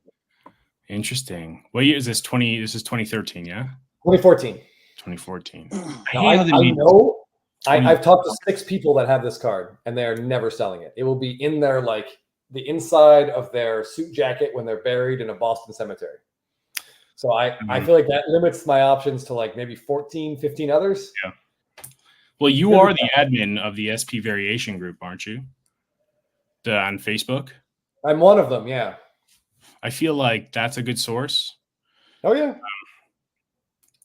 Interesting. What year is this? This is 2013, yeah? 2014. 2014. I know I've talked to 6 people that have this card, and they are never selling it. It will be in their like the inside of their suit jacket when they're buried in a Boston cemetery. So I feel like that limits my options to like maybe 14, 15 others. Yeah. Well, you are the admin of the SP variation group, aren't you? On Facebook? I'm one of them, yeah. I feel like that's a good source. Oh, yeah.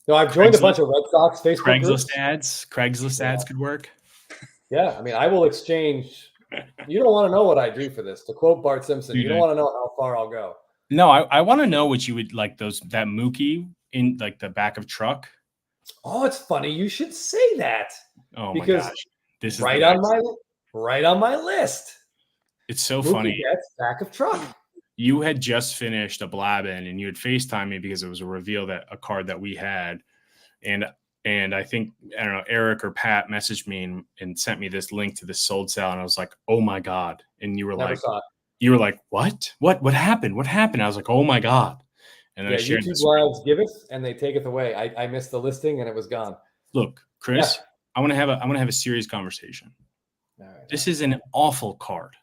No, I've joined a bunch of Red Sox Facebook groups. Craigslist ads could work. Yeah, I mean, I will exchange. You don't want to know what I do for this. To quote Bart Simpson, you don't want to know how far I'll go. No, I want to know what you would like that Mookie in like the back of truck. Oh, it's funny. You should say that. Oh my gosh. This is right on my list. It's so Mookie funny. Betts, back of truck. You had just finished a Blabbin and you had FaceTime me because it was a reveal that a card that we had. And I think, I don't know, Eric or Pat messaged me and sent me this link to this sold sale. And I was like, oh my God. And you were Never saw it. You were like, what happened? What happened? I was like, oh my God. And then I shared YouTube lives give it and they take it away. I missed the listing and it was gone. Look, Chris, I want to have a serious conversation. This is an awful card.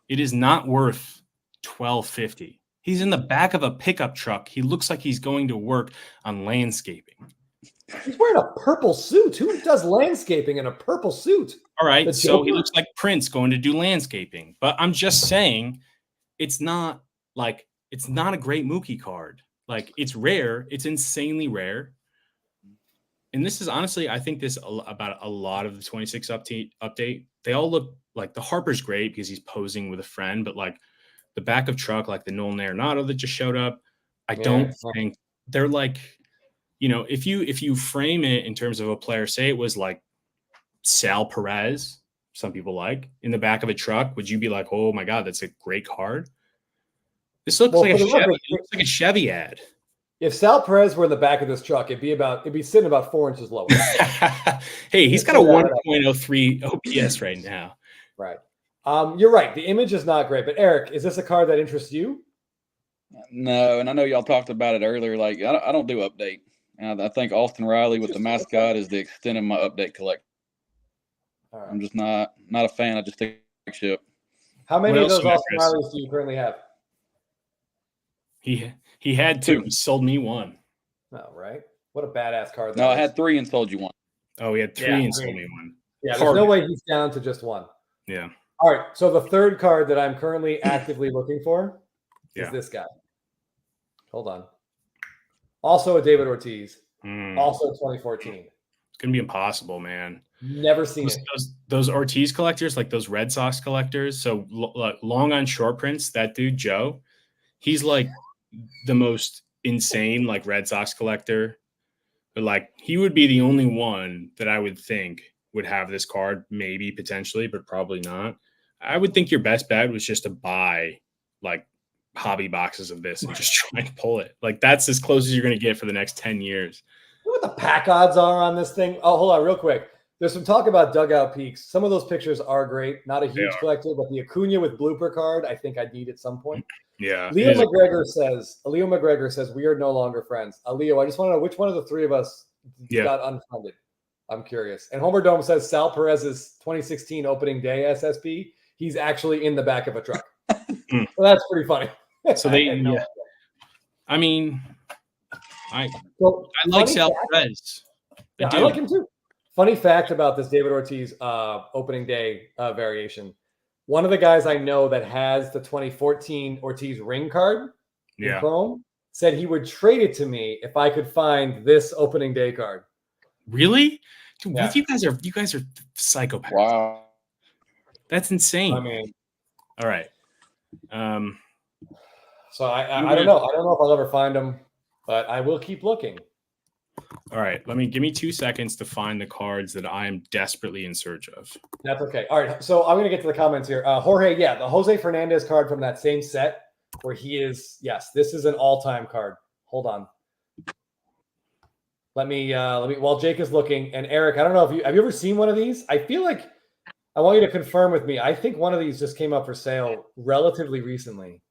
It is not worth $12.50. He's in the back of a pickup truck. He looks like he's going to work on landscaping. He's wearing a purple suit. Who does landscaping in a purple suit? All right, so he looks like Prince going to do landscaping. But I'm just saying, it's not a great Mookie card. Like, it's rare. It's insanely rare. And this is honestly, I think this about a lot of the 26 update. They all look like the Harper's great because he's posing with a friend, but like the back of truck, like the Nolan Arenado that just showed up, I don't think they're like, you know, if you frame it in terms of a player, say it was like Sal Perez, some people like in the back of a truck, would you be like, oh my God, that's a great card? This looks like a Chevy ad. If Sal Perez were in the back of this truck, it'd be sitting about 4 inches lower. Hey, he's got a 1.03 OPS right now. Right. You're right. The image is not great. But Eric, is this a card that interests you? No, and I know y'all talked about it earlier. Like I don't do update. And I think Austin Riley with the Mascot is the extent of my update collection. Right. I'm just not a fan. I just take ship. How many of those Austin Rileys do you currently have? He had 2. He sold me 1. Oh, right. What a badass card. No, I had 3 and sold you 1. Oh, he had 3 and sold me 1. Yeah, there's no way he's down to just 1. Yeah. All right. So the third card that I'm currently actively looking for is this guy. Hold on. Also a David Ortiz. Also 2014. It's gonna be impossible, man. Never seen it. Those Ortiz collectors, like those Red Sox collectors. So long on short prints, that dude Joe, he's like the most insane like Red Sox collector. But like he would be the only one that I would think would have this card, maybe potentially, but probably not. I would think your best bet was just to buy like hobby boxes of this and just try and pull it. Like that's as close as you're going to get for the next 10 years. You know what the pack odds are on this thing? Oh, hold on real quick. There's some talk about dugout peaks. Some of those pictures are great. Not a huge collector, but the Acuna with blooper card, I think I'd need at some point. Yeah. Leo McGregor says, we are no longer friends. Leo, I just want to know which one of the 3 of us got unfunded. I'm curious. And Homer Dome says Sal Perez's 2016 opening day SSP. He's actually in the back of a truck. So that's pretty funny. So I mean, I like Sal Perez. I like him too. Funny fact about this David Ortiz opening day variation. One of the guys I know that has the 2014 Ortiz ring card in Chrome said he would trade it to me if I could find this opening day card. Really? Dude, you guys are psychopaths. Wow. That's insane. I mean, all right. So I don't know. I don't know if I'll ever find them, but I will keep looking. All right. Give me 2 seconds to find the cards that I am desperately in search of. That's okay. All right. So I'm going to get to the comments here. Jorge, the Jose Fernandez card from that same set where he is, this is an all-time card. Hold on. Let me while Jake is looking, and Eric, I don't know if have you ever seen one of these? I feel like I want you to confirm with me. I think one of these just came up for sale relatively recently.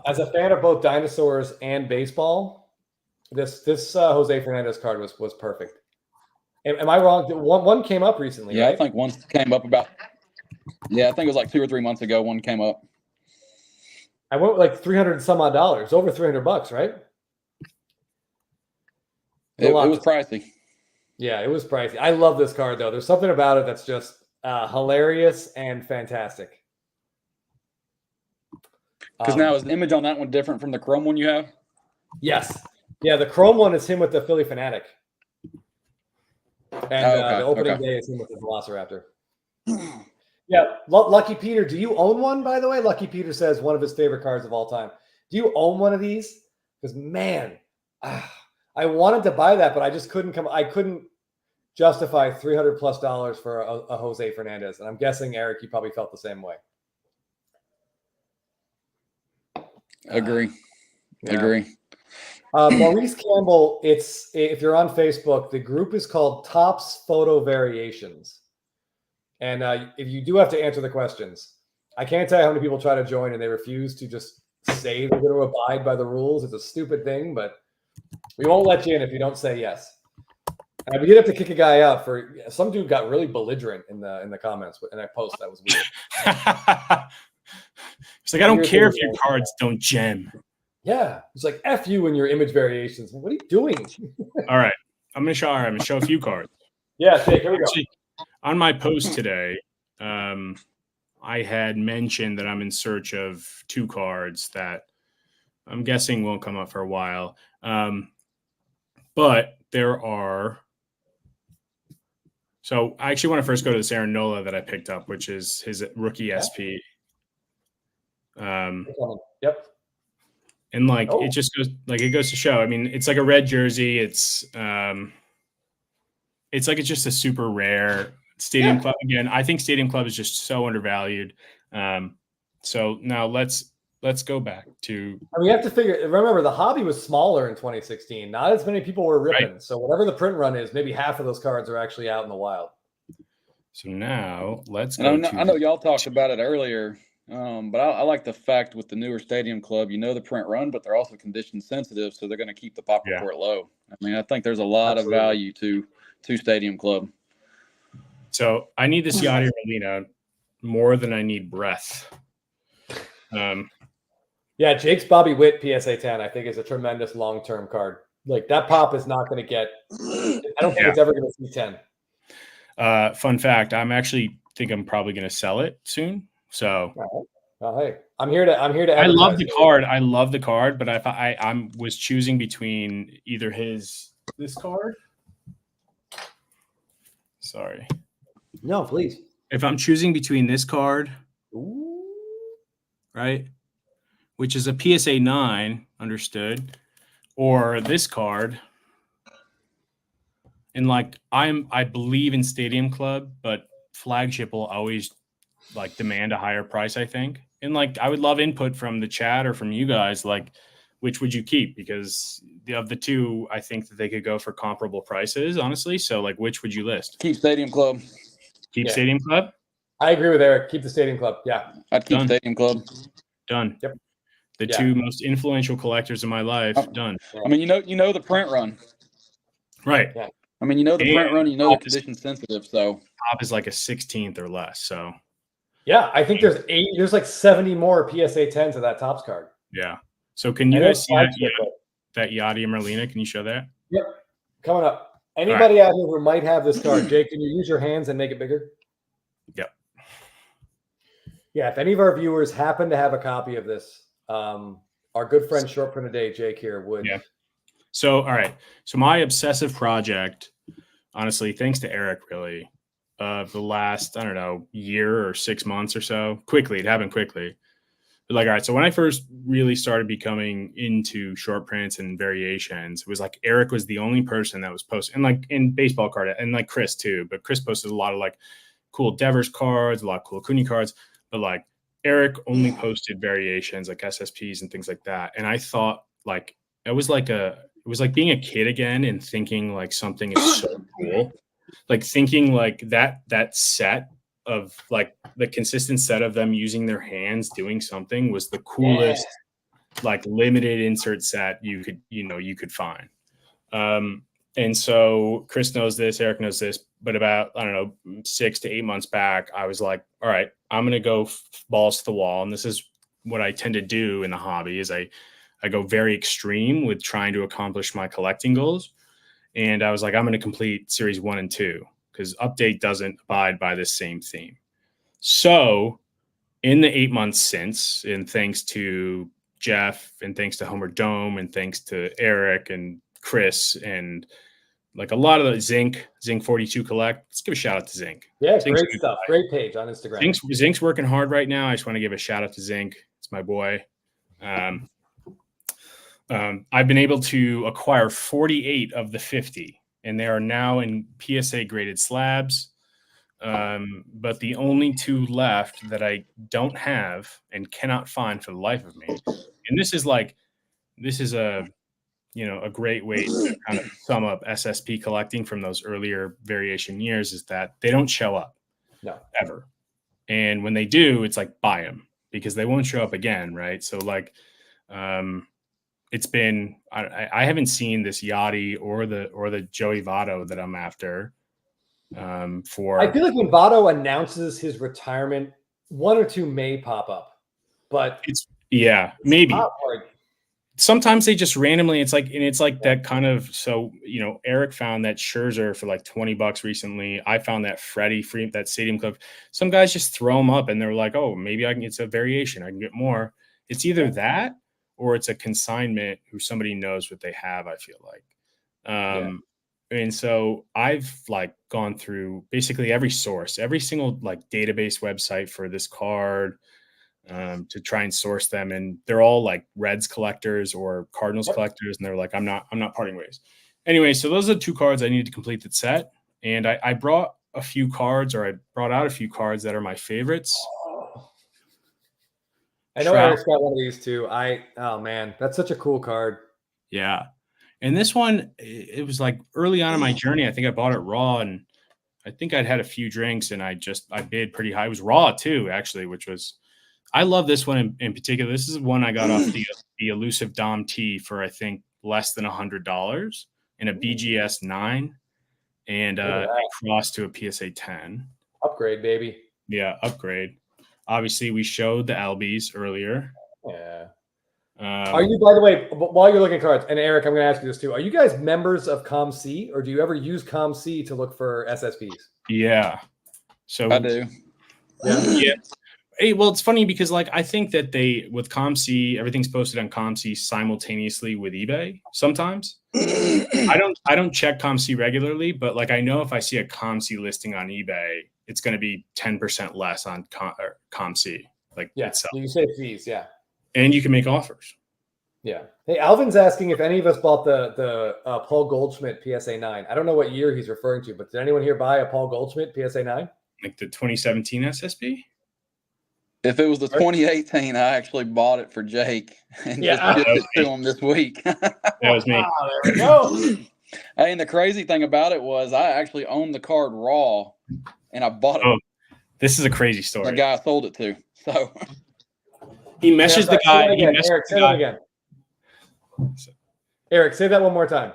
As a fan of both dinosaurs and baseball, This Jose Fernandez card was perfect. Am I wrong? One came up recently, Yeah, right? I think one came up about. Yeah, I think it was like 2 or 3 months ago. One came up. I went with like $300 and some odd, over $300, right? It was pricey. Yeah, it was pricey. I love this card though. There's something about it that's just hilarious and fantastic. Because now is the image on that one different from the chrome one you have? Yes. Yeah, the chrome one is him with the Philly Fanatic. And the opening day is him with the Velociraptor. Yeah, Lucky Peter, do you own one, by the way? Lucky Peter says one of his favorite cards of all time. Do you own one of these? Because, man, I wanted to buy that, but I just couldn't I couldn't justify $300+ for a Jose Fernandez. And I'm guessing, Eric, you probably felt the same way. Agree. Yeah. Agree. Maurice Campbell, if you're on Facebook, the group is called Topps Photo Variations. And if you do have to answer the questions, I can't tell you how many people try to join and they refuse to just say they're going to abide by the rules. It's a stupid thing, but we won't let you in if you don't say yes. And we did have to kick a guy out for some dude got really belligerent in the comments in that post. That was weird. It's like, I don't care if your cards don't gem. Yeah, it's like F you and your image variations. What are you doing? All right, I'm gonna show a few cards. Yeah, Jake, here we go. Actually, on my post today, I had mentioned that I'm in search of 2 cards that I'm guessing won't come up for a while. But there are. So I actually want to first go to this Aaron Nola that I picked up, which is his rookie SP. Yep. And it just goes it goes to show. I mean, it's like a red jersey. It's it's just a super rare Stadium Club. Again, I think Stadium Club is just so undervalued. So now let's go back to. And we have to remember the hobby was smaller in 2016. Not as many people were ripping. Right. So whatever the print run is, maybe half of those cards are actually out in the wild. So now let's go. I know y'all talked about it earlier. But I like the fact with the newer Stadium Club, the print run, but they're also condition sensitive, so they're going to keep the pop report low. I mean, I think there's a lot of value to Stadium Club. So I need this Yadier Molina more than I need breath. Yeah, Jake's Bobby Witt PSA 10 I think is a tremendous long-term card. Like that pop is not going to get. I don't think it's ever going to see 10. Fun fact: I'm probably going to sell it soon. So, hey, I'm here to. I love the card. I love the card, but if I was choosing between either this card. Sorry. No, please. If I'm choosing between this card, right, which is a PSA 9, understood, or this card, and I believe in Stadium Club, but flagship will always demand a higher price, I think. And I would love input from the chat or from you guys, which would you keep? Because of the 2, I think that they could go for comparable prices, honestly. So which would you list? Keep Stadium Club. Keep Stadium Club? I agree with Eric. Keep the Stadium Club. Yeah. I'd keep Stadium Club. Done. Yep. The 2 most influential collectors in my life, done. I mean, the print run. Right. Yeah. I mean, the print run, the condition sensitive, so top is a 16th or less, so yeah, I think there's 70 more PSA 10s of that Topps card. Yeah. So can you guys see that Yadier Molina? Can you show that? Yep. Coming up. Anybody out here who might have this card, Jake, can you use your hands and make it bigger? Yep. Yeah, if any of our viewers happen to have a copy of this, our good friend Short Print a Day, Jake here, would. Yeah. So, all right. So my obsessive project, honestly, thanks to Eric, really, of the last, I don't know, year or 6 months or so. It happened quickly. But all right, so when I first really started becoming into short prints and variations, it was Eric was the only person that was posting, and in baseball card, and Chris too, but Chris posted a lot of cool Devers cards, a lot of cool Cooney cards, but Eric only posted variations SSPs and things like that. And I thought it was being a kid again and thinking something is so cool. Thinking that set of the consistent set of them using their hands doing something was the coolest limited insert set you could find. And so Chris knows this, Eric knows this, but about, I don't know, 6 to 8 months back, I was like, all right, I'm going to go balls to the wall. And this is what I tend to do in the hobby is I go very extreme with trying to accomplish my collecting goals. And I was like, I'm going to complete series 1 and 2 because update doesn't abide by this same theme. So in the 8 months since, and thanks to Jeff and thanks to Homer Dome and thanks to Eric and Chris and like a lot of the Zinc 42 Collect. Let's give a shout out to Zinc. Yeah, Zinc's great stuff. Great page on Instagram. Zinc's working hard right now. I just want to give a shout out to Zinc. It's my boy. I've been able to acquire 48 of the 50, and they are now in PSA graded slabs. But the only 2 left that I don't have and cannot find for the life of me. And this is a great way to kind of sum up SSP collecting from those earlier variation years is that they don't show up ever. And when they do, it's like buy them because they won't show up again. Right. So like, it's been, I haven't seen this Yachty or the Joey Votto that I'm after. I feel like when Votto announces his retirement, 1 or 2 may pop up, but maybe. Sometimes they just randomly, it's like that kind of, so, Eric found that Scherzer for like $20 recently. I found that Freddie Freeman, that Stadium Club. Some guys just throw them up and they're like, oh, maybe it's a variation. I can get more. It's either that or it's a consignment who somebody knows what they have, I feel like. And so I've like gone through basically every source, every single like database website for this card, to try and source them. And they're all like Reds collectors or Cardinals collectors. And they're like, I'm not parting ways. Anyway, so those are the 2 cards I needed to complete the set. And I brought a few cards, or I brought out a few cards that are my favorites. I know Eric's got one of these too. Oh man, that's such a cool card. Yeah. And this one, it was like early on in my journey. I think I bought it raw, and I think I'd had a few drinks, and I bid pretty high. It was raw too, actually, which was, I love this one in particular. This is one I got off the elusive Dom T for, I think, less than $100 in a BGS 9, and crossed to a PSA 10. Upgrade, baby. Yeah, upgrade. Obviously, we showed the Albies earlier. Yeah. Are you, by the way, while you're looking at cards, and Eric, I'm going to ask you this too. Are you guys members of ComC, or do you ever use ComC to look for SSPs? Yeah. So I do. Yeah. Hey, well, it's funny because like I think that with ComC, everything's posted on ComC simultaneously with eBay sometimes. I don't check ComC regularly, but like I know if I see a ComC listing on eBay, it's going to be 10% less on ComC. Like itself. You say fees, yeah. And you can make offers. Yeah. Hey, Alvin's asking if any of us bought the Paul Goldschmidt PSA 9. I don't know what year he's referring to, but did anyone here buy a Paul Goldschmidt PSA 9? Like the 2017 SSP? If it was the 2018, I actually bought it for Jake and just shipped it to him this week. That was me. There we go. Hey, and the crazy thing about it was I actually owned the card raw, and I bought it. Oh, this is a crazy story. The guy I sold it to. So he meshes the guy. Eric, say that again. Eric, say that one more time.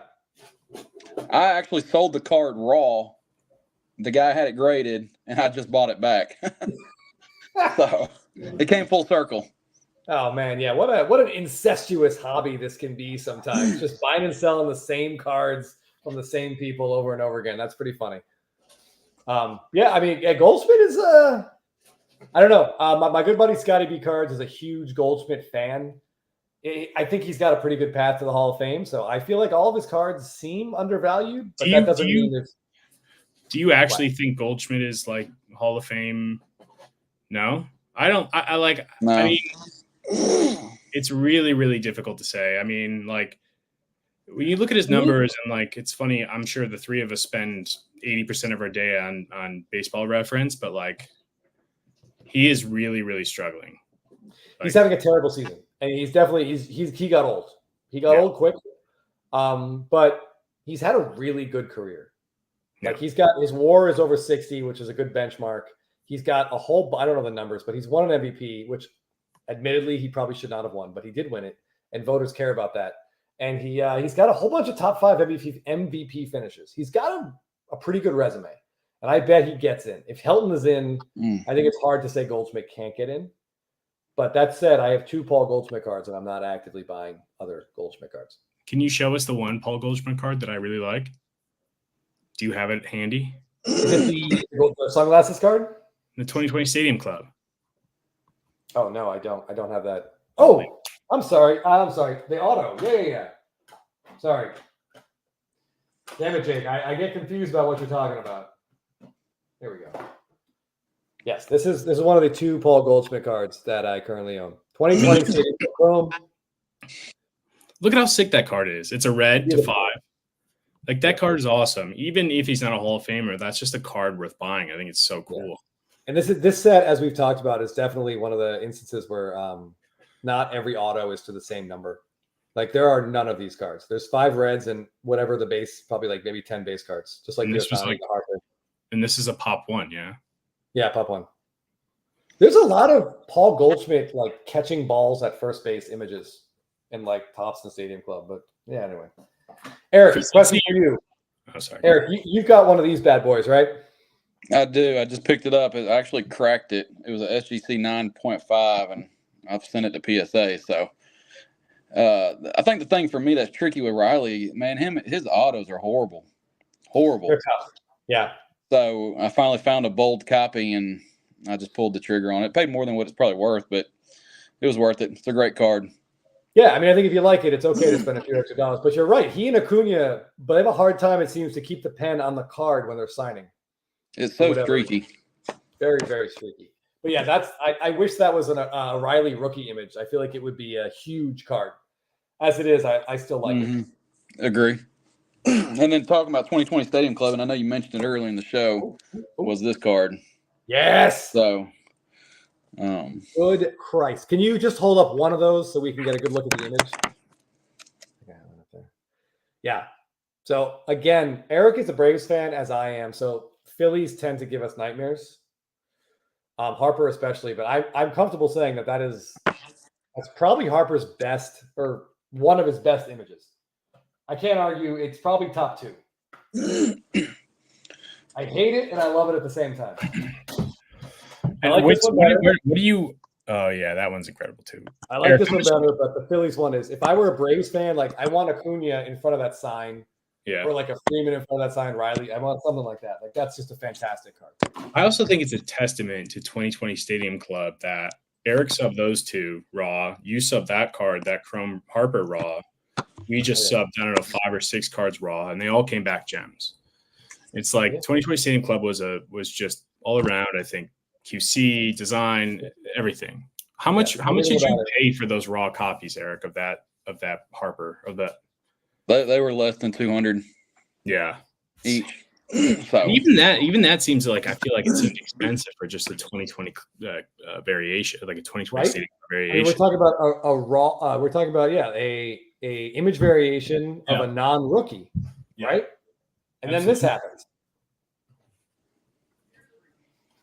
I actually sold the card raw. The guy had it graded, and I just bought it back. So it came full circle. Oh man, yeah. What an incestuous hobby this can be sometimes. Just buying and selling the same cards from the same people over and over again. That's pretty funny. Goldschmidt is I don't know. My good buddy Scotty B Cards is a huge Goldschmidt fan. I think he's got a pretty good path to the Hall of Fame. So I feel like all of his cards seem undervalued, but that doesn't mean there's. Do you actually think Goldschmidt is like Hall of Fame? No, I don't. No. I mean, it's really, really difficult to say. I mean, like when you look at his numbers and like, it's funny. I'm sure the 3 of us spend 80% of our day on Baseball Reference, but like he is really, really struggling. He's having a terrible season, and he got old. He got old quick, but he's had a really good career. Like he's got his WAR is over 60, which is a good benchmark. He's got a whole, I don't know the numbers, but he's won an MVP, which admittedly he probably should not have won, but he did win it. And voters care about that. and he's got a whole bunch of top 5 MVP finishes. He's got a pretty good resume, and I bet he gets in. If Helton is in, I think it's hard to say Goldschmidt can't get in. But that said, I have 2 Paul Goldschmidt cards, and I'm not actively buying other Goldschmidt cards. Can you show us the one Paul Goldschmidt card that I really like? Do you have it handy? Is it the sunglasses card? The 2020 Stadium Club. Oh, no, I don't. I don't have that. Oh, I'm sorry. The auto. Yeah. Sorry. Damn it, Jake. I get confused about what you're talking about. Here we go. Yes, this is one of the 2 Paul Goldschmidt cards that I currently own. 2020 Stadium Chrome. Look at how sick that card is. It's a red to 5. Like, that card is awesome. Even if he's not a Hall of Famer, that's just a card worth buying. I think it's so cool. Yeah. And this set, as we've talked about, is definitely one of the instances where not every auto is to the same number. Like, there are none of these cards. There's 5 reds and whatever the base, probably like maybe 10 base cards, just like this was like Harper. And this is a pop 1, yeah. Yeah, pop 1. There's a lot of Paul Goldschmidt like catching balls at first base images in like Tops in the Stadium Club. But yeah, anyway. Eric, question for you. Oh, sorry. Eric, you've got one of these bad boys, right? I do. I just picked it up. I actually cracked it. It was a SGC 9.5, and I've sent it to PSA. So I think the thing for me that's tricky with Riley, man, his autos are horrible. They're tough. Yeah. So I finally found a bold copy, and I just pulled the trigger on it. Paid more than what it's probably worth, but it was worth it. It's a great card. Yeah, I mean, I think if you like it, it's okay to spend a few extra dollars. But you're right. He and Acuna, but they have a hard time, it seems, to keep the pen on the card when they're signing. It's so streaky. Very, very streaky. But yeah, I wish that was a Riley rookie image. I feel like it would be a huge card. As it is, I still like it. Agree. And then talking about 2020 Stadium Club, and I know you mentioned it earlier in the show, was this card. Yes. So, good Christ. Can you just hold up one of those so we can get a good look at the image? Yeah. So, again, Eric is a Braves fan, as I am. So, Phillies tend to give us nightmares. Harper especially. But I'm comfortable saying that's probably Harper's best, or one of his best images. I can't argue. It's probably top 2. I hate it and I love it at the same time. What do you? Oh yeah, that one's incredible too. I like this one better, but the Phillies one is. If I were a Braves fan, like I want Acuna in front of that sign, or like a Freeman in front of that sign, Riley. I want something like that. Like that's just a fantastic card. I also think it's a testament to 2020 Stadium Club that Eric subbed those 2 raw. You subbed that card, that Chrome Harper raw. We just subbed, I don't know, 5 or 6 cards raw, and they all came back gems. It's like 2020 Stadium Club was just all around, I think, QC, design, everything. How much did you pay for those raw copies, Eric, of that Harper, of that? They were less than 200. Yeah. Each. So even that seems like, I feel like it seems expensive for just a 2020 variation, like a 2020 Stadium variation. I mean, we're talking about a raw. We're talking about a image variation of a non-rookie, right? And then this happens,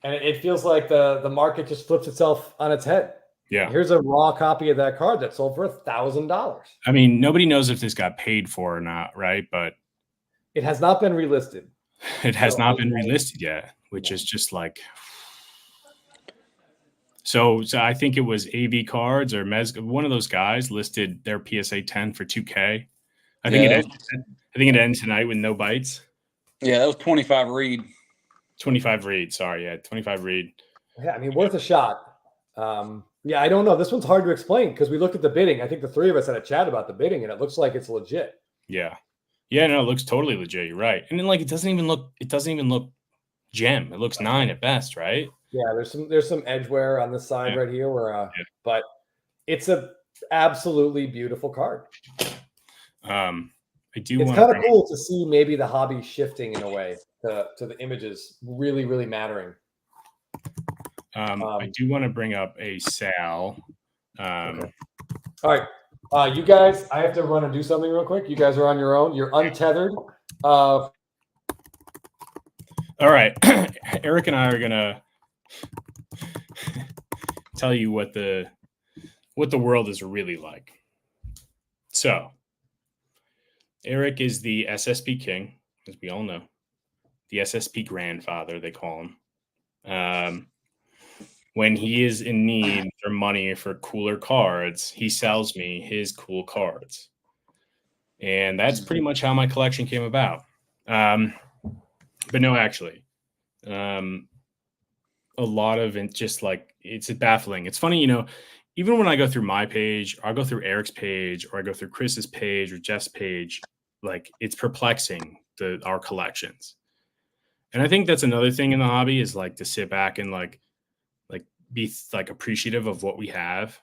and it feels like the market just flips itself on its head. Yeah. Here's a raw copy of that card that sold for $1,000. I mean, nobody knows if this got paid for or not, right? But it has not been relisted. It has not been relisted yet, which is just like. So I think it was AV Cards or one of those guys listed their PSA 10 for $2K. I think it ends tonight with no bites. Yeah, that was 25 read. 25 read. Sorry, 25 read. Yeah, I mean, worth a shot. I don't know. This one's hard to explain because we looked at the bidding. I think the 3 of us had a chat about the bidding, and it looks like it's legit. Yeah. Yeah, no, it looks totally legit. You're right. And then it doesn't even look gem. It looks 9 at best, right? Yeah, there's some edge wear on this side right here but it's a absolutely beautiful card. It's kind of cool to see maybe the hobby shifting in a way to the images really, really mattering. I do want to bring up a Sal. Okay. All right. You guys, I have to run and do something real quick. You guys are on your own. You're untethered. All right. Eric and I are going to tell you what the world is really like. So Eric is the SSP king, as we all know. The SSP grandfather, they call him. When he is in need for money for cooler cards, he sells me his cool cards. And that's pretty much how my collection came about. But no, actually, a lot of it just like, it's baffling. It's funny, even when I go through my page, or I go through Eric's page, or I go through Chris's page or Jeff's page, like it's perplexing our collections. And I think that's another thing in the hobby is like to sit back and like be like appreciative of what we have,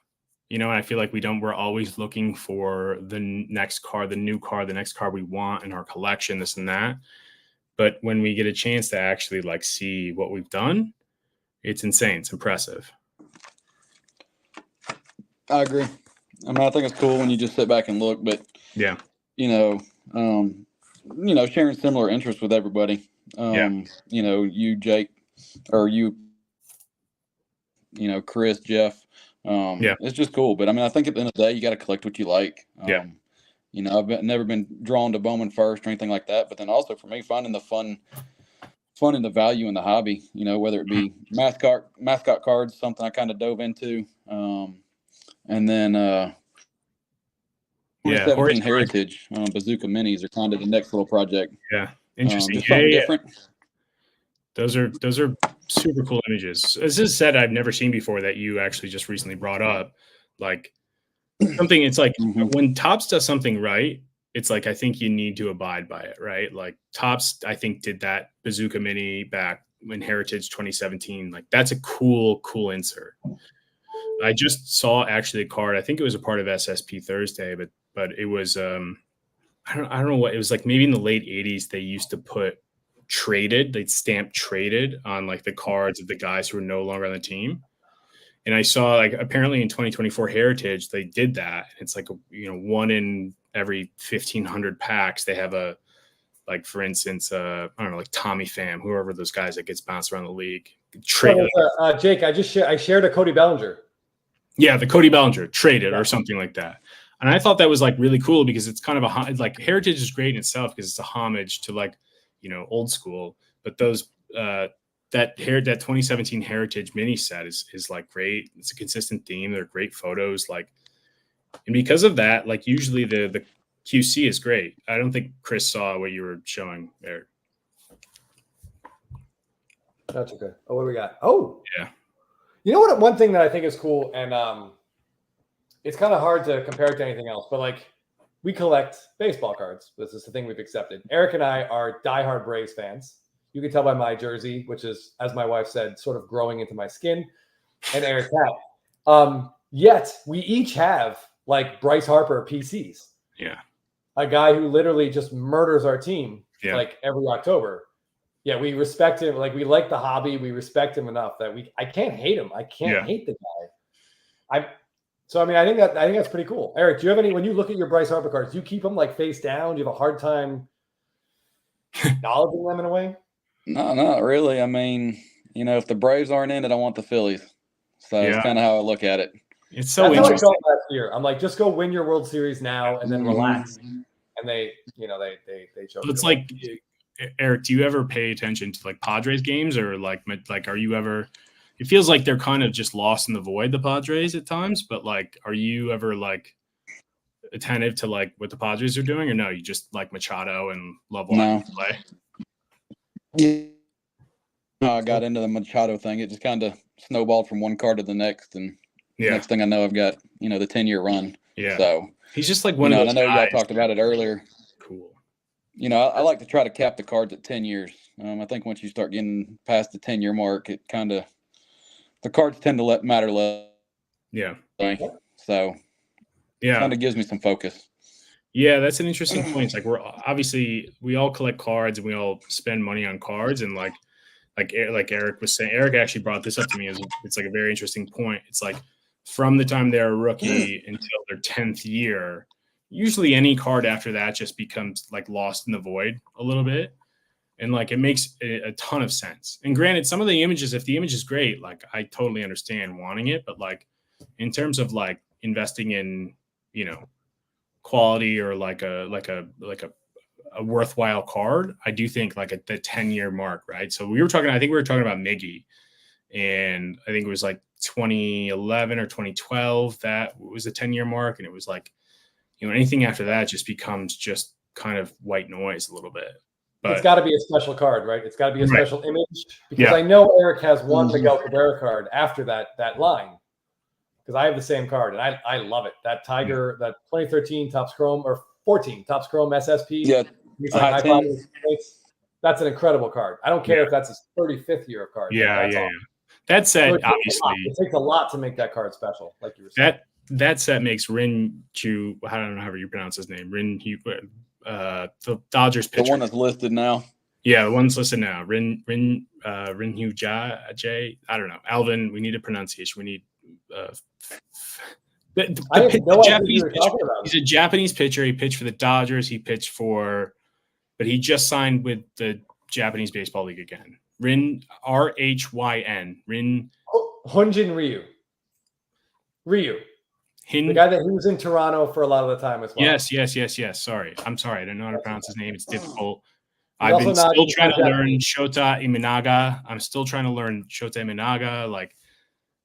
and I feel like we're always looking for the next card, the new card, the next card we want in our collection, this and that. But when we get a chance to actually like see what we've done, it's insane. It's impressive. I agree. I mean, I think it's cool when you just sit back and look, but yeah, sharing similar interests with everybody. You, Jake, or you, Chris, Jeff. It's just cool. But I mean, I think at the end of the day, you got to collect what you like. I've never been drawn to Bowman first or anything like that. But then also for me, finding the fun and the value in the hobby, whether it be mascot cards, something I kind of dove into. And then 2017 Heritage Bazooka Minis are kind of the next little project. Yeah, interesting. Just something different. Those are super cool images. As is said, I've never seen before that you actually just recently brought up. Like something, it's like when Topps does something right, it's like I think you need to abide by it, right? Like Topps, I think, did that Bazooka Mini back when Heritage 2017. Like that's a cool insert. I just saw actually a card. I think it was a part of SSP Thursday, but it was I don't know what it was like. Maybe in the late 80s they used to put they'd stamp traded on like the cards of the guys who were no longer on the team. And I saw like apparently in 2024 Heritage they did that. It's like one in every 1,500 packs they have a, like for instance I don't know, like Tommy Pham, whoever those guys that gets bounced around the league. Jake, I shared a Cody Bellinger. Yeah, the Cody Bellinger traded or something like that. And I thought that was like really cool because it's kind of like Heritage is great in itself because it's a homage to like, old school. But those that 2017 Heritage mini set is like great. It's a consistent theme. They're great photos. Like, and because of that, like usually the QC is great. I don't think Chris saw what you were showing there. That's okay. Oh, what do we got? Oh, yeah. You know what? One thing that I think is cool, and it's kind of hard to compare it to anything else, but like we collect baseball cards. This is the thing we've accepted. Eric and I are diehard Braves fans. You can tell by my jersey, which is, as my wife said, sort of growing into my skin, and Eric's hat. Yet we each have like Bryce Harper PCs. Yeah. A guy who literally just murders our team like every October. Yeah, we respect him. Like we like the hobby. We respect him enough that I can't hate him. I can't hate the guy. So I mean, I think that's pretty cool. Eric, do you have any, when you look at your Bryce Harper cards, do you keep them like face down? Do you have a hard time acknowledging them in a way? No, not really. I mean, if the Braves aren't in it, I want the Phillies. So it's kind of how I look at it. It's so interesting. That's how I felt last year. I'm like, just go win your World Series now and then relax. And they chose. It's like, Eric, do you ever pay attention to like Padres games or like are you ever? It feels like they're kind of just lost in the void, the Padres at times. But like, are you ever like attentive to like what the Padres are doing, or no? You just like Machado and love watching him play. Yeah. No, I got into the Machado thing. It just kind of snowballed from one card to the next, and next thing I know, I've got the 10-year run. Yeah. So he's just like one of those. I know y'all talked about it earlier. Cool. I like to try to cap the cards at 10 years. I think once you start getting past the 10-year mark, it kind of the cards tend to matter less. Yeah. So it kind of gives me some focus. Yeah, that's an interesting point. It's like we all collect cards and we all spend money on cards, and like Eric was saying, Eric actually brought this up to me. It's like a very interesting point. It's like from the time they're a rookie until their 10th year, usually any card after that just becomes like lost in the void a little bit. And like, it makes a ton of sense. And granted, some of the images, if the image is great, like I totally understand wanting it, but like in terms of like investing in, quality or like a worthwhile card, I do think like at the 10-year mark, right? So I think we were talking about Miggy, and I think it was like 2011 or 2012 that was the 10-year mark, and it was like, anything after that just becomes just kind of white noise a little bit. But it's got to be a special card, right? It's got to be a special image, because Yeah. I know Eric has one Miguel Cabrera card after that line, because I have the same card and I love it. That Tiger, that 2013 Topps Chrome or 14 Topps Chrome SSP. Yeah, It's like high five points. That's an incredible card. I don't care if that's his 35th year of cards. Yeah, that's yeah. awesome. That said, it obviously, it takes a lot to make that card special, like you were saying. That set makes Rin Chu, I don't know how you pronounce his name, Rin Hu, the Dodgers pitcher. The one that's listed now. Yeah, the one's listed now. Rin Hu Jay. I don't know. Alvin, we need a pronunciation. We need the Japanese pitcher. He's a Japanese pitcher. He pitched for the Dodgers. But he just signed with the Japanese Baseball League again. Rin, RHYN. Rin Hyunjin Ryu. The guy that he was in Toronto for a lot of the time as well. Yes. Sorry. I'm sorry. I don't know how to pronounce his name. It's difficult. I've been still trying to learn Shota Imanaga. I'm still trying to learn Shota Imanaga. Like,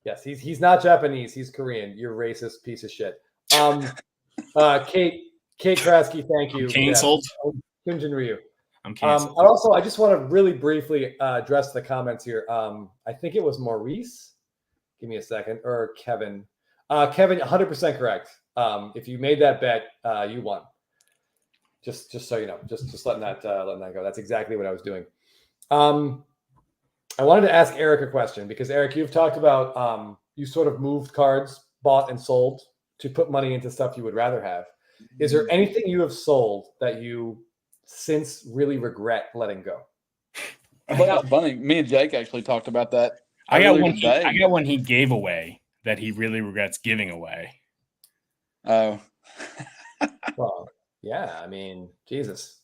yes, he's not Japanese. He's Korean. You're racist piece of shit. Kate Krasky, thank you. Canceled. Hyunjin Ryu. I'm canceled. I just want to really briefly address the comments here. I think it was Maurice. Give me a second. Or Kevin. Kevin, 100% correct. If you made that bet, you won. Just so you know, just letting that go. That's exactly what I was doing. I wanted to ask Eric a question, because Eric, you've talked about you sort of moved cards, bought and sold, to put money into stuff you would rather have. Is there anything you have sold that you since really regret letting go? That's funny. Me and Jake actually talked about that. I got one he gave away that he really regrets giving away. Oh. Well, yeah. I mean, Jesus.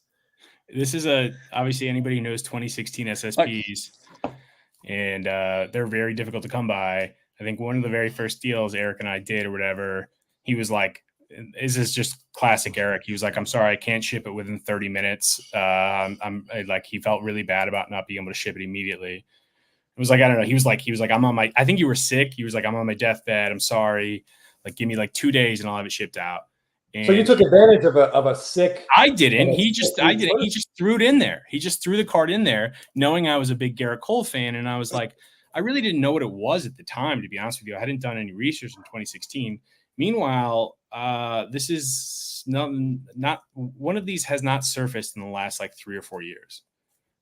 This is obviously anybody who knows 2016 SSPs, and they're very difficult to come by. I think one of the very first deals Eric and I did or whatever, he was like, this is just classic Eric. He was like, I'm sorry, I can't ship it within 30 minutes. He felt really bad about not being able to ship it immediately. It was like, I don't know. He was like, I think you were sick. He was like, I'm on my deathbed. I'm sorry. Like, give me like 2 days and I'll have it shipped out. And so you took advantage of a sick. I didn't. He just threw it in there. He just threw the card in there, knowing I was a big Garrett Cole fan. And I was like, I really didn't know what it was at the time, to be honest with you. I hadn't done any research in 2016. Meanwhile, this is not one of these has not surfaced in the last like 3 or 4 years.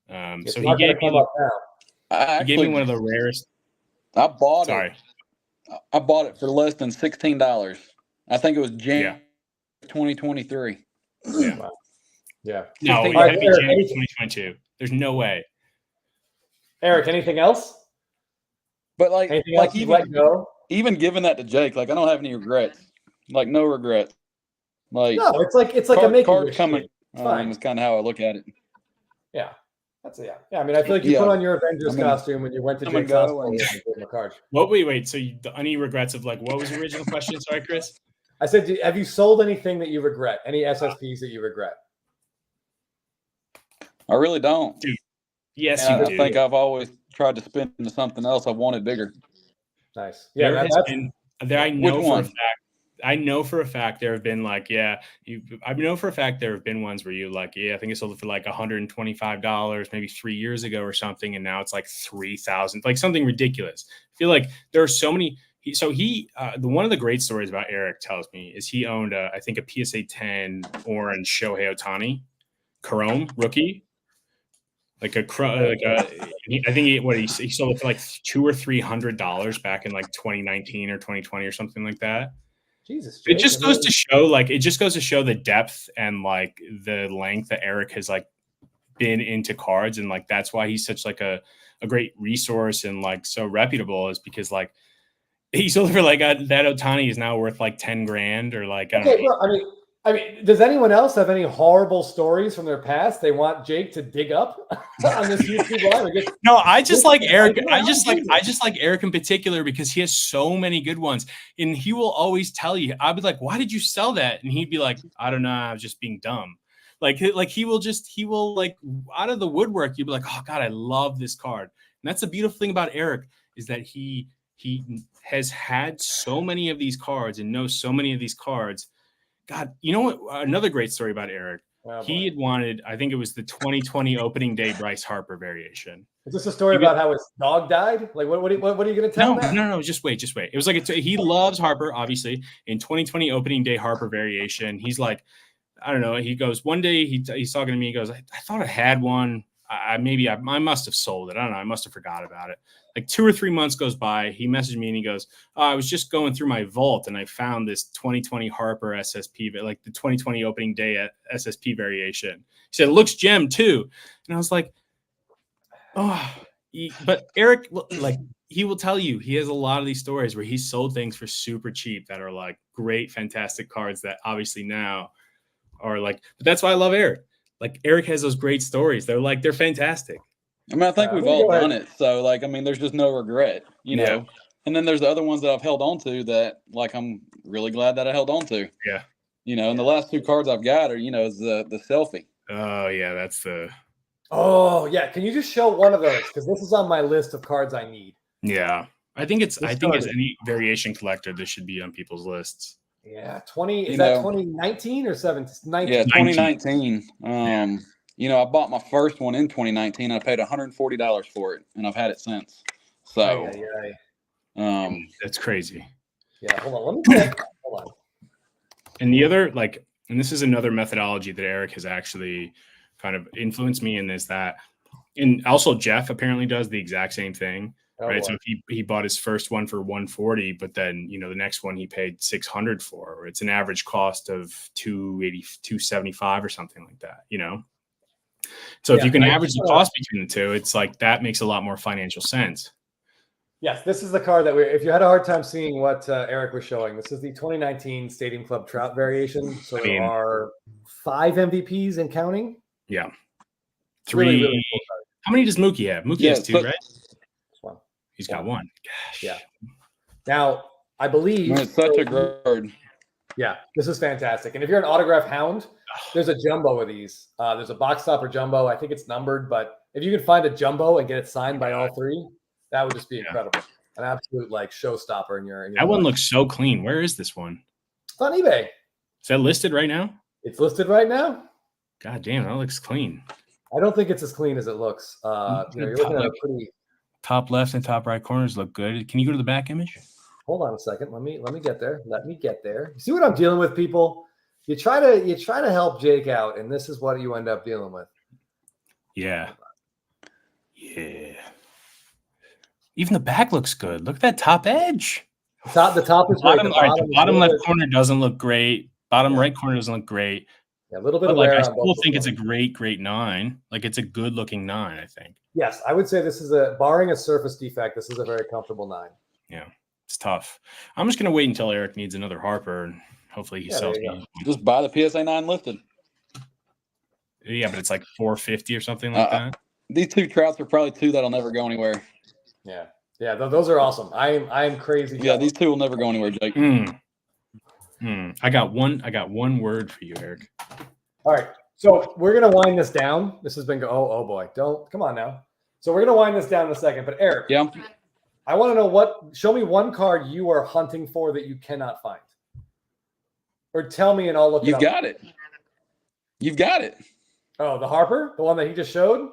So he gave me one of the rarest. I bought it for less than $16. I think it was January 2023. Yeah. Wow. Yeah. No, it had to be January 2022. There's no way. Eric, anything else? But even giving that to Jake, like I don't have any regrets. Like no regrets. Like no, it's like a card coming. It's fine. It's kind of how I look at it. Yeah. Yeah. I mean, I feel like you put on your Avengers costume when you went to Jake's house and gave him a card. Wait. So any regrets of like, what was the original question? Sorry, Chris. I said, have you sold anything that you regret? Any SSPs that you regret? I really don't. Dude. Yes, and you I do. think I've always tried to spin into something else I wanted bigger. Nice. Yeah, I know for a fact there have been like, I know for a fact there have been ones where you like, I think I sold it for like $125 maybe 3 years ago or something, and now it's like 3,000, like something ridiculous. I feel like there are so many. One of the great stories about Eric tells me is he owned I think a PSA 10 orange Shohei Ohtani Chrome rookie. I think he sold it for like $200 or $300 back in like 2019 or 2020 or something like that. Jesus, Jake, it just goes to show the depth and like the length that Eric has like been into cards, and like that's why he's such like a great resource and like so reputable, is because like he sold it for like that Ohtani is now worth like 10 grand or like. Okay, well, I mean, I mean, does anyone else have any horrible stories from their past they want Jake to dig up on this YouTube live? No, I just like Eric. I just like Eric in particular because he has so many good ones, and he will always tell you. I'll be like, "Why did you sell that?" And he'd be like, "I don't know. I was just being dumb." Like he will like out of the woodwork. You'd be like, "Oh God, I love this card." And that's the beautiful thing about Eric is that he has had so many of these cards and knows so many of these cards. God, you know what? Another great story about Eric. Oh, he had wanted, I think it was the 2020 opening day Bryce Harper variation. Is this a story about how his dog died? Like, what are you going to tell him? No. Just wait. It was like he loves Harper, obviously. In 2020 opening day Harper variation, he's like, I don't know. He goes one day. He's talking to me. He goes, I thought I had one. I must have sold it. I don't know. I must have forgot about it. Like 2 or 3 months goes by. He messaged me and he goes, I was just going through my vault and I found this 2020 Harper SSP, but like the 2020 opening day SSP variation. He said, it looks gem too. And I was like, but Eric, like he will tell you, he has a lot of these stories where he sold things for super cheap that are like great, fantastic cards that obviously now are like, but that's why I love Eric. Like Eric has those great stories. They're fantastic. I mean, I think we've all done it. So, like, I mean, there's just no regret, you know. And then there's the other ones that I've held on to that, like, I'm really glad that I held on to. Yeah. You know, and the last 2 cards I've got are, is the selfie. Oh, yeah, that's the. Oh, yeah. Can you just show one of those? Because this is on my list of cards I need. Yeah. I think as any variation collector, this should be on people's lists. Yeah. 2019 or 19? Yeah, 2019. I bought my first one in 2019. I paid $140 for it, and I've had it since. So, that's crazy. Yeah, hold on. Let me check. Hold on. And the other, and this is another methodology that Eric has actually kind of influenced me in, is that, and also Jeff apparently does the exact same thing, right? Boy. So if he bought his first one for 140, but then, the next one he paid 600 for, or it's an average cost of 280, 275 or something like that, So if you can average the cost between the two, it's like that makes a lot more financial sense. Yes, this is the card that if you had a hard time seeing what Eric was showing, this is the 2019 Stadium Club Trout variation. So there are 5 MVPs and counting. Yeah. 3. Really, really cool. How many does Mookie have? Mookie has 2, right? One. He's got 1. Gosh. Yeah. Now, I believe it's such a great card. Yeah, this is fantastic. And if you're an autograph hound, there's a jumbo of these. There's a box topper jumbo. I think it's numbered, but if you can find a jumbo and get it signed by all 3, that would just be incredible. An absolute showstopper in your that one looks so clean. Where is this one? It's on eBay. Is that listed right now? It's listed right now. God damn, that looks clean. I don't think it's as clean as it looks. You're looking at a pretty top left and top right corners look good. Can you go to the back image? Hold on a second. Let me get there. Let me get there. You see what I'm dealing with, people? You try to help Jake out, and this is what you end up dealing with. Yeah. Yeah. Even the back looks good. Look at that top edge. The top is bottom. The bottom left corner doesn't look great. Bottom right corner doesn't look great. Yeah, a little bit of wear. I still think it's a great 9. Like it's a good looking 9. I think. Yes, I would say this is barring a surface defect, this is a very comfortable 9. Yeah, it's tough. I'm just gonna wait until Eric needs another Harper, and hopefully he sells me. Just buy the PSA 9 listed. Yeah, but it's like $450 or something like that. These 2 Trouts are probably 2 that'll never go anywhere. Yeah, those are awesome. I'm crazy. Yeah, these 2 will never go anywhere, Jake. I got one word for you, Eric. All right, so we're gonna wind this down. This has been oh boy, don't come on now. So we're gonna wind this down in a second. But Eric, I want to know show me one card you are hunting for that you cannot find, or tell me and I'll look. You've got it. You've got it. Oh, the Harper, the one that he just showed.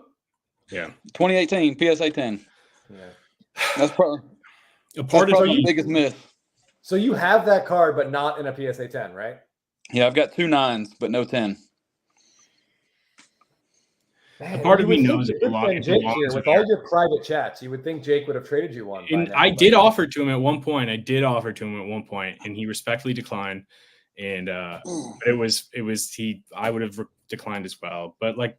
Yeah, 2018 PSA 10. Yeah. That's probably the biggest miss. So you have that card, but not in a PSA 10, right? Yeah, I've got 2 9s, but no 10. Man, part of me knows it belongs Jake here, with all your private chats, you would think Jake would have traded you one. And I did offer to him at one point. And he respectfully declined. And but it was I would have declined as well. But like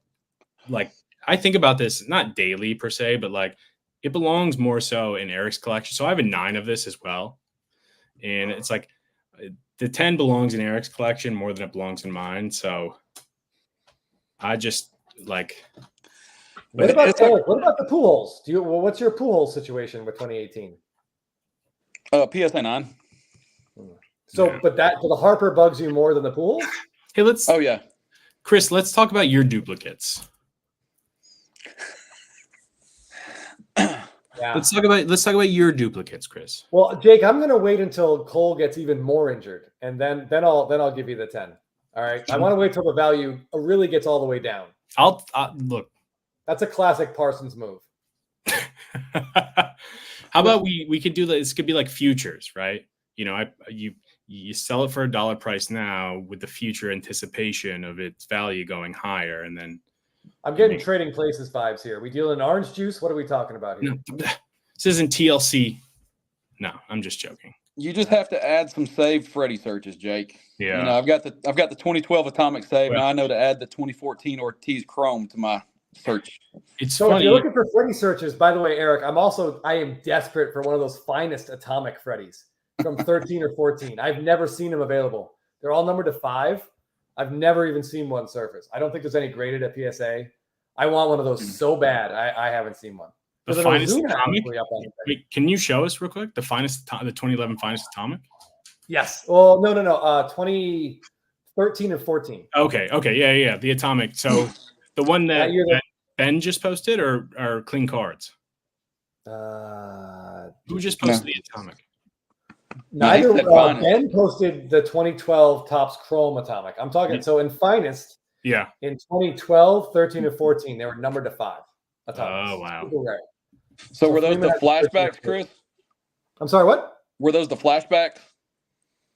I think about this not daily per se, but it belongs more so in Eric's collection. So I have a 9 of this as well. And it's the 10 belongs in Eric's collection more than it belongs in mine. So I just like. What about Eric? What about the pool holes? What's your pool hole situation with 2018? PSA 9. So, Yeah. but the Harper bugs you more than the pools? Hey, let's. Oh yeah, Chris, let's talk about your duplicates. Yeah. Let's talk about your duplicates, Chris. Well, Jake, I'm going to wait until Cole gets even more injured, and then I'll give you the 10. All right. I want to wait till the value really gets all the way down. I'll look. That's a classic Parsons move. How about we could do this? Could be like futures, right? You know, you sell it for $1 price now with the future anticipation of its value going higher, and then I'm getting trading places vibes here. We deal in orange juice. What are we talking about here? no, this isn't TLC. No, I'm just joking. you just have to add some saved Freddy searches, Jake. Yeah. You know, I've got the 2012 Atomic save. Right. Now I know to add the 2014 Ortiz Chrome to my search. It's So funny. if you're looking for Freddy searches, by the way, Eric, I am desperate for one of those finest Atomic Freddys from 13 or 14. I've never seen them available. They're all numbered to 5. I've never even seen one surface. I don't think there's any graded at PSA. I want one of those so bad. I haven't seen one. The There's an finest Ozuna Atomic. actually up on the thing. Wait, can you show us real quick the 2011 finest Atomic? Yes. Well, no. 2013 and 14. Okay, yeah, the Atomic. So the one that year Ben just posted, or clean cards? Who just posted the Atomic? Neither. he said finest. Ben posted the 2012 Topps Chrome Atomic. I'm talking. So in finest, Yeah. in 2012, 13, and 14, they were numbered to 5. Atomics. Oh, wow. Super rare. So were those the Freeman had 13 flashbacks, Chris? I'm sorry. What? Were those the flashbacks?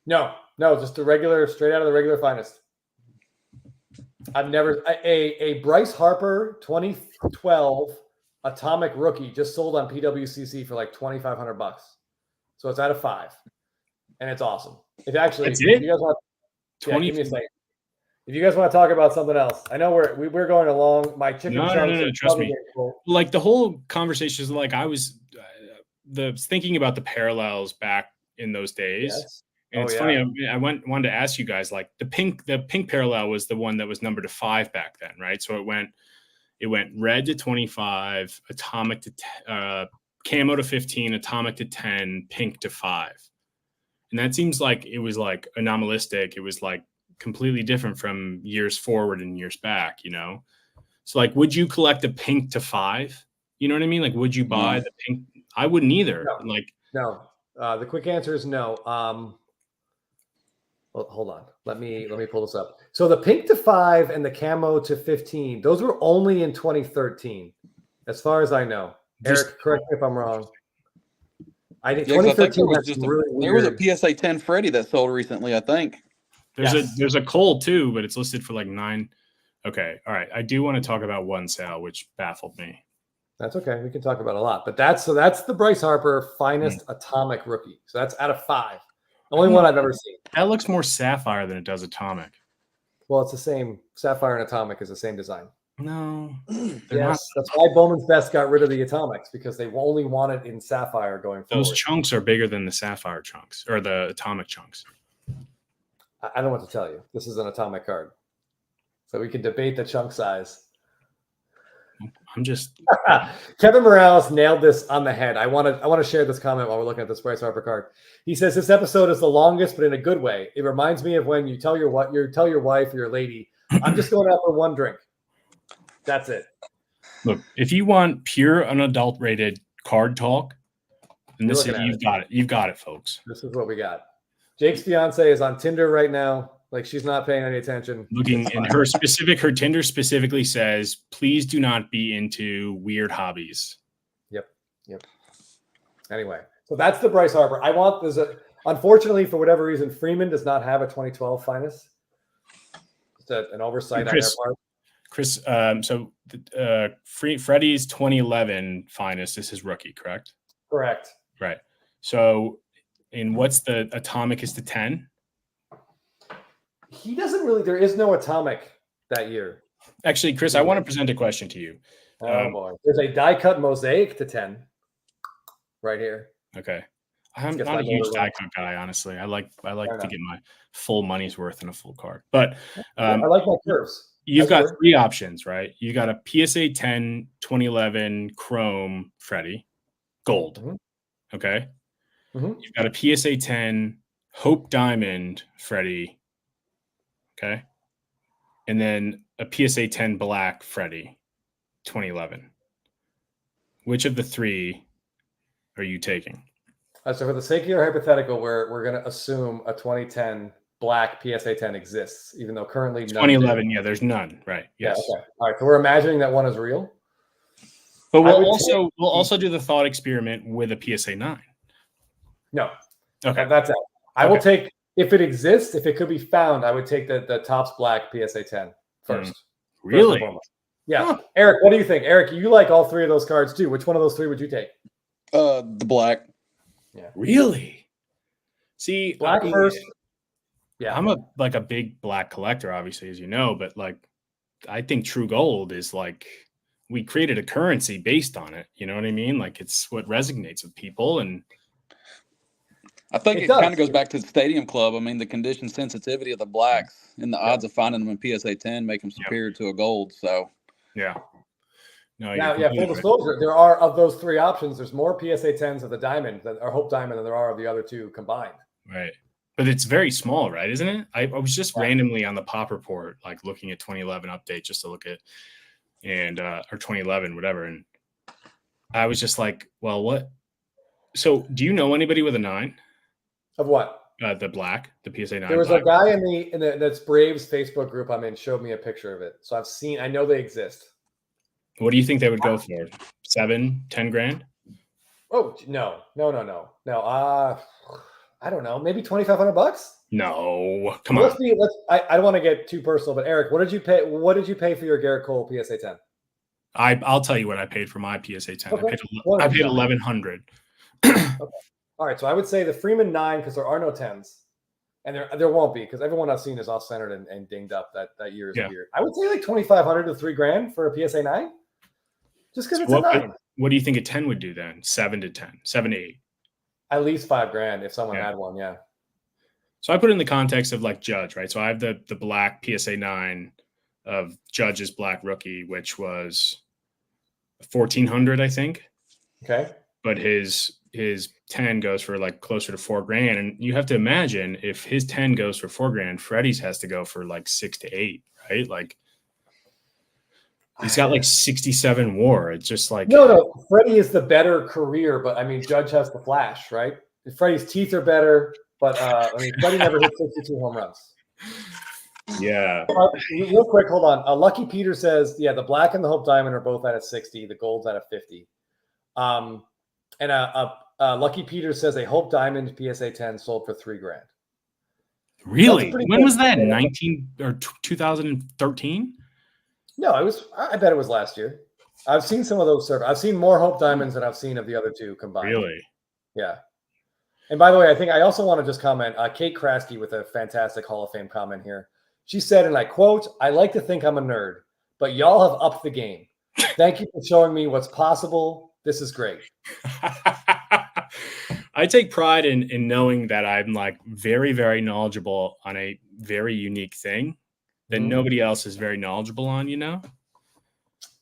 No, just the regular, straight out of the regular finest. I've never a Bryce Harper 2012 Atomic rookie just sold on PWCC for like $2,500. So it's out of 5, and it's awesome. It actually, That's if it? you guys want, yeah, 20. give me a second. If you guys want to talk about something else, I know we're going along. My chicken No, chunks. no, are trust probably me. getting cold. Like the whole conversation is like I was thinking about the parallels back in those days. Yes. And it's funny. I wanted to ask you guys, like the pink parallel was the one that was numbered to 5 back then, right? So it went red to 25, atomic to camo to 15, atomic to 10, pink to 5. And that seems like it was like anomalistic. It was like completely different from years forward and years back, you know? So like, would you collect a pink to 5? You know what I mean? Like, would you buy the pink? I wouldn't either. No. Like, No. The quick answer is no. Well, hold on. Let me pull this up. So the pink to 5 and the camo to 15, those were only in 2013, as far as I know. Eric, correct me if I'm wrong. I think 2013 was had just some really there was a weird. PSA 10 Freddy that sold recently, I think. there's a Cole too, but it's listed for like 9. Okay. All right. I do want to talk about one sale, which baffled me. That's okay. We can talk about a lot, but that's the Bryce Harper finest atomic rookie. So that's out of 5. The only one I've ever seen. That looks more sapphire than it does atomic. Well, it's the same. Sapphire and atomic is the same design. No. Yes, that's why Bowman's Best got rid of the atomics, because they only want it in sapphire going forward. Those chunks are bigger than the sapphire chunks or the atomic chunks. I don't know what to tell you. This is an atomic card, so we can debate the chunk size. I'm just Kevin Morales nailed this on the head. I want to share this comment while we're looking at this Bryce Harper card. He says this episode is the longest, but in a good way. It reminds me of when you tell your wife or your lady, "I'm just going out for one drink." That's it. look. If you want pure unadulterated card talk, then you've got it. You've got it, folks. This is what we got. Jake's fiance is on Tinder right now. Like, she's not paying any attention. Looking in her Tinder specifically says, please do not be into weird hobbies. Yep. Anyway, so that's the Bryce Harper. Unfortunately, for whatever reason, Freeman does not have a 2012 finest. It's an oversight on their part. Chris, Freddie's 2011 finest is his rookie, correct? Correct. Right. So, what's the atomic is to 10? He doesn't really. There is no atomic that year. Actually, Chris, I want to present a question to you. Oh boy, there's a die cut mosaic to 10 right here. Okay. I'm Gets not my a huge motor die running. cut guy, honestly. I like Fair to enough. get my full money's worth in a full card. But I like my curves. you've As got you were. 3 options, right? You got a PSA 10 2011 Chrome Freddie Gold. Mhm. Okay. Mhm. You've got a PSA 10 Hope Diamond Freddie. Okay. And then a PSA 10 Black Freddie 2011. Which of the 3 are you taking? So for the sake of your hypothetical, we're going to assume a 2010 black PSA 10 exists, even though currently none 2011, do. yeah, there's none, right? Yeah. Yes. Okay. All right. So we're imagining that one is real. But I we'll would also do the thought experiment with a PSA 9. No. Okay. That's it. I will take, if it exists, if it could be found, I would take the Topps Black PSA 10 first. Really? First and foremost. Yeah. Huh. Eric, what do you think? Eric, you like all 3 of those cards too. Which one of those 3 would you take? The black. Yeah. Really? See, Black first. Yeah. I'm a big black collector, obviously, as you know, but like I think true gold is like we created a currency based on it. You know what I mean? Like it's what resonates with people. And I think it does. kind of goes back to the Stadium Club. I mean, the condition sensitivity of the blacks and the odds of finding them in PSA 10 make them superior to a gold. So, yeah. No, Now, you're full right. disclosure, there are, of those 3 options, there's more PSA 10s of the diamond or Hope Diamond than there are of the other 2 combined. Right. But it's very small, right? Isn't it? I was just randomly on the Pop Report, like looking at 2011 update just to look at or 2011, whatever. And I was just like, well, what? So do you know anybody with a 9? Of what? The black, the PSA 9. There was black. a guy in the that's Braves Facebook group I'm in showed me a picture of it. So I know they exist. What do you think they would go for? 7, 10 grand? Oh, no. I don't know. Maybe $2,500? No, come on. I don't want to get too personal, but Eric, what did you pay? What did you pay for your Garrett Cole PSA 10? I'll tell you what I paid for my PSA 10. Okay. I paid $1,100. Okay. All right. So I would say the Freeman 9, because there are no 10s. And there won't be, because everyone I've seen is off-centered and dinged up. That year is weird. I would say like $2,500 to $3,000 for a PSA 9. Just because it's a 9. What do you think a 10 would do then? 7 to 10, 7 to 8. At least $5,000 if someone had one, yeah. So I put it in the context of like Judge, right? So I have the black PSA 9 of Judge's black rookie, which was $1,400, I think. Okay. But his 10 goes for like closer to $4,000, and you have to imagine if his 10 goes for $4,000, Freddie's has to go for like 6 to 8, right? Like he's got like 67 WAR. It's just like no. Freddie is the better career, but I mean Judge has the flash, right? Freddie's teeth are better, but I mean Freddie never hit 62 home runs. Yeah. Real quick, hold on. Lucky Peter says, yeah, the black and the Hope Diamond are both at a 60. The gold's at a 50. And Lucky Peter says a Hope Diamond PSA 10 sold for $3,000. Really? When was that? 2013? No, I bet it was last year. I've seen some of those I've seen more Hope Diamonds than I've seen of the other 2 combined. Really? Yeah. And by the way, I also want to just comment, Kate Krasky with a fantastic Hall of Fame comment here. She said, and I quote, "I like to think I'm a nerd, but y'all have upped the game. Thank you for showing me what's possible. This is great." I take pride in knowing that I'm like very, very knowledgeable on a very unique thing that nobody else is very knowledgeable on, you know?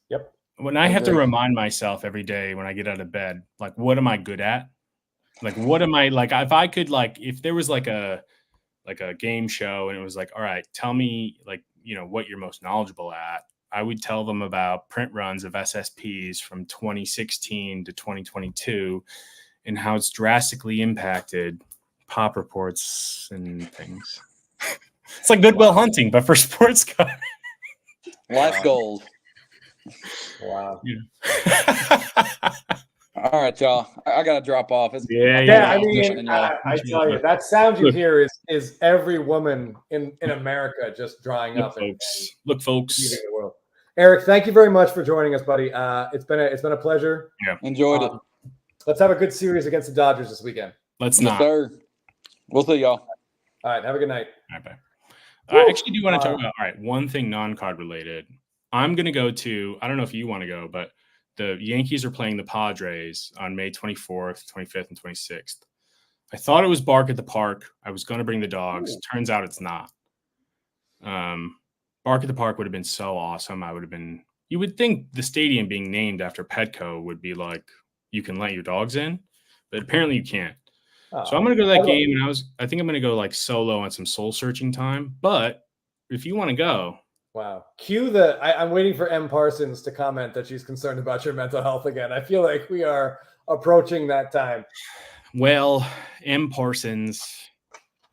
Yep. When I have to remind myself every day when I get out of bed, like, what am I good at? Like, what am I like? If I could, like, if there was like a game show and it was like, all right, tell me like, you know, what you're most knowledgeable at, I would tell them about print runs of SSPs from 2016 to 2022 and how it's drastically impacted Pop Reports and things. It's like Goodwill Hunting, but for sports cards. Life goals. Wow. Yeah. All right, y'all. I got to drop off. I mean, I tell you, that sound you hear is every woman in America just drying up. Look, folks. Eric, thank you very much for joining us, buddy. It's been a pleasure. Yeah, enjoyed it. Let's have a good series against the Dodgers this weekend. Let's yes, sir. We'll see y'all. All right, have a good night. All right, bye. I actually do want to talk about one thing non-card related. I'm going to go to, I don't know if you want to go, but the Yankees are playing the Padres on May 24th, 25th, and 26th. I thought it was Bark at the Park. I was going to bring the dogs. Ooh. Turns out it's not. Bark at the Park would have been so awesome. You would think the stadium being named after Petco would be like, you can let your dogs in, but apparently you can't. So I'm going to go to that game, and I think I'm going to go like solo on some soul searching time. But if you want to go. Wow. I'm waiting for M. Parsons to comment that she's concerned about your mental health again. I feel like we are approaching that time. Well, M. Parsons.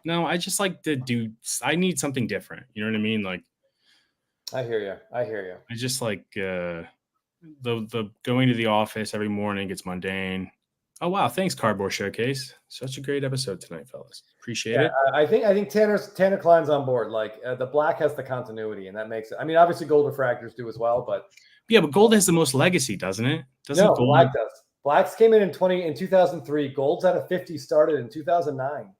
No, I just like to do. I need something different. You know what I mean? Like, I hear you. I just like the going to the office every morning gets mundane. Oh wow! Thanks, Cardboard Showcase. Such a great episode tonight, fellas. Appreciate it. I think Tanner Klein's on board. Like the black has the continuity, and that makes it. I mean, obviously, gold refractors do as well, but gold has the most legacy, doesn't it? No, black does. Blacks came in 2003. Gold's out of 50 started in 2009.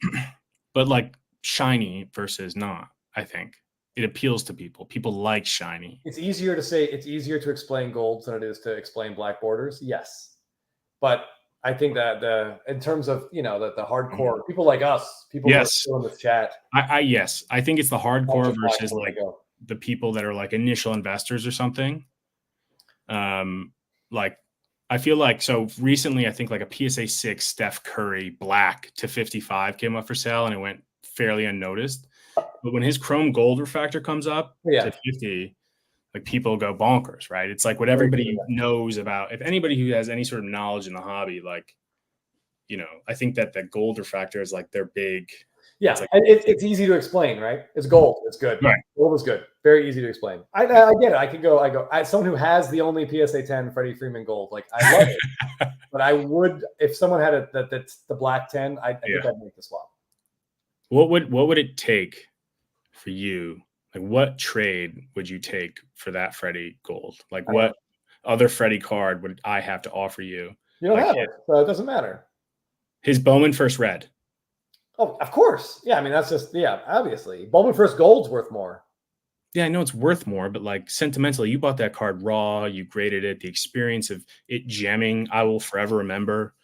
But like shiny versus not, I think it appeals to people. People like shiny. It's easier to explain golds than it is to explain black borders. Yes, but I think that in terms of the hardcore people like us, people who are still in this chat. I think it's the hardcore versus like the people that are like initial investors or something. Like I feel like so recently I think like a PSA 6 Steph Curry black to 55 came up for sale and it went fairly unnoticed. But when his chrome gold refractor comes up to 50, like people go bonkers, right? It's like what everybody knows about. If anybody who has any sort of knowledge in the hobby, like, I think that the gold refractor is like their big. Yeah, it's, like, it's easy to explain, right? It's gold. It's good. Right. Gold is good. Very easy to explain. I get it. I could go. As someone who has the only PSA 10 Freddie Freeman gold, like I love it. But I would, if someone had that's the black 10, I think I'd make the swap. What would it take for you? Like, what trade would you take for that Freddie gold? Like, what other Freddie card would I have to offer you? You don't have it, so it doesn't matter. His Bowman first red. Oh, of course. Yeah, I mean, that's just, obviously. Bowman first gold's worth more. Yeah, I know it's worth more, but like sentimentally, you bought that card raw, you graded it, the experience of it gemming, I will forever remember.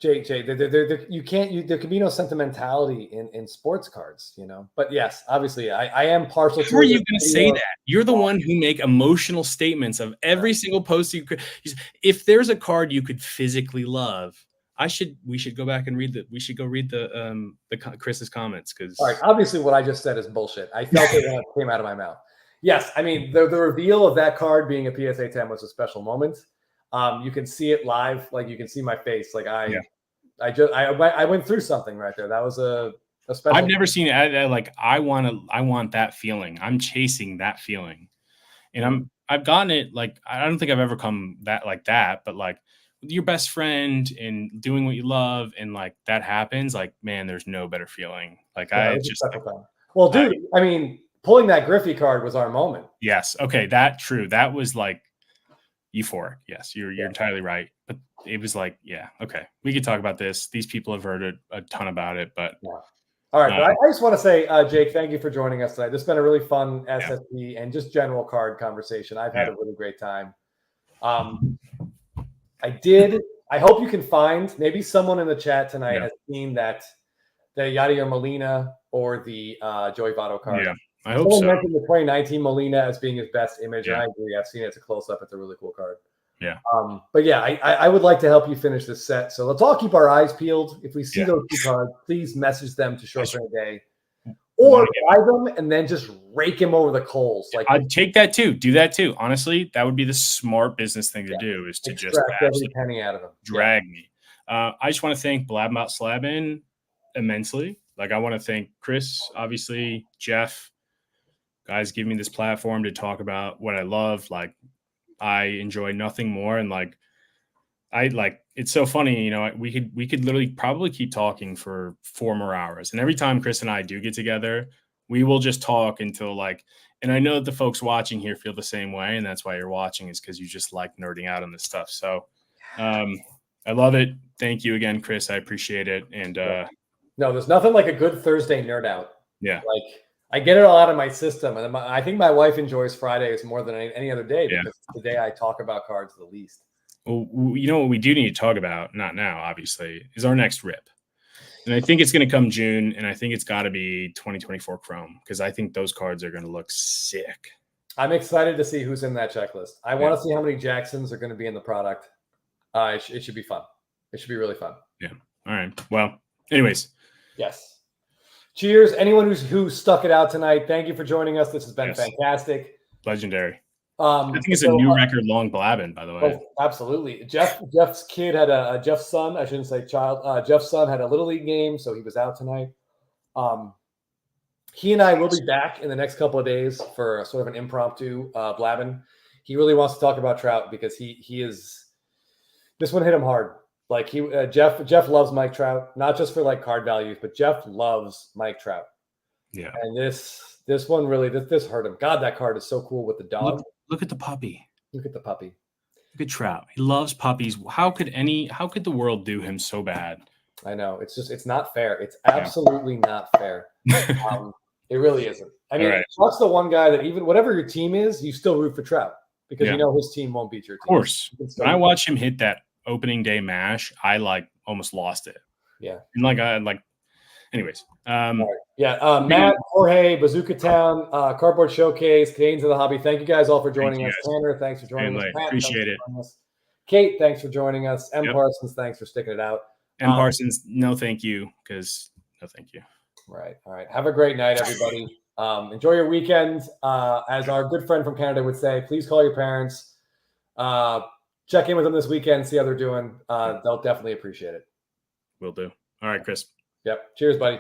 Jay, there can be no sentimentality in sports cards, But yes, obviously, I am partial to. How are you going to say that? You're the one who make emotional statements of every single post you could. If there's a card you could physically love, we should go back and read the Chris's comments because. All right, obviously, what I just said is bullshit. I felt it when it came out of my mouth. Yes, I mean the reveal of that card being a PSA 10 was a special moment. You can see it live, like you can see my face. Like I went through something right there. That was a special. I've never seen it. I want that feeling. I'm chasing that feeling, and I've gotten it. Like I don't think I've ever come that like that, but like with your best friend and doing what you love, and like that happens. Like man, there's no better feeling. Like well, dude. I mean, pulling that Griffey card was our moment. Yes. Okay. That was like. Euphoric. Yes, you're entirely right. But it was like, okay, we could talk about this. These people have heard a ton about it, but all right. But I just want to say, Jake, thank you for joining us tonight. This has been a really fun SSP and just general card conversation. I've had a really great time. I hope you can find maybe someone in the chat tonight has seen that the Yadier Molina or the Joey Votto card. Yeah. I hope so. Someone mentioned the 2019 Molina as being his best image, and I agree. I've seen it. It's a close-up. It's a really cool card. Yeah. But yeah, I would like to help you finish this set. So let's all keep our eyes peeled. If we see those two cards, please message them to Short Train Day. Or buy them and then just rake him over the coals. Like I'd take that too. Do that too. Honestly, that would be the smart business thing to do is to just every penny out of him. Drag me. I just want to thank Slabbin immensely. Like I want to thank Chris, obviously, Jeff. Guys, give me this platform to talk about what I love. Like, I enjoy nothing more. And like, it's so funny, we could literally probably keep talking for 4 more hours. And every time Chris and I do get together, we will just talk until and I know that the folks watching here feel the same way. And that's why you're watching is because you just like nerding out on this stuff. So I love it. Thank you again, Chris. I appreciate it. And no, there's nothing like a good Thursday nerd out. Yeah. Like, I get it all out of my system, and I think my wife enjoys Fridays more than any other day because it's the day I talk about cards the least. Well, you know what we do need to talk about, not now, obviously, is our next rip. And I think it's going to come June, and I think it's got to be 2024 Chrome because I think those cards are going to look sick. I'm excited to see who's in that checklist. I want to see how many Jacksons are going to be in the product. It should be fun. It should be really fun. Yeah. All right. Well, anyways. Yes. Cheers. Anyone who stuck it out tonight, thank you for joining us. This has been fantastic. Legendary. I think it's a new record long Blabbin, by the way. Oh, absolutely. Jeff's kid had Jeff's son, I shouldn't say child. Jeff's son had a Little League game, so he was out tonight. He and I will be back in the next couple of days for sort of an impromptu Blabbin. He really wants to talk about Trout because he is. This one hit him hard. Like Jeff loves Mike Trout, not just for like card values, but Jeff loves Mike Trout. Yeah. And this one really this hurt him. God, that card is so cool with the dog. Look at the puppy. Look at the puppy. Look at Trout. He loves puppies. How could the world do him so bad? I know. It's not fair. It's absolutely not fair. It really isn't. I mean, Trout's the one guy that even whatever your team is, you still root for Trout because you know his team won't beat your team. Of course. When I watch him hit that opening day mash, I like almost lost it. Yeah. And anyways. Matt, Jorge, Bazooka Town, Cardboard Showcase, Canadians of the Hobby. Thank you guys all for joining us. Tanner, thanks for joining us. Matt, appreciate it. Kate, thanks for joining us. M. Parsons, thanks for sticking it out. M. Parsons, no thank you, because no thank you. Right. All right. Have a great night, everybody. Enjoy your weekend. As our good friend from Canada would say, please call your parents. Check in with them this weekend, see how they're doing. They'll definitely appreciate it. Will do. All right, Chris. Yep. Cheers, buddy.